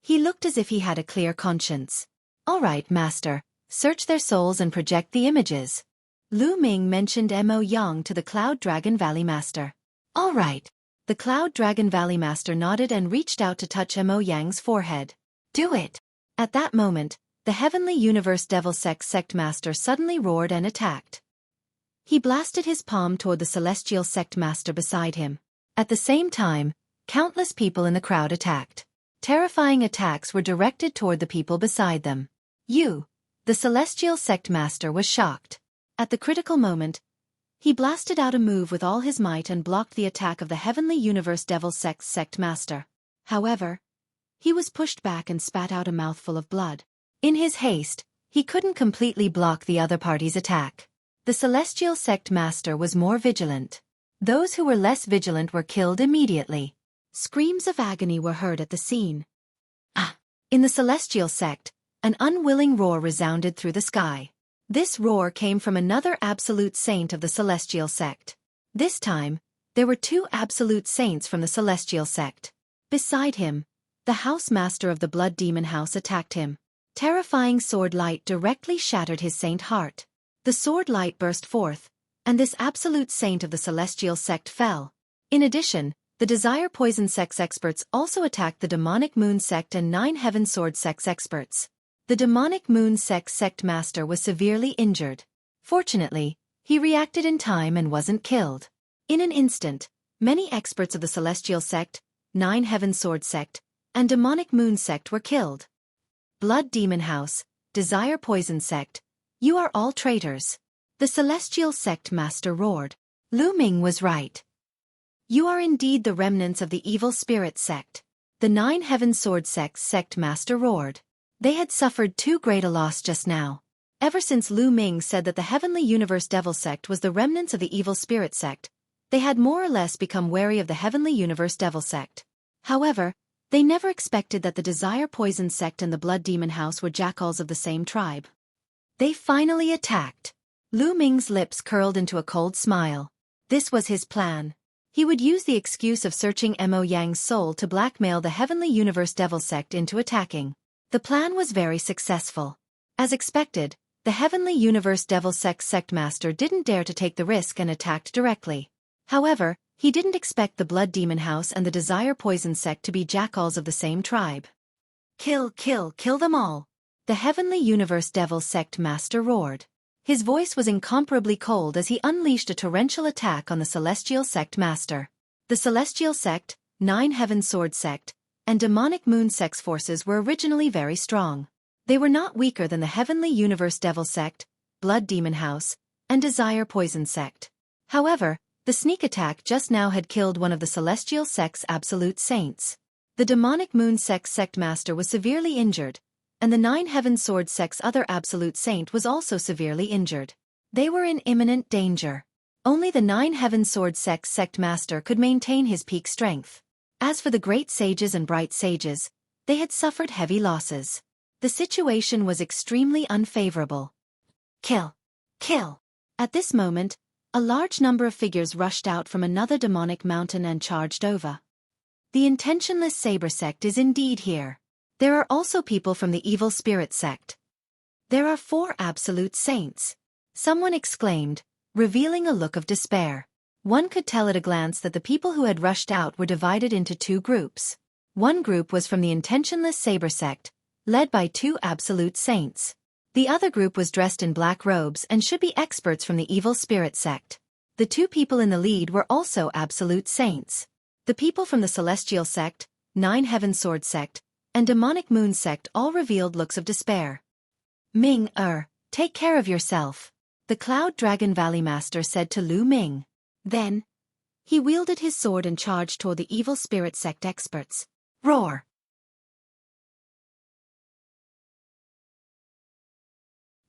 He looked as if he had a clear conscience. All right, Master, search their souls and project the images. Lu Ming mentioned Mo Yang to the Cloud Dragon Valley Master. All right. The Cloud Dragon Valley Master nodded and reached out to touch Mo Yang's forehead. Do it. At that moment, the Heavenly Universe Devil Sect Master suddenly roared and attacked. He blasted his palm toward the Celestial Sect Master beside him. At the same time, countless people in the crowd attacked. Terrifying attacks were directed toward the people beside them. The Celestial Sect Master was shocked. At the critical moment, he blasted out a move with all his might and blocked the attack of the Heavenly Universe Devil Sect Master. However, he was pushed back and spat out a mouthful of blood. In his haste, he couldn't completely block the other party's attack. The Celestial Sect Master was more vigilant. Those who were less vigilant were killed immediately. Screams of agony were heard at the scene. In the Celestial Sect, an unwilling roar resounded through the sky. This roar came from another absolute saint of the Celestial Sect. This time, there were two absolute saints from the Celestial Sect. Beside him, the House Master of the Blood Demon House attacked him. Terrifying sword light directly shattered his saint heart. The sword light burst forth, and this absolute saint of the Celestial Sect fell. In addition, the Desire Poison Sect's experts also attacked the Demonic Moon Sect and Nine Heaven Sword Sect's experts. The Demonic Moon Sect Master was severely injured. Fortunately, he reacted in time and wasn't killed. In an instant, Many experts of the Celestial Sect, Nine Heaven Sword Sect, and Demonic Moon Sect were killed. Blood Demon House, Desire Poison Sect, you are all traitors. The Celestial Sect Master roared. Lu Ming was right. You are indeed the remnants of the Evil Spirit Sect. The Nine Heaven Sword Sect Master roared. They had suffered too great a loss just now. Ever since Lu Ming said that the Heavenly Universe Devil Sect was the remnants of the Evil Spirit Sect, they had more or less become wary of the Heavenly Universe Devil Sect. However, they never expected that the Desire Poison Sect and the Blood Demon House were jackals of the same tribe. They finally attacked. Lu Ming's lips curled into a cold smile. This was his plan. He would use the excuse of searching Mo Yang's soul to blackmail the Heavenly Universe Devil Sect into attacking. The plan was very successful. As expected, the Heavenly Universe Devil Sect Master didn't dare to take the risk and attacked directly. However, he didn't expect the Blood Demon House and the Desire Poison Sect to be jackals of the same tribe. Kill them all! The Heavenly Universe Devil Sect Master roared. His voice was incomparably cold as he unleashed a torrential attack on the Celestial Sect Master. The Celestial Sect, Nine Heaven Sword Sect, and Demonic Moon Sect's forces were originally very strong. They were not weaker than the Heavenly Universe Devil Sect, Blood Demon House, and Desire Poison Sect. However, the sneak attack just now had killed one of the Celestial Sect's absolute saints. The Demonic Moon Sect Master was severely injured, and the Nine Heaven Sword Sect's other absolute saint was also severely injured. They were in imminent danger. Only the Nine Heaven Sword Sect Master could maintain his peak strength. As for the Great Sages and Bright Sages, they had suffered heavy losses. The situation was extremely unfavorable. Kill! At this moment, a large number of figures rushed out from another demonic mountain and charged over. The Intentionless Saber Sect is indeed here. There are also people from the Evil Spirit Sect. There are 4 absolute saints. Someone exclaimed, revealing a look of despair. One could tell at a glance that the people who had rushed out were divided into 2 groups. One group was from the Intentionless Saber Sect, led by 2 absolute saints. The other group was dressed in black robes and should be experts from the Evil Spirit Sect. The 2 people in the lead were also absolute saints. The people from the Celestial Sect, Nine Heaven Sword Sect, and Demonic Moon Sect all revealed looks of despair. Ming, take care of yourself, the Cloud Dragon Valley Master said to Lu Ming. Then, he wielded his sword and charged toward the Evil Spirit Sect experts. Roar!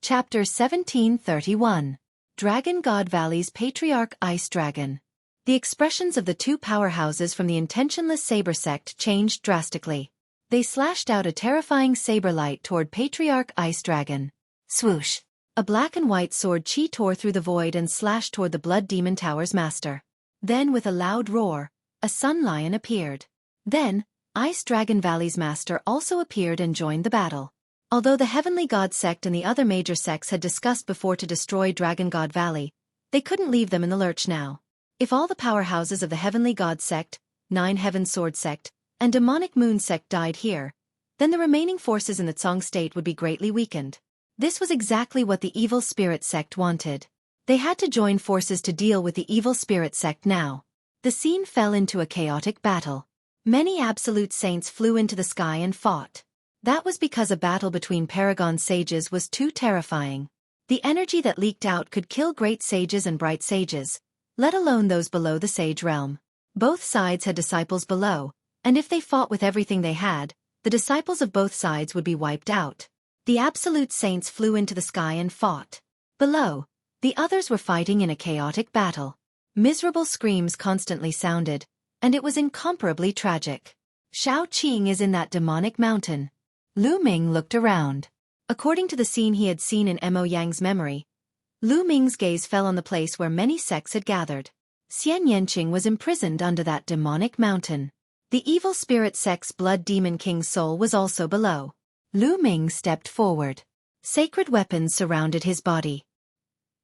Chapter 1731. Dragon God Valley's Patriarch Ice Dragon. The expressions of the 2 powerhouses from the Intentionless Saber Sect changed drastically. They slashed out a terrifying saber light toward Patriarch Ice Dragon. Swoosh! A black and white sword chi tore through the void and slashed toward the Blood Demon Tower's master. Then with a loud roar, a sun lion appeared. Then, Ice Dragon Valley's master also appeared and joined the battle. Although the Heavenly God Sect and the other major sects had discussed before to destroy Dragon God Valley, they couldn't leave them in the lurch now. If all the powerhouses of the Heavenly God Sect, Nine Heaven Sword Sect, and Demonic Moon Sect died here, then the remaining forces in the Tsong state would be greatly weakened. This was exactly what the Evil Spirit Sect wanted. They had to join forces to deal with the Evil Spirit Sect now. The scene fell into a chaotic battle. Many absolute saints flew into the sky and fought. That was because a battle between Paragon Sages was too terrifying. The energy that leaked out could kill Great Sages and Bright Sages, let alone those below the Sage Realm. Both sides had disciples below, and if they fought with everything they had, the disciples of both sides would be wiped out. The absolute saints flew into the sky and fought. Below, the others were fighting in a chaotic battle. Miserable screams constantly sounded, and it was incomparably tragic. Shao Qing is in that demonic mountain. Lu Ming looked around. According to the scene he had seen in Mo Yang's memory, Lu Ming's gaze fell on the place where many sects had gathered. Xian Yanqing was imprisoned under that demonic mountain. The Evil Spirit Sect's Blood Demon King's soul was also below. Lu Ming stepped forward. Sacred weapons surrounded his body.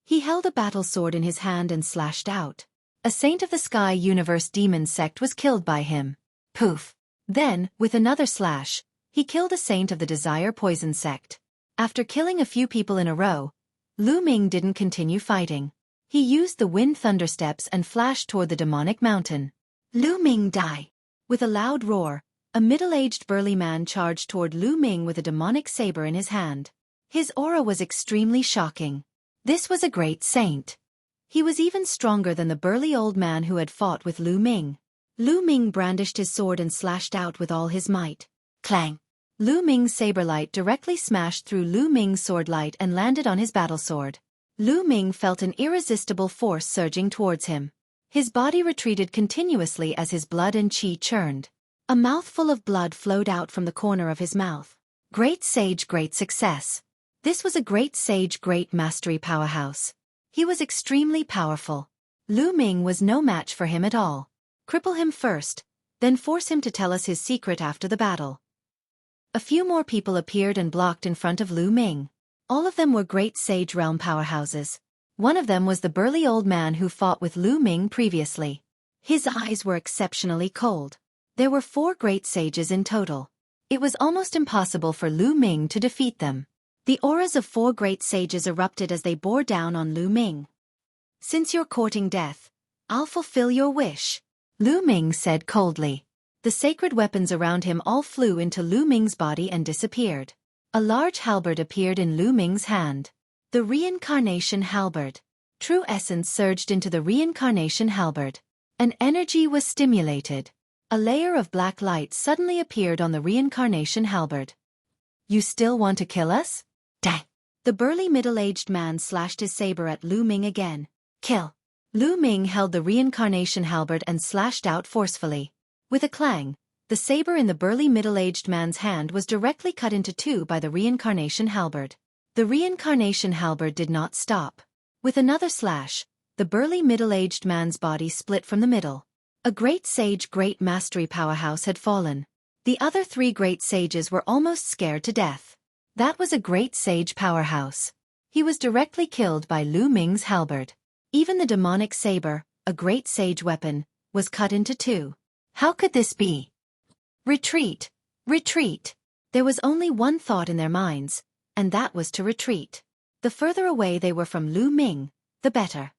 He held a battle sword in his hand and slashed out. A saint of the Sky Universe Demon Sect was killed by him. Poof! Then, with another slash, he killed a saint of the Desire Poison Sect. After killing a few people in a row, Lu Ming didn't continue fighting. He used the Wind Thunder Steps and flashed toward the demonic mountain. Lu Ming, die! With a loud roar, a middle-aged burly man charged toward Lu Ming with a demonic saber in his hand. His aura was extremely shocking. This was a great saint. He was even stronger than the burly old man who had fought with Lu Ming. Lu Ming brandished his sword and slashed out with all his might. Clang! Lu Ming's saber light directly smashed through Lu Ming's sword light and landed on his battle sword. Lu Ming felt an irresistible force surging towards him. His body retreated continuously as his blood and qi churned. A mouthful of blood flowed out from the corner of his mouth. Great sage, great success. This was a great sage, great mastery powerhouse. He was extremely powerful. Lu Ming was no match for him at all. Cripple him first, then force him to tell us his secret after the battle. A few more people appeared and blocked in front of Lu Ming. All of them were great sage realm powerhouses. One of them was the burly old man who fought with Lu Ming previously. His eyes were exceptionally cold. There were 4 great sages in total. It was almost impossible for Lu Ming to defeat them. The auras of 4 great sages erupted as they bore down on Lu Ming. Since you're courting death, I'll fulfill your wish, Lu Ming said coldly. The sacred weapons around him all flew into Lu Ming's body and disappeared. A large halberd appeared in Lu Ming's hand. The reincarnation halberd. True essence surged into the reincarnation halberd. An energy was stimulated. A layer of black light suddenly appeared on the reincarnation halberd. You still want to kill us? Die! The burly middle-aged man slashed his saber at Lu Ming again. Kill! Lu Ming held the reincarnation halberd and slashed out forcefully. With a clang, the saber in the burly middle-aged man's hand was directly cut into 2 by the reincarnation halberd. The reincarnation halberd did not stop. With another slash, the burly middle-aged man's body split from the middle. A great sage, great mastery powerhouse had fallen. The other 3 great sages were almost scared to death. That was a great sage powerhouse. He was directly killed by Lu Ming's halberd. Even the demonic saber, a great sage weapon, was cut into 2. How could this be? Retreat! Retreat! There was only one thought in their minds, and that was to retreat. The further away they were from Lu Ming, the better.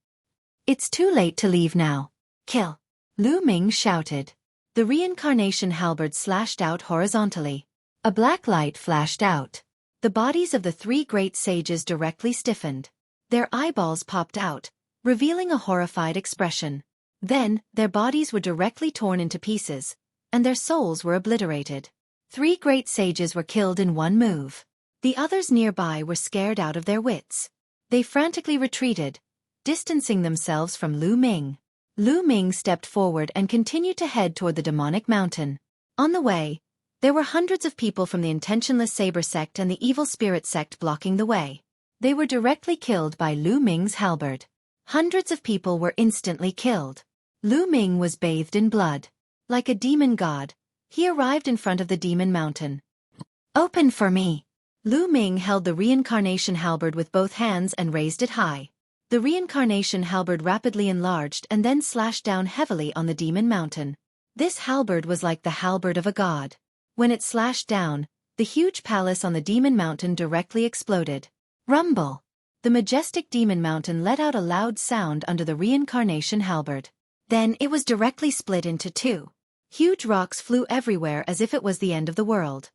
It's too late to leave now. Kill! Lu Ming shouted. The reincarnation halberd slashed out horizontally. A black light flashed out. The bodies of the 3 great sages directly stiffened. Their eyeballs popped out, revealing a horrified expression. Then, their bodies were directly torn into pieces, and their souls were obliterated. 3 great sages were killed in one move. The others nearby were scared out of their wits. They frantically retreated, distancing themselves from Lu Ming. Lu Ming stepped forward and continued to head toward the demonic mountain. On the way, there were hundreds of people from the intentionless saber sect and the evil spirit sect blocking the way. They were directly killed by Lu Ming's halberd. Hundreds of people were instantly killed. Lu Ming was bathed in blood. Like a demon god, he arrived in front of the demon mountain. Open for me! Lu Ming held the reincarnation halberd with both hands and raised it high. The reincarnation halberd rapidly enlarged and then slashed down heavily on the demon mountain. This halberd was like the halberd of a god. When it slashed down, the huge palace on the demon mountain directly exploded. Rumble! The majestic demon mountain let out a loud sound under the reincarnation halberd. Then it was directly split into 2. Huge rocks flew everywhere as if it was the end of the world.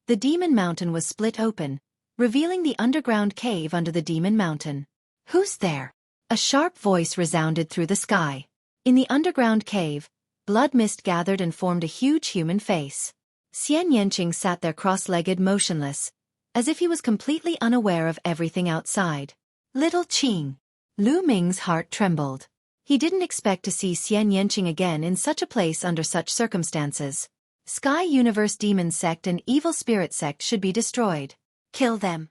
The demon mountain was split open, revealing the underground cave under the demon mountain. Who's there? A sharp voice resounded through the sky. In the underground cave, blood mist gathered and formed a huge human face. Xian Yanqing sat there cross-legged motionless, as if he was completely unaware of everything outside. Little Qing. Lu Ming's heart trembled. He didn't expect to see Xian Yanqing again in such a place under such circumstances. Sky Universe Demon Sect and Evil Spirit Sect should be destroyed. Kill them.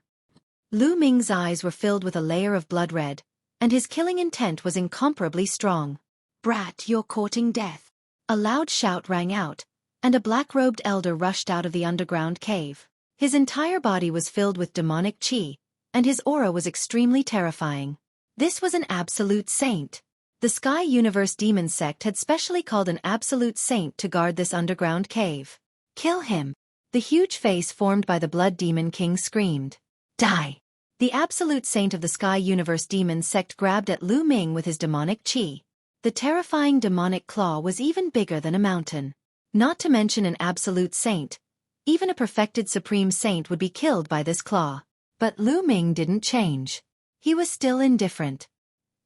Lu Ming's eyes were filled with a layer of blood red, and his killing intent was incomparably strong. Brat, you're courting death. A loud shout rang out, and a black-robed elder rushed out of the underground cave. His entire body was filled with demonic qi, and his aura was extremely terrifying. This was an absolute saint. The Sky Universe Demon Sect had specially called an absolute saint to guard this underground cave. Kill him! The huge face formed by the Blood Demon King screamed. Die! The absolute saint of the Sky Universe Demon Sect grabbed at Lu Ming with his demonic qi. The terrifying demonic claw was even bigger than a mountain. Not to mention an absolute saint. Even a perfected supreme saint would be killed by this claw. But Lu Ming didn't change. He was still indifferent.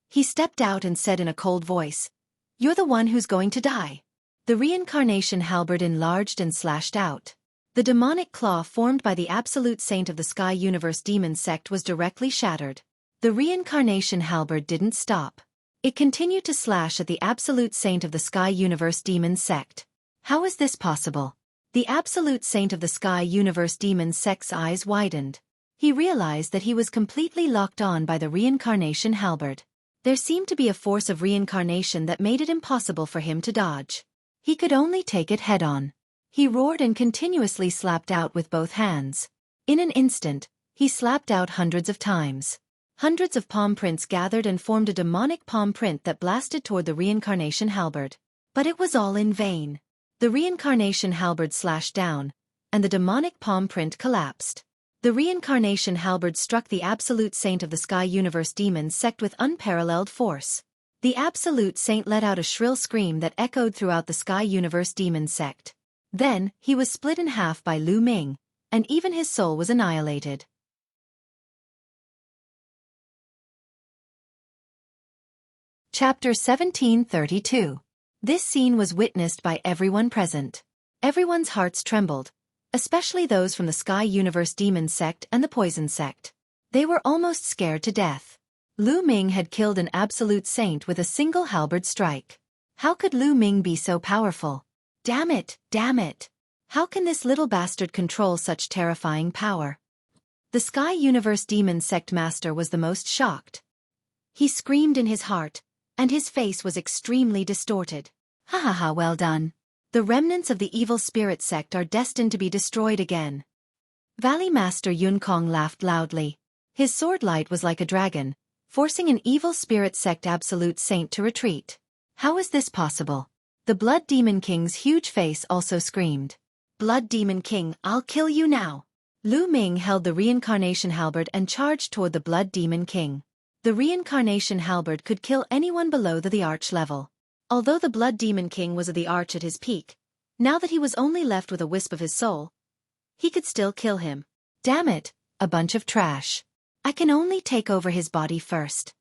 He stepped out and said in a cold voice, "You're the one who's going to die." The reincarnation halberd enlarged and slashed out. The demonic claw formed by the absolute saint of the Sky Universe demon sect was directly shattered. The reincarnation halberd didn't stop. It continued to slash at the absolute saint of the Sky Universe demon sect. How is this possible? The absolute saint of the Sky Universe demon sect's eyes widened. He realized that he was completely locked on by the reincarnation halberd. There seemed to be a force of reincarnation that made it impossible for him to dodge. He could only take it head-on. He roared and continuously slapped out with both hands. In an instant, he slapped out hundreds of times. Hundreds of palm prints gathered and formed a demonic palm print that blasted toward the reincarnation halberd. But it was all in vain. The reincarnation halberd slashed down, and the demonic palm print collapsed. The reincarnation halberd struck the absolute saint of the Sky Universe demon sect with unparalleled force. The absolute saint let out a shrill scream that echoed throughout the Sky Universe demon sect. Then, he was split in half by Lu Ming, and even his soul was annihilated. Chapter 1732. This scene was witnessed by everyone present. Everyone's hearts trembled, especially those from the Sky Universe demon sect and the poison sect. They were almost scared to death. Lu Ming had killed an absolute saint with a single halberd strike. How could Lu Ming be so powerful? Damn it, damn it. How can this little bastard control such terrifying power? The Sky Universe demon sect master was the most shocked. He screamed in his heart, and his face was extremely distorted. Ha ha ha, well done. The remnants of the evil spirit sect are destined to be destroyed again. Valley Master Yun Kong laughed loudly. His sword light was like a dragon, forcing an evil spirit sect absolute saint to retreat. How is this possible? The Blood Demon King's huge face also screamed. Blood Demon King, I'll kill you now. Lu Ming held the reincarnation halberd and charged toward the Blood Demon King. The reincarnation halberd could kill anyone below the arch level. Although the Blood Demon King was at the arch at his peak, now that he was only left with a wisp of his soul, he could still kill him. Damn it, a bunch of trash. I can only take over his body first.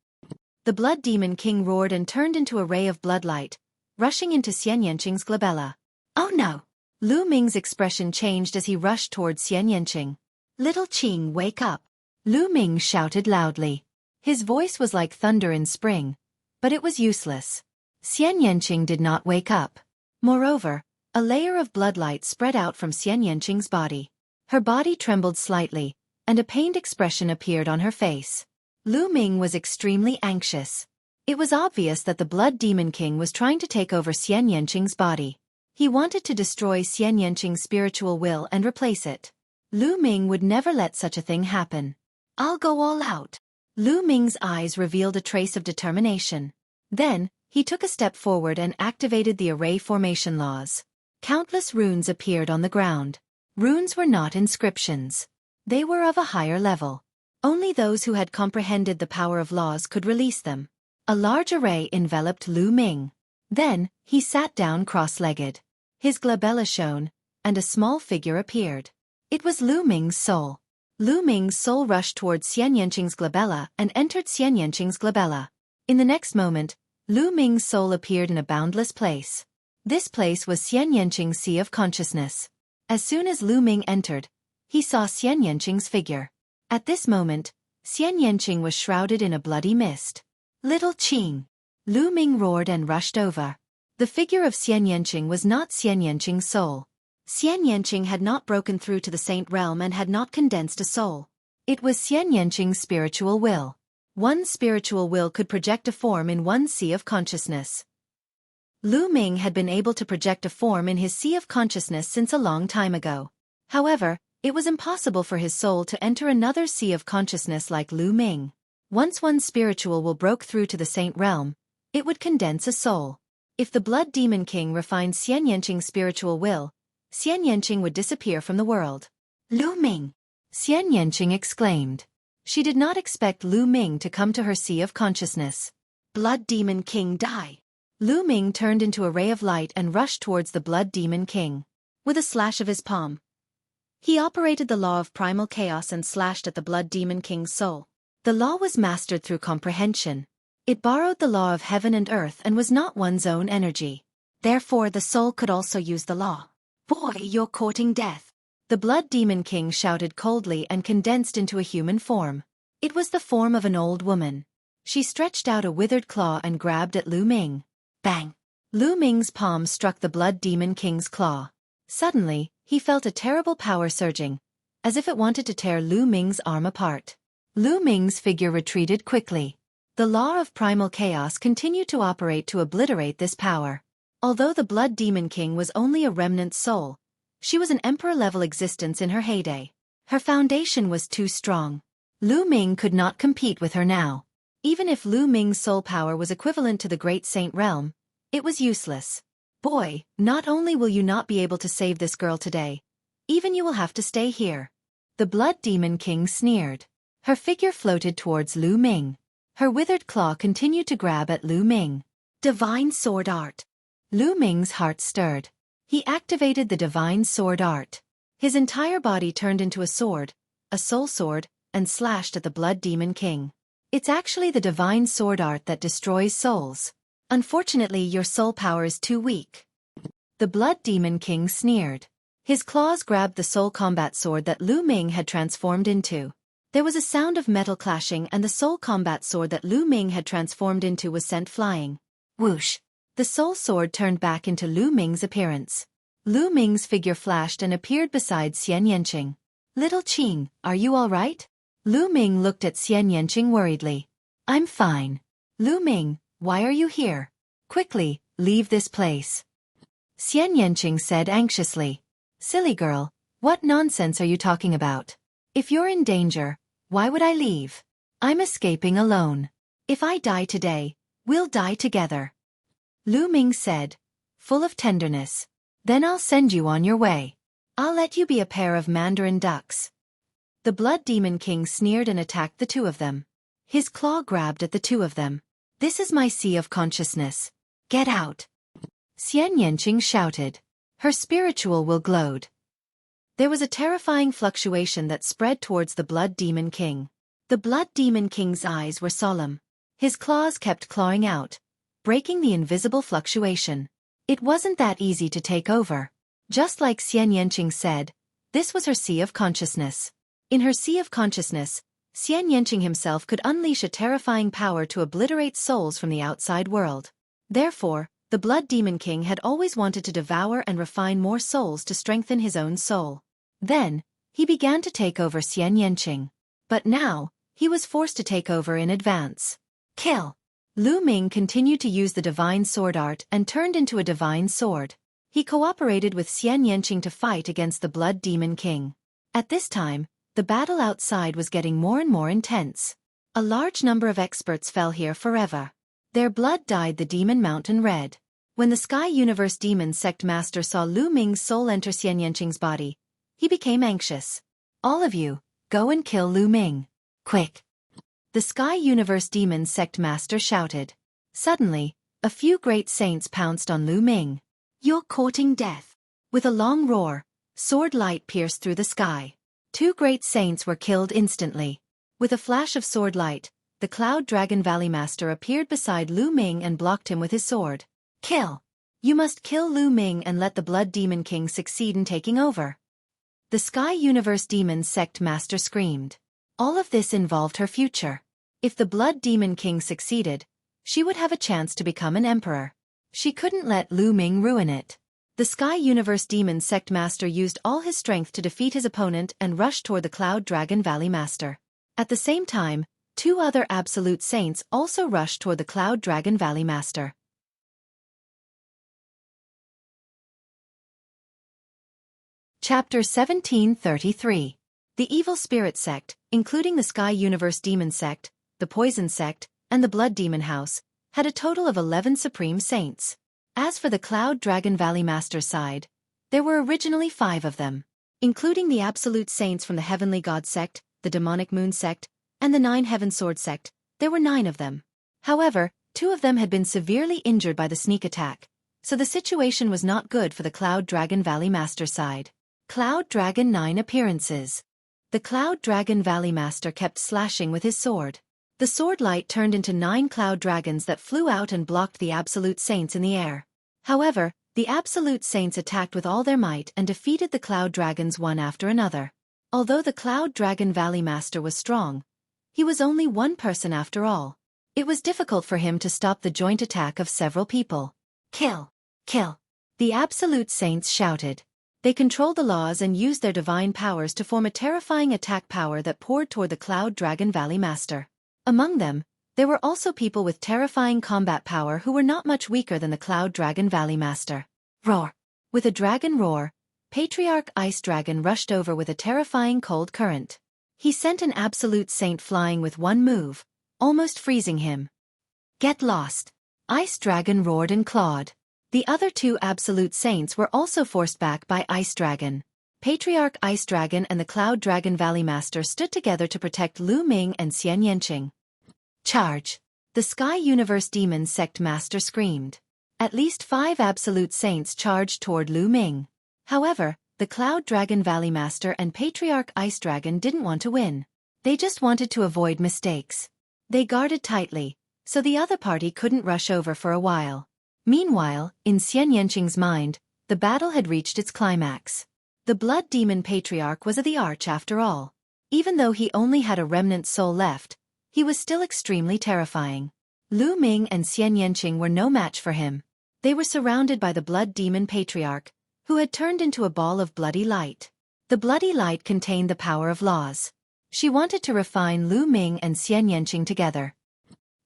The Blood Demon King roared and turned into a ray of bloodlight, rushing into Xian Yanqing's glabella. Oh no! Lu Ming's expression changed as he rushed towards Xian Yanqing. Little Qing, wake up! Lu Ming shouted loudly. His voice was like thunder in spring, but it was useless. Xian Yanqing did not wake up. Moreover, a layer of bloodlight spread out from Xian Yanqing's body. Her body trembled slightly, and a pained expression appeared on her face. Lu Ming was extremely anxious. It was obvious that the Blood Demon King was trying to take over Xian Yanqing's body. He wanted to destroy Xian Yanqing's spiritual will and replace it. Lu Ming would never let such a thing happen. I'll go all out. Lu Ming's eyes revealed a trace of determination. Then, he took a step forward and activated the array formation laws. Countless runes appeared on the ground. Runes were not inscriptions. They were of a higher level. Only those who had comprehended the power of laws could release them. A large array enveloped Lu Ming. Then, he sat down cross-legged. His glabella shone, and a small figure appeared. It was Lu Ming's soul. Lu Ming's soul rushed towards Xian Yanqing's glabella and entered Xian Yanqing's glabella. In the next moment, Lu Ming's soul appeared in a boundless place. This place was Xian Yanqing's Sea of Consciousness. As soon as Lu Ming entered, he saw Xian Yanqing's figure. At this moment, Xian Yanqing was shrouded in a bloody mist. Little Qing! Lu Ming roared and rushed over. The figure of Xian Yanqing was not Xian Yanqing's soul. Xian Yanqing had not broken through to the saint realm and had not condensed a soul. It was Xian Yanqing's spiritual will. One spiritual will could project a form in one sea of consciousness. Lu Ming had been able to project a form in his sea of consciousness since a long time ago. However, it was impossible for his soul to enter another sea of consciousness like Lu Ming. Once one spiritual will broke through to the saint realm, it would condense a soul. If the Blood Demon King refined Xian Yanqing's spiritual will, Xian Yanqing would disappear from the world. Lu Ming! Xian Yanqing exclaimed. She did not expect Lu Ming to come to her sea of consciousness. Blood Demon King, die! Lu Ming turned into a ray of light and rushed towards the Blood Demon King. With a slash of his palm, he operated the law of primal chaos and slashed at the Blood Demon King's soul. The law was mastered through comprehension. It borrowed the law of heaven and earth and was not one's own energy. Therefore the soul could also use the law. "Boy, you're courting death." The Blood Demon King shouted coldly and condensed into a human form. It was the form of an old woman. She stretched out a withered claw and grabbed at Lu Ming. Bang! Lu Ming's palm struck the Blood Demon King's claw. Suddenly, he felt a terrible power surging, as if it wanted to tear Lu Ming's arm apart. Lu Ming's figure retreated quickly. The law of primal chaos continued to operate to obliterate this power. Although the Blood Demon King was only a remnant soul, she was an emperor-level existence in her heyday. Her foundation was too strong. Lu Ming could not compete with her now. Even if Lu Ming's soul power was equivalent to the Great Saint realm, it was useless. "Boy, not only will you not be able to save this girl today, even you will have to stay here." The Blood Demon King sneered. Her figure floated towards Lu Ming. Her withered claw continued to grab at Lu Ming. Divine Sword Art. Lu Ming's heart stirred. He activated the Divine Sword Art. His entire body turned into a sword, a soul sword, and slashed at the Blood Demon King. It's actually the Divine Sword Art that destroys souls. Unfortunately, your soul power is too weak. The Blood Demon King sneered. His claws grabbed the soul combat sword that Lu Ming had transformed into. There was a sound of metal clashing and the soul combat sword that Lu Ming had transformed into was sent flying. Whoosh! The soul sword turned back into Lu Ming's appearance. Lu Ming's figure flashed and appeared beside Xian Yanqing. "Little Qing, are you all right?" Lu Ming looked at Xian Yanqing worriedly. "I'm fine." "Lu Ming, why are you here? Quickly, leave this place." Xian Yanqing said anxiously. "Silly girl, what nonsense are you talking about? If you're in danger, why would I leave? I'm escaping alone. If I die today, we'll die together." Lu Ming said, full of tenderness. "Then I'll send you on your way. I'll let you be a pair of mandarin ducks." The Blood Demon King sneered and attacked the two of them. His claw grabbed at the two of them. "This is my sea of consciousness. Get out!" Xian Yanqing shouted. Her spiritual will glowed. There was a terrifying fluctuation that spread towards the Blood Demon King. The Blood Demon King's eyes were solemn. His claws kept clawing out, breaking the invisible fluctuation. It wasn't that easy to take over. Just like Xian Yanqing said, this was her sea of consciousness. In her sea of consciousness, Xian Yanqing himself could unleash a terrifying power to obliterate souls from the outside world. Therefore, the Blood Demon King had always wanted to devour and refine more souls to strengthen his own soul. Then, he began to take over Xian Yanqing. But now, he was forced to take over in advance. Kill! Lu Ming continued to use the Divine Sword Art and turned into a divine sword. He cooperated with Xian Yanqing to fight against the Blood Demon King. At this time, the battle outside was getting more and more intense. A large number of experts fell here forever. Their blood dyed the Demon Mountain red. When the Sky Universe Demon Sect Master saw Lu Ming's soul enter Xian Yanqing's body, he became anxious. "All of you, go and kill Lu Ming. Quick!" The Sky Universe Demon Sect Master shouted. Suddenly, a few great saints pounced on Lu Ming. "You're courting death." With a long roar, sword light pierced through the sky. 2 great saints were killed instantly. With a flash of sword light, the Cloud Dragon Valley Master appeared beside Lu Ming and blocked him with his sword. "Kill! You must kill Lu Ming and let the Blood Demon King succeed in taking over." The Sky Universe Demon Sect Master screamed. All of this involved her future. If the Blood Demon King succeeded, she would have a chance to become an emperor. She couldn't let Lu Ming ruin it. The Sky Universe Demon Sect Master used all his strength to defeat his opponent and rushed toward the Cloud Dragon Valley Master. At the same time, 2 other Absolute Saints also rushed toward the Cloud Dragon Valley Master. Chapter 1733. The Evil Spirit Sect, including the Sky Universe Demon Sect, the Poison Sect, and the Blood Demon House, had a total of 11 Supreme Saints. As for the Cloud Dragon Valley Master's side, there were originally 5 of them. Including the Absolute Saints from the Heavenly God Sect, the Demonic Moon Sect, and the 9 Heaven Sword Sect, there were 9 of them. However, Two of them had been severely injured by the sneak attack, so the situation was not good for the Cloud Dragon Valley Master side. Cloud Dragon 9 appearances. The Cloud Dragon Valley Master kept slashing with his sword. The sword light turned into 9 cloud dragons that flew out and blocked the Absolute Saints in the air. However, the Absolute Saints attacked with all their might and defeated the cloud dragons one after another. Although the Cloud Dragon Valley Master was strong, he was only one person after all. It was difficult for him to stop the joint attack of several people. Kill! Kill! The Absolute Saints shouted. They controlled the laws and used their divine powers to form a terrifying attack power that poured toward the Cloud Dragon Valley Master. Among them, there were also people with terrifying combat power who were not much weaker than the Cloud Dragon Valley Master. Roar! With a dragon roar, Patriarch Ice Dragon rushed over with a terrifying cold current. He sent an Absolute Saint flying with one move, almost freezing him. Get lost! Ice Dragon roared and clawed. The other 2 Absolute Saints were also forced back by Ice Dragon. Patriarch Ice Dragon and the Cloud Dragon Valley Master stood together to protect Lu Ming and Xian Yanqing. Charge! The Sky Universe Demon Sect Master screamed. At least 5 Absolute Saints charged toward Lu Ming. However, the Cloud Dragon Valley Master and Patriarch Ice Dragon didn't want to win. They just wanted to avoid mistakes. They guarded tightly, so the other party couldn't rush over for a while. Meanwhile, in Xian Yanqing's mind, the battle had reached its climax. The Blood Demon Patriarch was of the Arch after all. Even though he only had a remnant soul left, he was still extremely terrifying. Lu Ming and Xian Yanqing were no match for him. They were surrounded by the Blood Demon Patriarch, who had turned into a ball of bloody light. The bloody light contained the power of laws. She wanted to refine Lu Ming and Xian Yanqing together.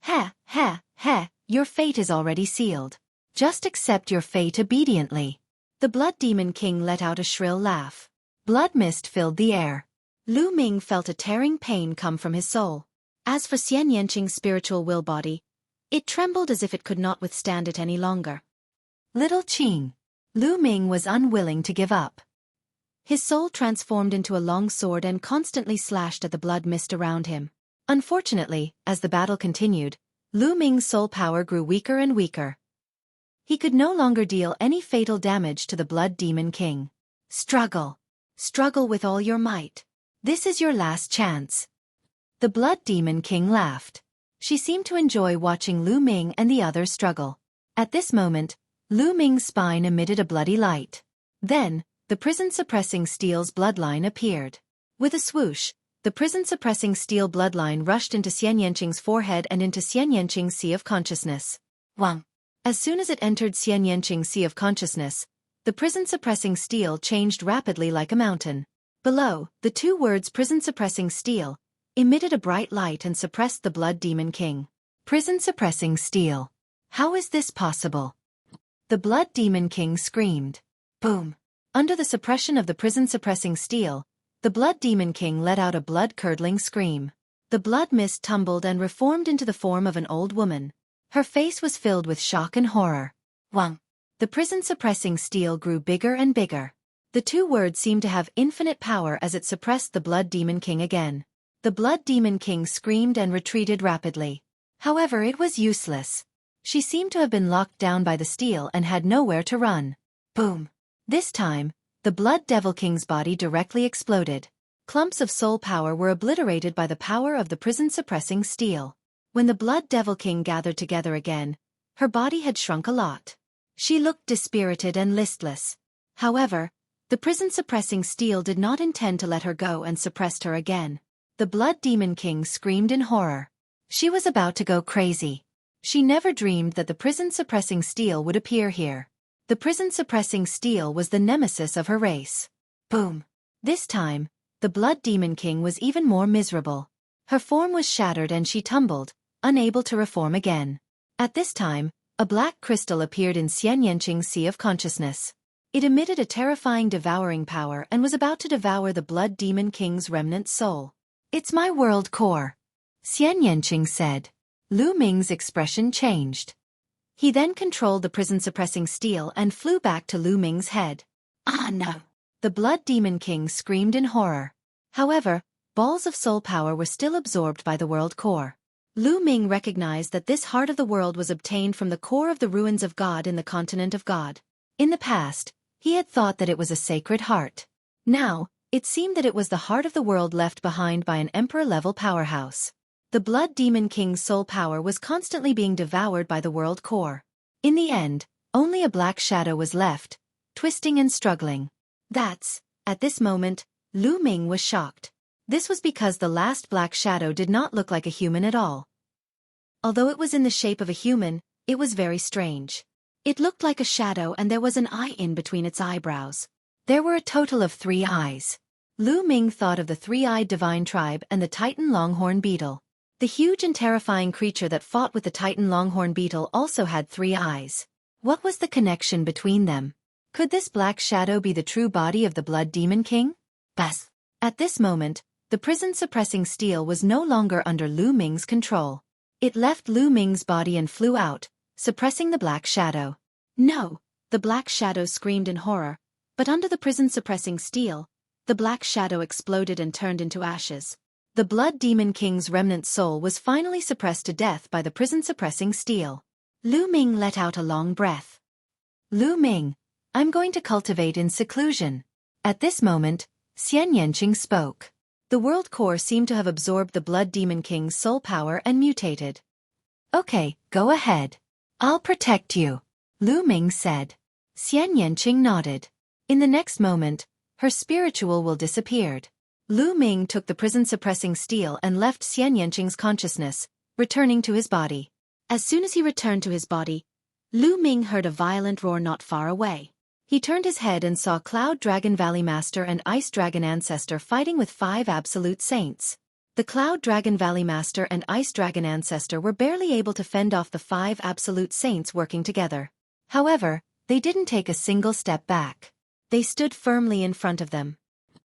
Ha, ha, ha, your fate is already sealed. Just accept your fate obediently. The Blood Demon King let out a shrill laugh. Blood mist filled the air. Lu Ming felt a tearing pain come from his soul. As for Xian Yanqing's spiritual will body, it trembled as if it could not withstand it any longer. Little Qing. Lu Ming was unwilling to give up. His soul transformed into a long sword and constantly slashed at the blood mist around him. Unfortunately, as the battle continued, Lu Ming's soul power grew weaker and weaker. He could no longer deal any fatal damage to the Blood Demon King. Struggle. Struggle with all your might. This is your last chance. The Blood Demon King laughed. She seemed to enjoy watching Lu Ming and the others struggle. At this moment, Lu Ming's spine emitted a bloody light. Then, the prison-suppressing steel's bloodline appeared. With a swoosh, the prison-suppressing steel bloodline rushed into Xian Yanqing's forehead and into Xian Yanqing's sea of consciousness. Wang. As soon as it entered Xian Yanqing's sea of consciousness, the prison-suppressing steel changed rapidly like a mountain. Below, the 2 words prison-suppressing steel emitted a bright light and suppressed the Blood Demon King. Prison-suppressing steel. How is this possible? The Blood Demon King screamed. Boom. Under the suppression of the prison-suppressing steel, the Blood Demon King let out a blood-curdling scream. The blood mist tumbled and reformed into the form of an old woman. Her face was filled with shock and horror. Wang. The prison-suppressing steel grew bigger and bigger. The 2 words seemed to have infinite power as it suppressed the Blood Demon King again. The Blood Demon King screamed and retreated rapidly. However, it was useless. She seemed to have been locked down by the steel and had nowhere to run. Boom. This time, the Blood Devil King's body directly exploded. Clumps of soul power were obliterated by the power of the prison-suppressing steel. When the Blood Devil King gathered together again, her body had shrunk a lot. She looked dispirited and listless. However, the prison-suppressing steel did not intend to let her go and suppressed her again. The Blood Demon King screamed in horror. She was about to go crazy. She never dreamed that the prison-suppressing steel would appear here. The prison-suppressing steel was the nemesis of her race. Boom. This time, the Blood Demon King was even more miserable. Her form was shattered and she tumbled, unable to reform again. At this time, a black crystal appeared in Xian Yanqing's sea of consciousness. It emitted a terrifying devouring power and was about to devour the Blood Demon King's remnant soul. It's my world core, Xian Yanqing said. Lu Ming's expression changed. He then controlled the prison-suppressing steel and flew back to Lu Ming's head. Ah no! The Blood Demon King screamed in horror. However, balls of soul power were still absorbed by the world core. Lu Ming recognized that this heart of the world was obtained from the core of the ruins of God in the continent of God. In the past, he had thought that it was a sacred heart. Now, it seemed that it was the heart of the world left behind by an emperor-level powerhouse. The Blood Demon King's soul power was constantly being devoured by the world core. In the end, only a black shadow was left, twisting and struggling. At this moment, Lu Ming was shocked. This was because the last black shadow did not look like a human at all. Although it was in the shape of a human, it was very strange. It looked like a shadow and there was an eye in between its eyebrows. There were a total of 3 eyes. Lu Ming thought of the 3-eyed divine tribe and the Titan longhorn beetle. The huge and terrifying creature that fought with the Titan longhorn beetle also had 3 eyes. What was the connection between them? Could this black shadow be the true body of the Blood Demon King? Bas! At this moment, the prison-suppressing steel was no longer under Lu Ming's control. It left Lu Ming's body and flew out, suppressing the black shadow. No! The black shadow screamed in horror, but under the prison-suppressing steel, the black shadow exploded and turned into ashes. The Blood Demon King's remnant soul was finally suppressed to death by the prison-suppressing steel. Lu Ming let out a long breath. Lu Ming, I'm going to cultivate in seclusion. At this moment, Xian Yanqing spoke. The world core seemed to have absorbed the Blood Demon King's soul power and mutated. Okay, go ahead. I'll protect you, Lu Ming said. Xian Yanqing nodded. In the next moment, her spiritual will disappeared. Lu Ming took the prison-suppressing steel and left Xian Yanqing's consciousness, returning to his body. As soon as he returned to his body, Lu Ming heard a violent roar not far away. He turned his head and saw Cloud Dragon Valley Master and Ice Dragon Ancestor fighting with 5 absolute saints. The Cloud Dragon Valley Master and Ice Dragon Ancestor were barely able to fend off the 5 absolute saints working together. However, they didn't take a single step back. They stood firmly in front of them.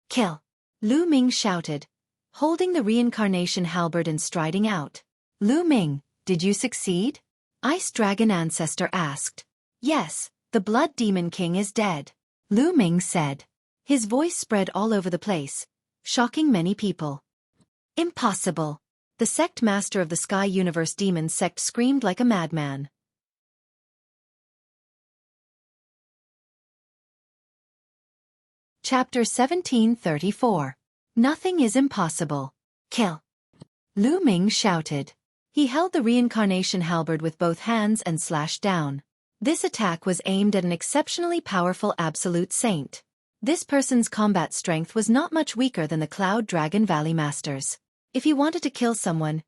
Kill! Lu Ming shouted, holding the reincarnation halberd and striding out. Lu Ming, did you succeed? Ice Dragon Ancestor asked. Yes, the Blood Demon King is dead, Lu Ming said. His voice spread all over the place, shocking many people. Impossible! The sect master of the Sky Universe Demon sect screamed like a madman. Chapter 1734. Nothing is impossible. Kill! Lu Ming shouted. He held the reincarnation halberd with both hands and slashed down. This attack was aimed at an exceptionally powerful absolute saint. This person's combat strength was not much weaker than the Cloud Dragon Valley Masters. If he wanted to kill someone,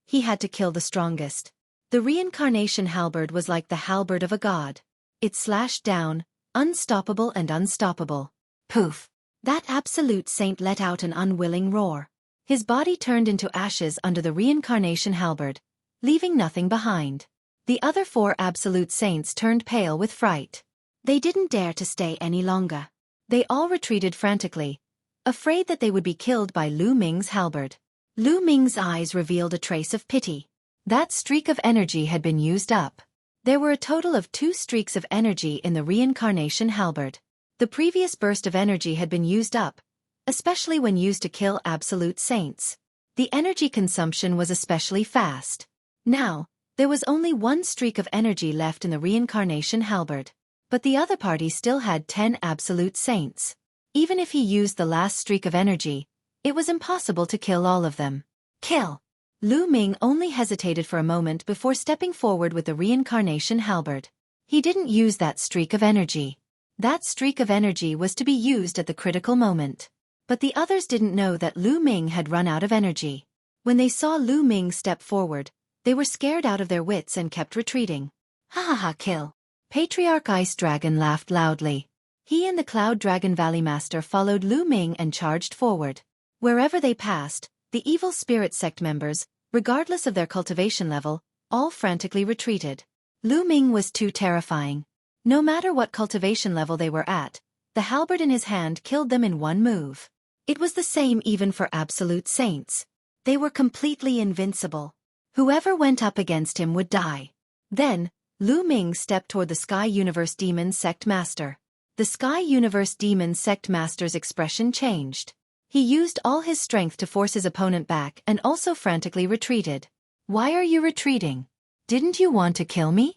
he had to kill the strongest. The reincarnation halberd was like the halberd of a god. It slashed down, unstoppable and unstoppable. Poof! That absolute saint let out an unwilling roar. His body turned into ashes under the reincarnation halberd, leaving nothing behind. The other 4 absolute saints turned pale with fright. They didn't dare to stay any longer. They all retreated frantically, afraid that they would be killed by Lu Ming's halberd. Lu Ming's eyes revealed a trace of pity. That streak of energy had been used up. There were a total of 2 streaks of energy in the reincarnation halberd. The previous burst of energy had been used up, especially when used to kill absolute saints. The energy consumption was especially fast. Now, there was only 1 streak of energy left in the reincarnation halberd. But the other party still had 10 absolute saints. Even if he used the last streak of energy, it was impossible to kill all of them. Kill! Lu Ming only hesitated for a moment before stepping forward with the reincarnation halberd. He didn't use that streak of energy. That streak of energy was to be used at the critical moment. But the others didn't know that Lu Ming had run out of energy. When they saw Lu Ming step forward, they were scared out of their wits and kept retreating. Ha ha ha, kill! Patriarch Ice Dragon laughed loudly. He and the Cloud Dragon Valley Master followed Lu Ming and charged forward. Wherever they passed, the evil spirit sect members, regardless of their cultivation level, all frantically retreated. Lu Ming was too terrifying. No matter what cultivation level they were at, the halberd in his hand killed them in 1 move. It was the same even for absolute saints. They were completely invincible. Whoever went up against him would die. Then, Lu Ming stepped toward the Sky Universe Demon Sect Master. The Sky Universe Demon Sect Master's expression changed. He used all his strength to force his opponent back and also frantically retreated. Why are you retreating? Didn't you want to kill me?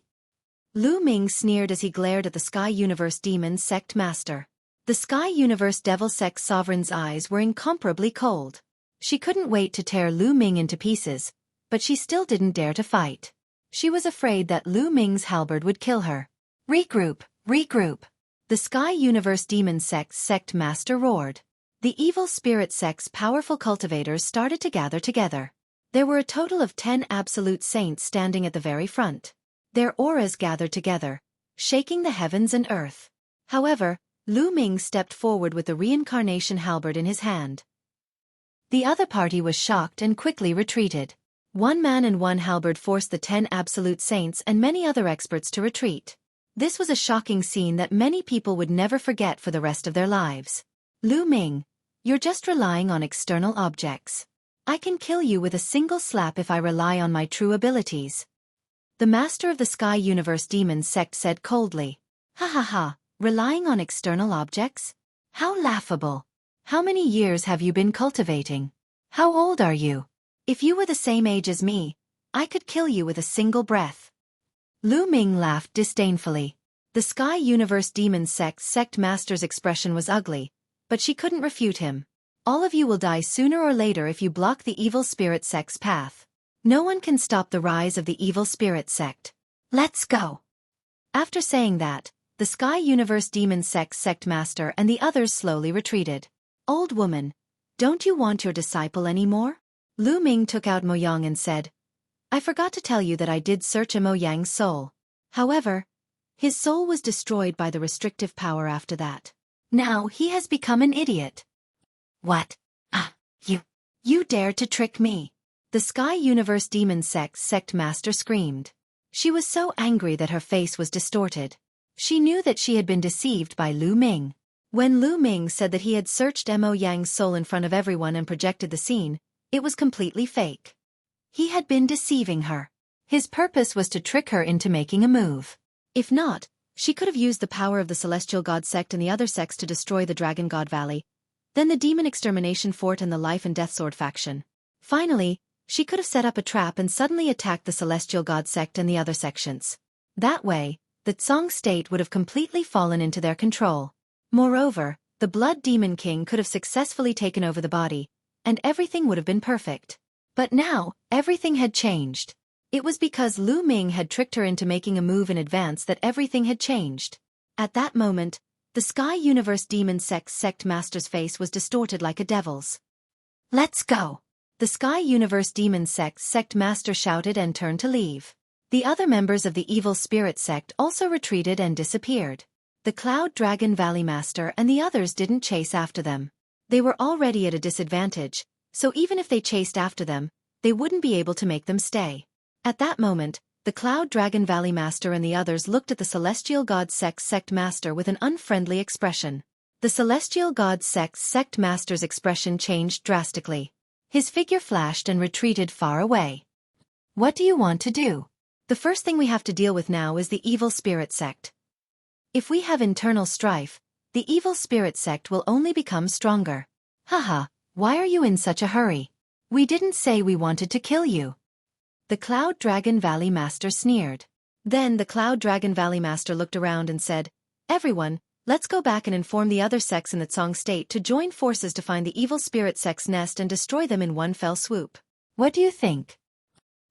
Lu Ming sneered as he glared at the Sky Universe Demon Sect Master. The Sky Universe Devil Sect Sovereign's eyes were incomparably cold. She couldn't wait to tear Lu Ming into pieces, but she still didn't dare to fight. She was afraid that Lu Ming's halberd would kill her. Regroup, regroup. The Sky Universe Demon Sect Master roared. The evil spirit sect's powerful cultivators started to gather together. There were a total of 10 absolute saints standing at the very front. Their auras gathered together, shaking the heavens and earth. However, Lu Ming stepped forward with the reincarnation halberd in his hand. The other party was shocked and quickly retreated. One man and one halberd forced the 10 absolute saints and many other experts to retreat. This was a shocking scene that many people would never forget for the rest of their lives. Lu Ming, you're just relying on external objects. I can kill you with a single slap if I rely on my true abilities. The master of the Sky Universe Demon Sect said coldly. Ha ha ha, relying on external objects? How laughable. How many years have you been cultivating? How old are you? If you were the same age as me, I could kill you with a single breath. Lu Ming laughed disdainfully. The Sky Universe Demon Sect Master's expression was ugly, but she couldn't refute him. All of you will die sooner or later if you block the evil spirit sect's path. No one can stop the rise of the evil spirit sect. Let's go. After saying that, the Sky Universe Demon Sect Master and the others slowly retreated. Old woman, don't you want your disciple anymore? Lu Ming took out Mo Yang and said, I forgot to tell you that I did search Mo Yang's soul. However, his soul was destroyed by the restrictive power after that. Now he has become an idiot. What? You dared to trick me. The Sky Universe Demon Sect Master screamed. She was so angry that her face was distorted. She knew that she had been deceived by Lu Ming. When Lu Ming said that he had searched Mo Yang's soul in front of everyone and projected the scene, it was completely fake. He had been deceiving her. His purpose was to trick her into making a move. If not, she could have used the power of the Celestial God Sect and the other sects to destroy the Dragon God Valley, then the Demon Extermination Fort and the Life and Death Sword faction. Finally, she could have set up a trap and suddenly attacked the Celestial God Sect and the other sections. That way, the Tsong state would have completely fallen into their control. Moreover, the Blood Demon King could have successfully taken over the body, and everything would have been perfect. But now, everything had changed. It was because Lu Ming had tricked her into making a move in advance that everything had changed. At that moment, the Sky Universe Demon Sect Master's face was distorted like a devil's. Let's go. The Sky Universe Demon Sect Master shouted and turned to leave. The other members of the Evil Spirit Sect also retreated and disappeared. The Cloud Dragon Valley Master and the others didn't chase after them. They were already at a disadvantage, so even if they chased after them, they wouldn't be able to make them stay. At that moment, the Cloud Dragon Valley Master and the others looked at the Celestial God Sect Master with an unfriendly expression. The Celestial God Sect Master's expression changed drastically. His figure flashed and retreated far away. What do you want to do? The first thing we have to deal with now is the Evil Spirit Sect. If we have internal strife, the Evil Spirit Sect will only become stronger. Haha, why are you in such a hurry? We didn't say we wanted to kill you. The Cloud Dragon Valley Master sneered. Then the Cloud Dragon Valley Master looked around and said, Everyone, let's go back and inform the other sects in the Tsong state to join forces to find the Evil Spirit Sect's nest and destroy them in one fell swoop. What do you think?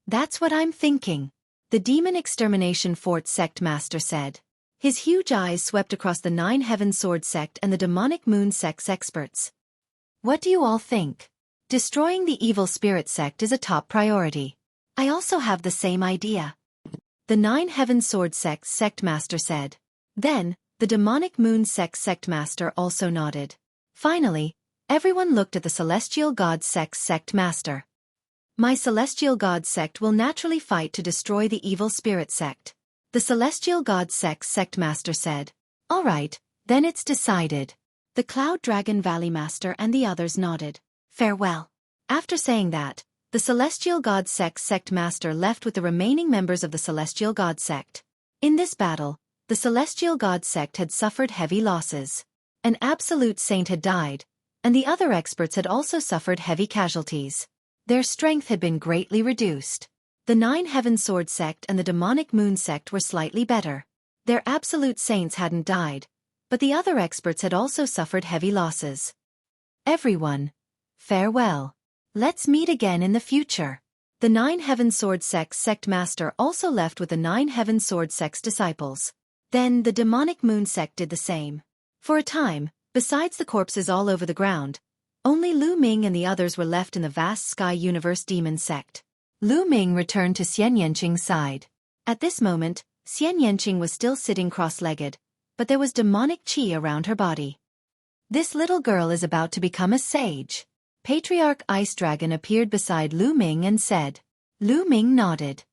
That's what I'm thinking. The Demon Extermination Fort Sect Master said. His huge eyes swept across the 9 Heaven Sword Sect and the Demonic Moon Sect's experts. What do you all think? Destroying the Evil Spirit Sect is a top priority. I also have the same idea. The 9 Heaven Sword Sect Master said. Then, the Demonic Moon Sect Master also nodded. Finally, everyone looked at the Celestial God Sect Master. My Celestial God Sect will naturally fight to destroy the Evil Spirit Sect. The Celestial God Sect Master said. Alright, then it's decided. The Cloud Dragon Valley Master and the others nodded. Farewell. After saying that, the Celestial God Sect Master left with the remaining members of the Celestial God Sect. In this battle, the Celestial God Sect had suffered heavy losses. An absolute saint had died, and the other experts had also suffered heavy casualties. Their strength had been greatly reduced. The Nine Heaven Sword sect and the Demonic Moon sect were slightly better. Their absolute saints hadn't died, but the other experts had also suffered heavy losses. Everyone, farewell. Let's meet again in the future. The Nine Heaven Sword sect's sect master also left with the Nine Heaven Sword sect's disciples. Then the Demonic Moon sect did the same. For a time, besides the corpses all over the ground, only Lu Ming and the others were left in the vast sky universe demon sect. Lu Ming returned to Xian Yanqing's side. At this moment, Xian Yanqing was still sitting cross-legged, but there was demonic qi around her body. This little girl is about to become a sage. Patriarch Ice Dragon appeared beside Lu Ming and said. Lu Ming nodded.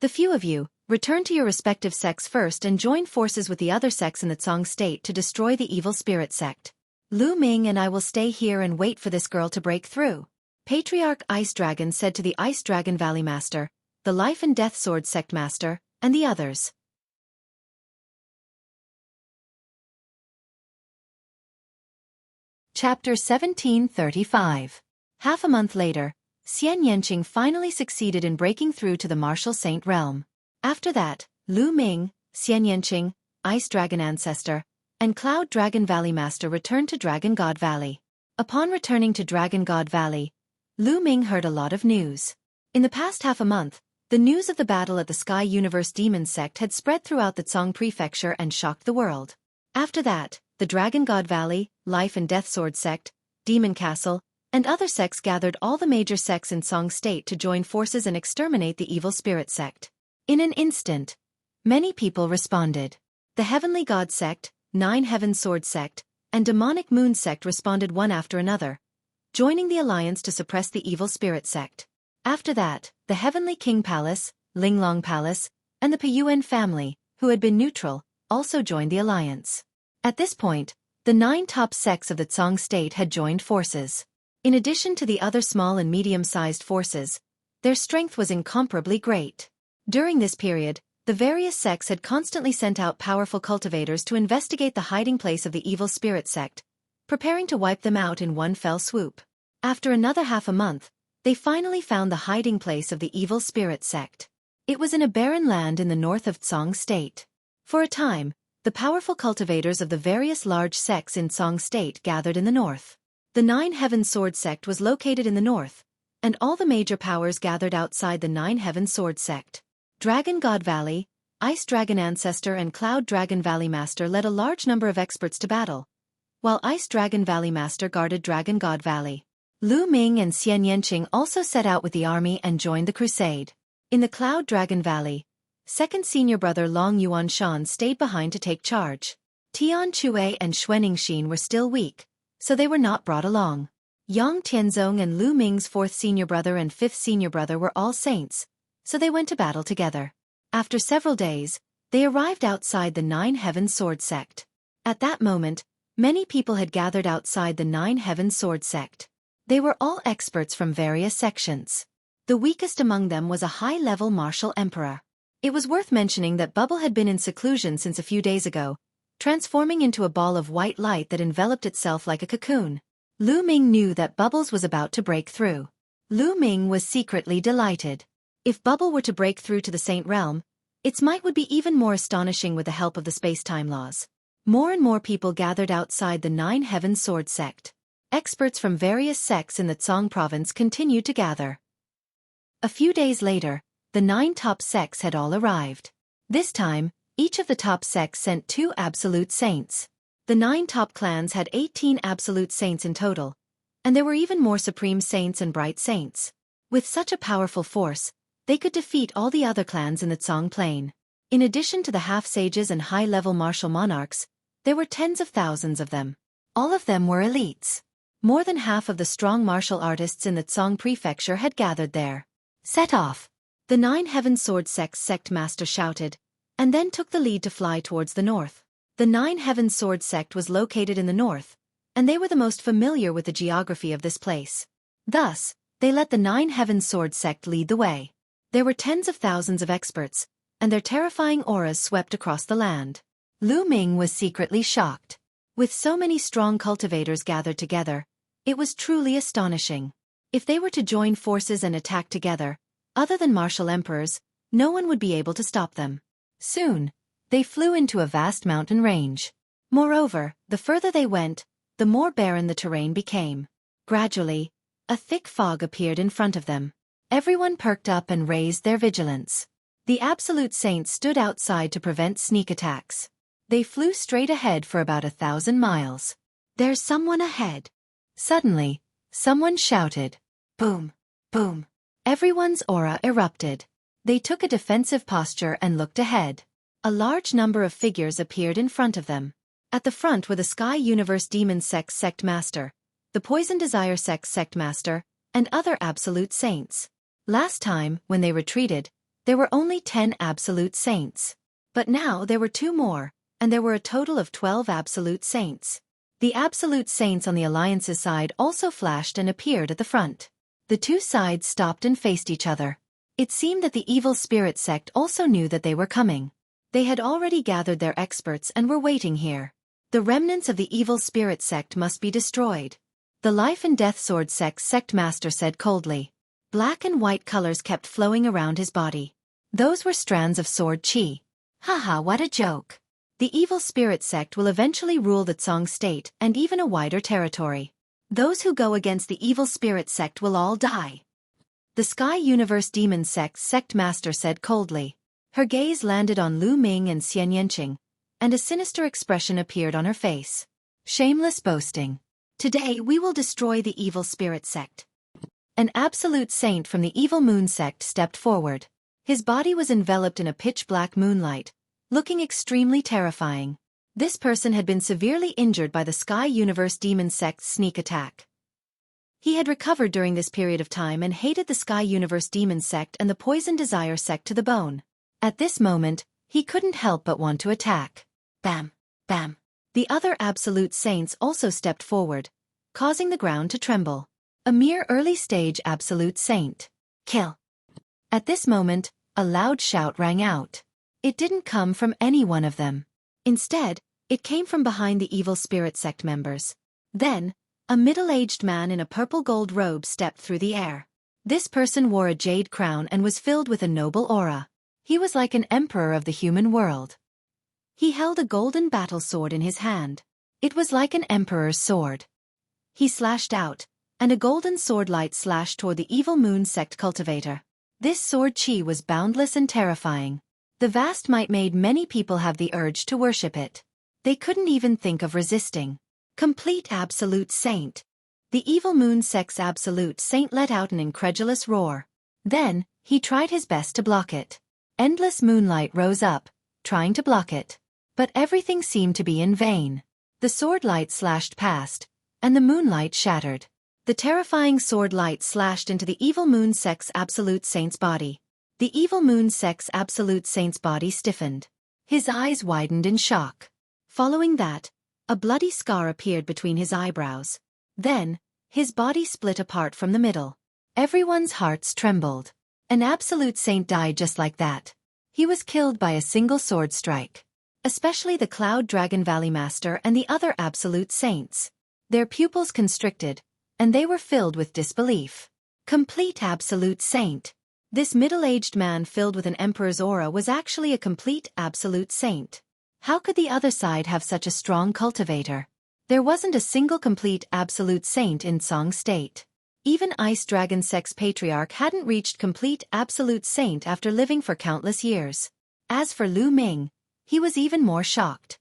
The few of you, return to your respective sects first and join forces with the other sects in the Tsang state to destroy the evil spirit sect. Lu Ming and I will stay here and wait for this girl to break through. Patriarch Ice Dragon said to the Ice Dragon Valley Master, the Life and Death Sword Sect Master, and the others. Chapter 1735. Half a month later, Xian Yanqing finally succeeded in breaking through to the Martial Saint realm. After that, Lu Ming, Xian Yanqing, Ice Dragon Ancestor, and Cloud Dragon Valley Master returned to Dragon God Valley. Upon returning to Dragon God Valley, Lu Ming heard a lot of news. In the past half a month, the news of the battle at the Sky Universe Demon Sect had spread throughout the Tsang Prefecture and shocked the world. After that, the Dragon God Valley, Life and Death Sword Sect, Demon Castle, and other sects gathered all the major sects in Tsang State to join forces and exterminate the evil spirit sect. In an instant, many people responded. The Heavenly God Sect, Nine Heaven Sword Sect, and Demonic Moon Sect responded one after another, joining the alliance to suppress the evil spirit sect. After that, the Heavenly King Palace, Linglong Palace, and the Peyuan family, who had been neutral, also joined the alliance. At this point, the 9 top sects of the Tsang state had joined forces. In addition to the other small and medium-sized forces, their strength was incomparably great. During this period, the various sects had constantly sent out powerful cultivators to investigate the hiding place of the evil spirit sect, preparing to wipe them out in one fell swoop. After another half a month, they finally found the hiding place of the evil spirit sect. It was in a barren land in the north of Tsang state. For a time, the powerful cultivators of the various large sects in Tsang state gathered in the north. The Nine Heaven Sword sect was located in the north, and all the major powers gathered outside the Nine Heaven Sword sect. Dragon God Valley, Ice Dragon Ancestor and Cloud Dragon Valley Master led a large number of experts to battle, while Ice Dragon Valley Master guarded Dragon God Valley. Lu Ming and Xian Yanqing also set out with the army and joined the crusade. In the Cloud Dragon Valley, second senior brother Long Yuan Shan stayed behind to take charge. Tian Chue and Xuening Xin were still weak, so they were not brought along. Yang Tianzong and Lu Ming's fourth senior brother and fifth senior brother were all saints, so they went to battle together. After several days, they arrived outside the Nine Heaven Sword sect. At that moment, many people had gathered outside the Nine Heaven Sword sect. They were all experts from various sections. The weakest among them was a high-level martial emperor. It was worth mentioning that Bubble had been in seclusion since a few days ago, transforming into a ball of white light that enveloped itself like a cocoon. Lu Ming knew that Bubbles was about to break through. Lu Ming was secretly delighted. If Bubble were to break through to the Saint Realm, its might would be even more astonishing with the help of the space-time laws. More and more people gathered outside the Nine Heaven Sword sect. Experts from various sects in the Tsang province continued to gather. A few days later, the 9 top sects had all arrived. This time, each of the top sects sent 2 absolute saints. The 9 top clans had 18 absolute saints in total, and there were even more supreme saints and bright saints. With such a powerful force, they could defeat all the other clans in the Tsang plain. In addition to the half-sages and high-level martial monarchs, there were tens of thousands of them. All of them were elites. More than half of the strong martial artists in the Tsang prefecture had gathered there. Set off! The Nine Heaven Sword sect's sect master shouted, and then took the lead to fly towards the north. The Nine Heaven Sword sect was located in the north, and they were the most familiar with the geography of this place. Thus, they let the Nine Heaven Sword sect lead the way. There were tens of thousands of experts, and their terrifying auras swept across the land. Lu Ming was secretly shocked. With so many strong cultivators gathered together, it was truly astonishing. If they were to join forces and attack together, Other than martial emperors, no one would be able to stop them. Soon, they flew into a vast mountain range. Moreover, the further they went, the more barren the terrain became. Gradually, a thick fog appeared in front of them. Everyone perked up and raised their vigilance. The Absolute Saints stood outside to prevent sneak attacks. They flew straight ahead for about 1,000 miles. "There's someone ahead." Suddenly, someone shouted. Boom! Boom! Everyone's aura erupted. They took a defensive posture and looked ahead. A large number of figures appeared in front of them. At the front were the Sky Universe Demon Sect Master, the Poison Desire Sect Master, and other Absolute Saints. Last time, when they retreated, there were only 10 Absolute Saints. But now there were 2 more, and there were a total of 12 Absolute Saints. The Absolute Saints on the Alliance's side also flashed and appeared at the front. The 2 sides stopped and faced each other. It seemed that the Evil Spirit Sect also knew that they were coming. They had already gathered their experts and were waiting here. The remnants of the Evil Spirit Sect must be destroyed. The Life and Death Sword Sect Master said coldly. Black and white colors kept flowing around his body. Those were strands of sword chi. Haha, what a joke. The Evil Spirit Sect will eventually rule the Tsong state and even a wider territory. Those who go against the Evil Spirit Sect will all die. The Sky Universe Demon Sect Master said coldly. Her gaze landed on Lu Ming and Xian Yanqing, and a sinister expression appeared on her face. Shameless boasting. Today we will destroy the Evil Spirit Sect. An Absolute Saint from the Evil Moon Sect stepped forward. His body was enveloped in a pitch-black moonlight, looking extremely terrifying. This person had been severely injured by the Sky Universe Demon Sect's sneak attack. He had recovered during this period of time and hated the Sky Universe Demon Sect and the Poison Desire Sect to the bone. At this moment, he couldn't help but want to attack. Bam! Bam! The other Absolute Saints also stepped forward, causing the ground to tremble. A mere early-stage Absolute Saint. Kill! At this moment, a loud shout rang out. It didn't come from any one of them. Instead, it came from behind the Evil Spirit Sect members. Then, a middle-aged man in a purple-gold robe stepped through the air. This person wore a jade crown and was filled with a noble aura. He was like an emperor of the human world. He held a golden battle sword in his hand. It was like an emperor's sword. He slashed out, and a golden sword light slashed toward the Evil Moon Sect cultivator. This sword chi was boundless and terrifying. The vast might made many people have the urge to worship it. They couldn't even think of resisting. Complete Absolute Saint. The Evil Moon Sect's Absolute Saint let out an incredulous roar. Then, he tried his best to block it. Endless moonlight rose up, trying to block it. But everything seemed to be in vain. The sword light slashed past, and the moonlight shattered. The terrifying sword light slashed into the Evil Moon Sect's Absolute Saint's body. The Evil Moon Sect's Absolute Saint's body stiffened. His eyes widened in shock. Following that, a bloody scar appeared between his eyebrows. Then, his body split apart from the middle. Everyone's hearts trembled. An Absolute Saint died just like that. He was killed by a single sword strike. Especially the Cloud Dragon Valley Master and the other Absolute Saints. Their pupils constricted, and they were filled with disbelief. Complete Absolute Saint. This middle-aged man filled with an emperor's aura was actually a complete Absolute Saint. How could the other side have such a strong cultivator? There wasn't a single complete Absolute Saint in Tsong State. Even Ice Dragon Sect's Patriarch hadn't reached complete Absolute Saint after living for countless years. As for Lu Ming, he was even more shocked.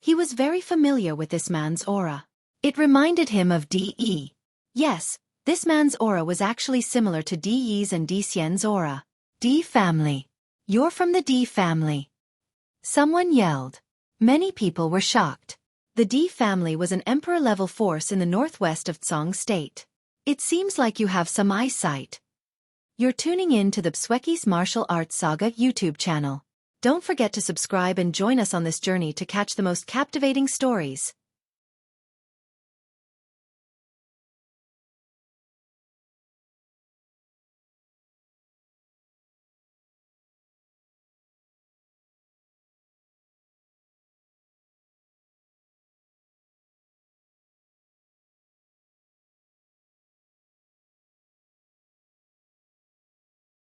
He was very familiar with this man's aura. It reminded him of D.E. Yes, this man's aura was actually similar to D.E.'s and D. Xian's aura. D family. You're from the D family. Someone yelled. Many people were shocked. The D family was an emperor-level force in the northwest of Tsong State. It seems like you have some eyesight. You're tuning in to the Xueqi's Martial Arts Saga YouTube channel. Don't forget to subscribe and join us on this journey to catch the most captivating stories.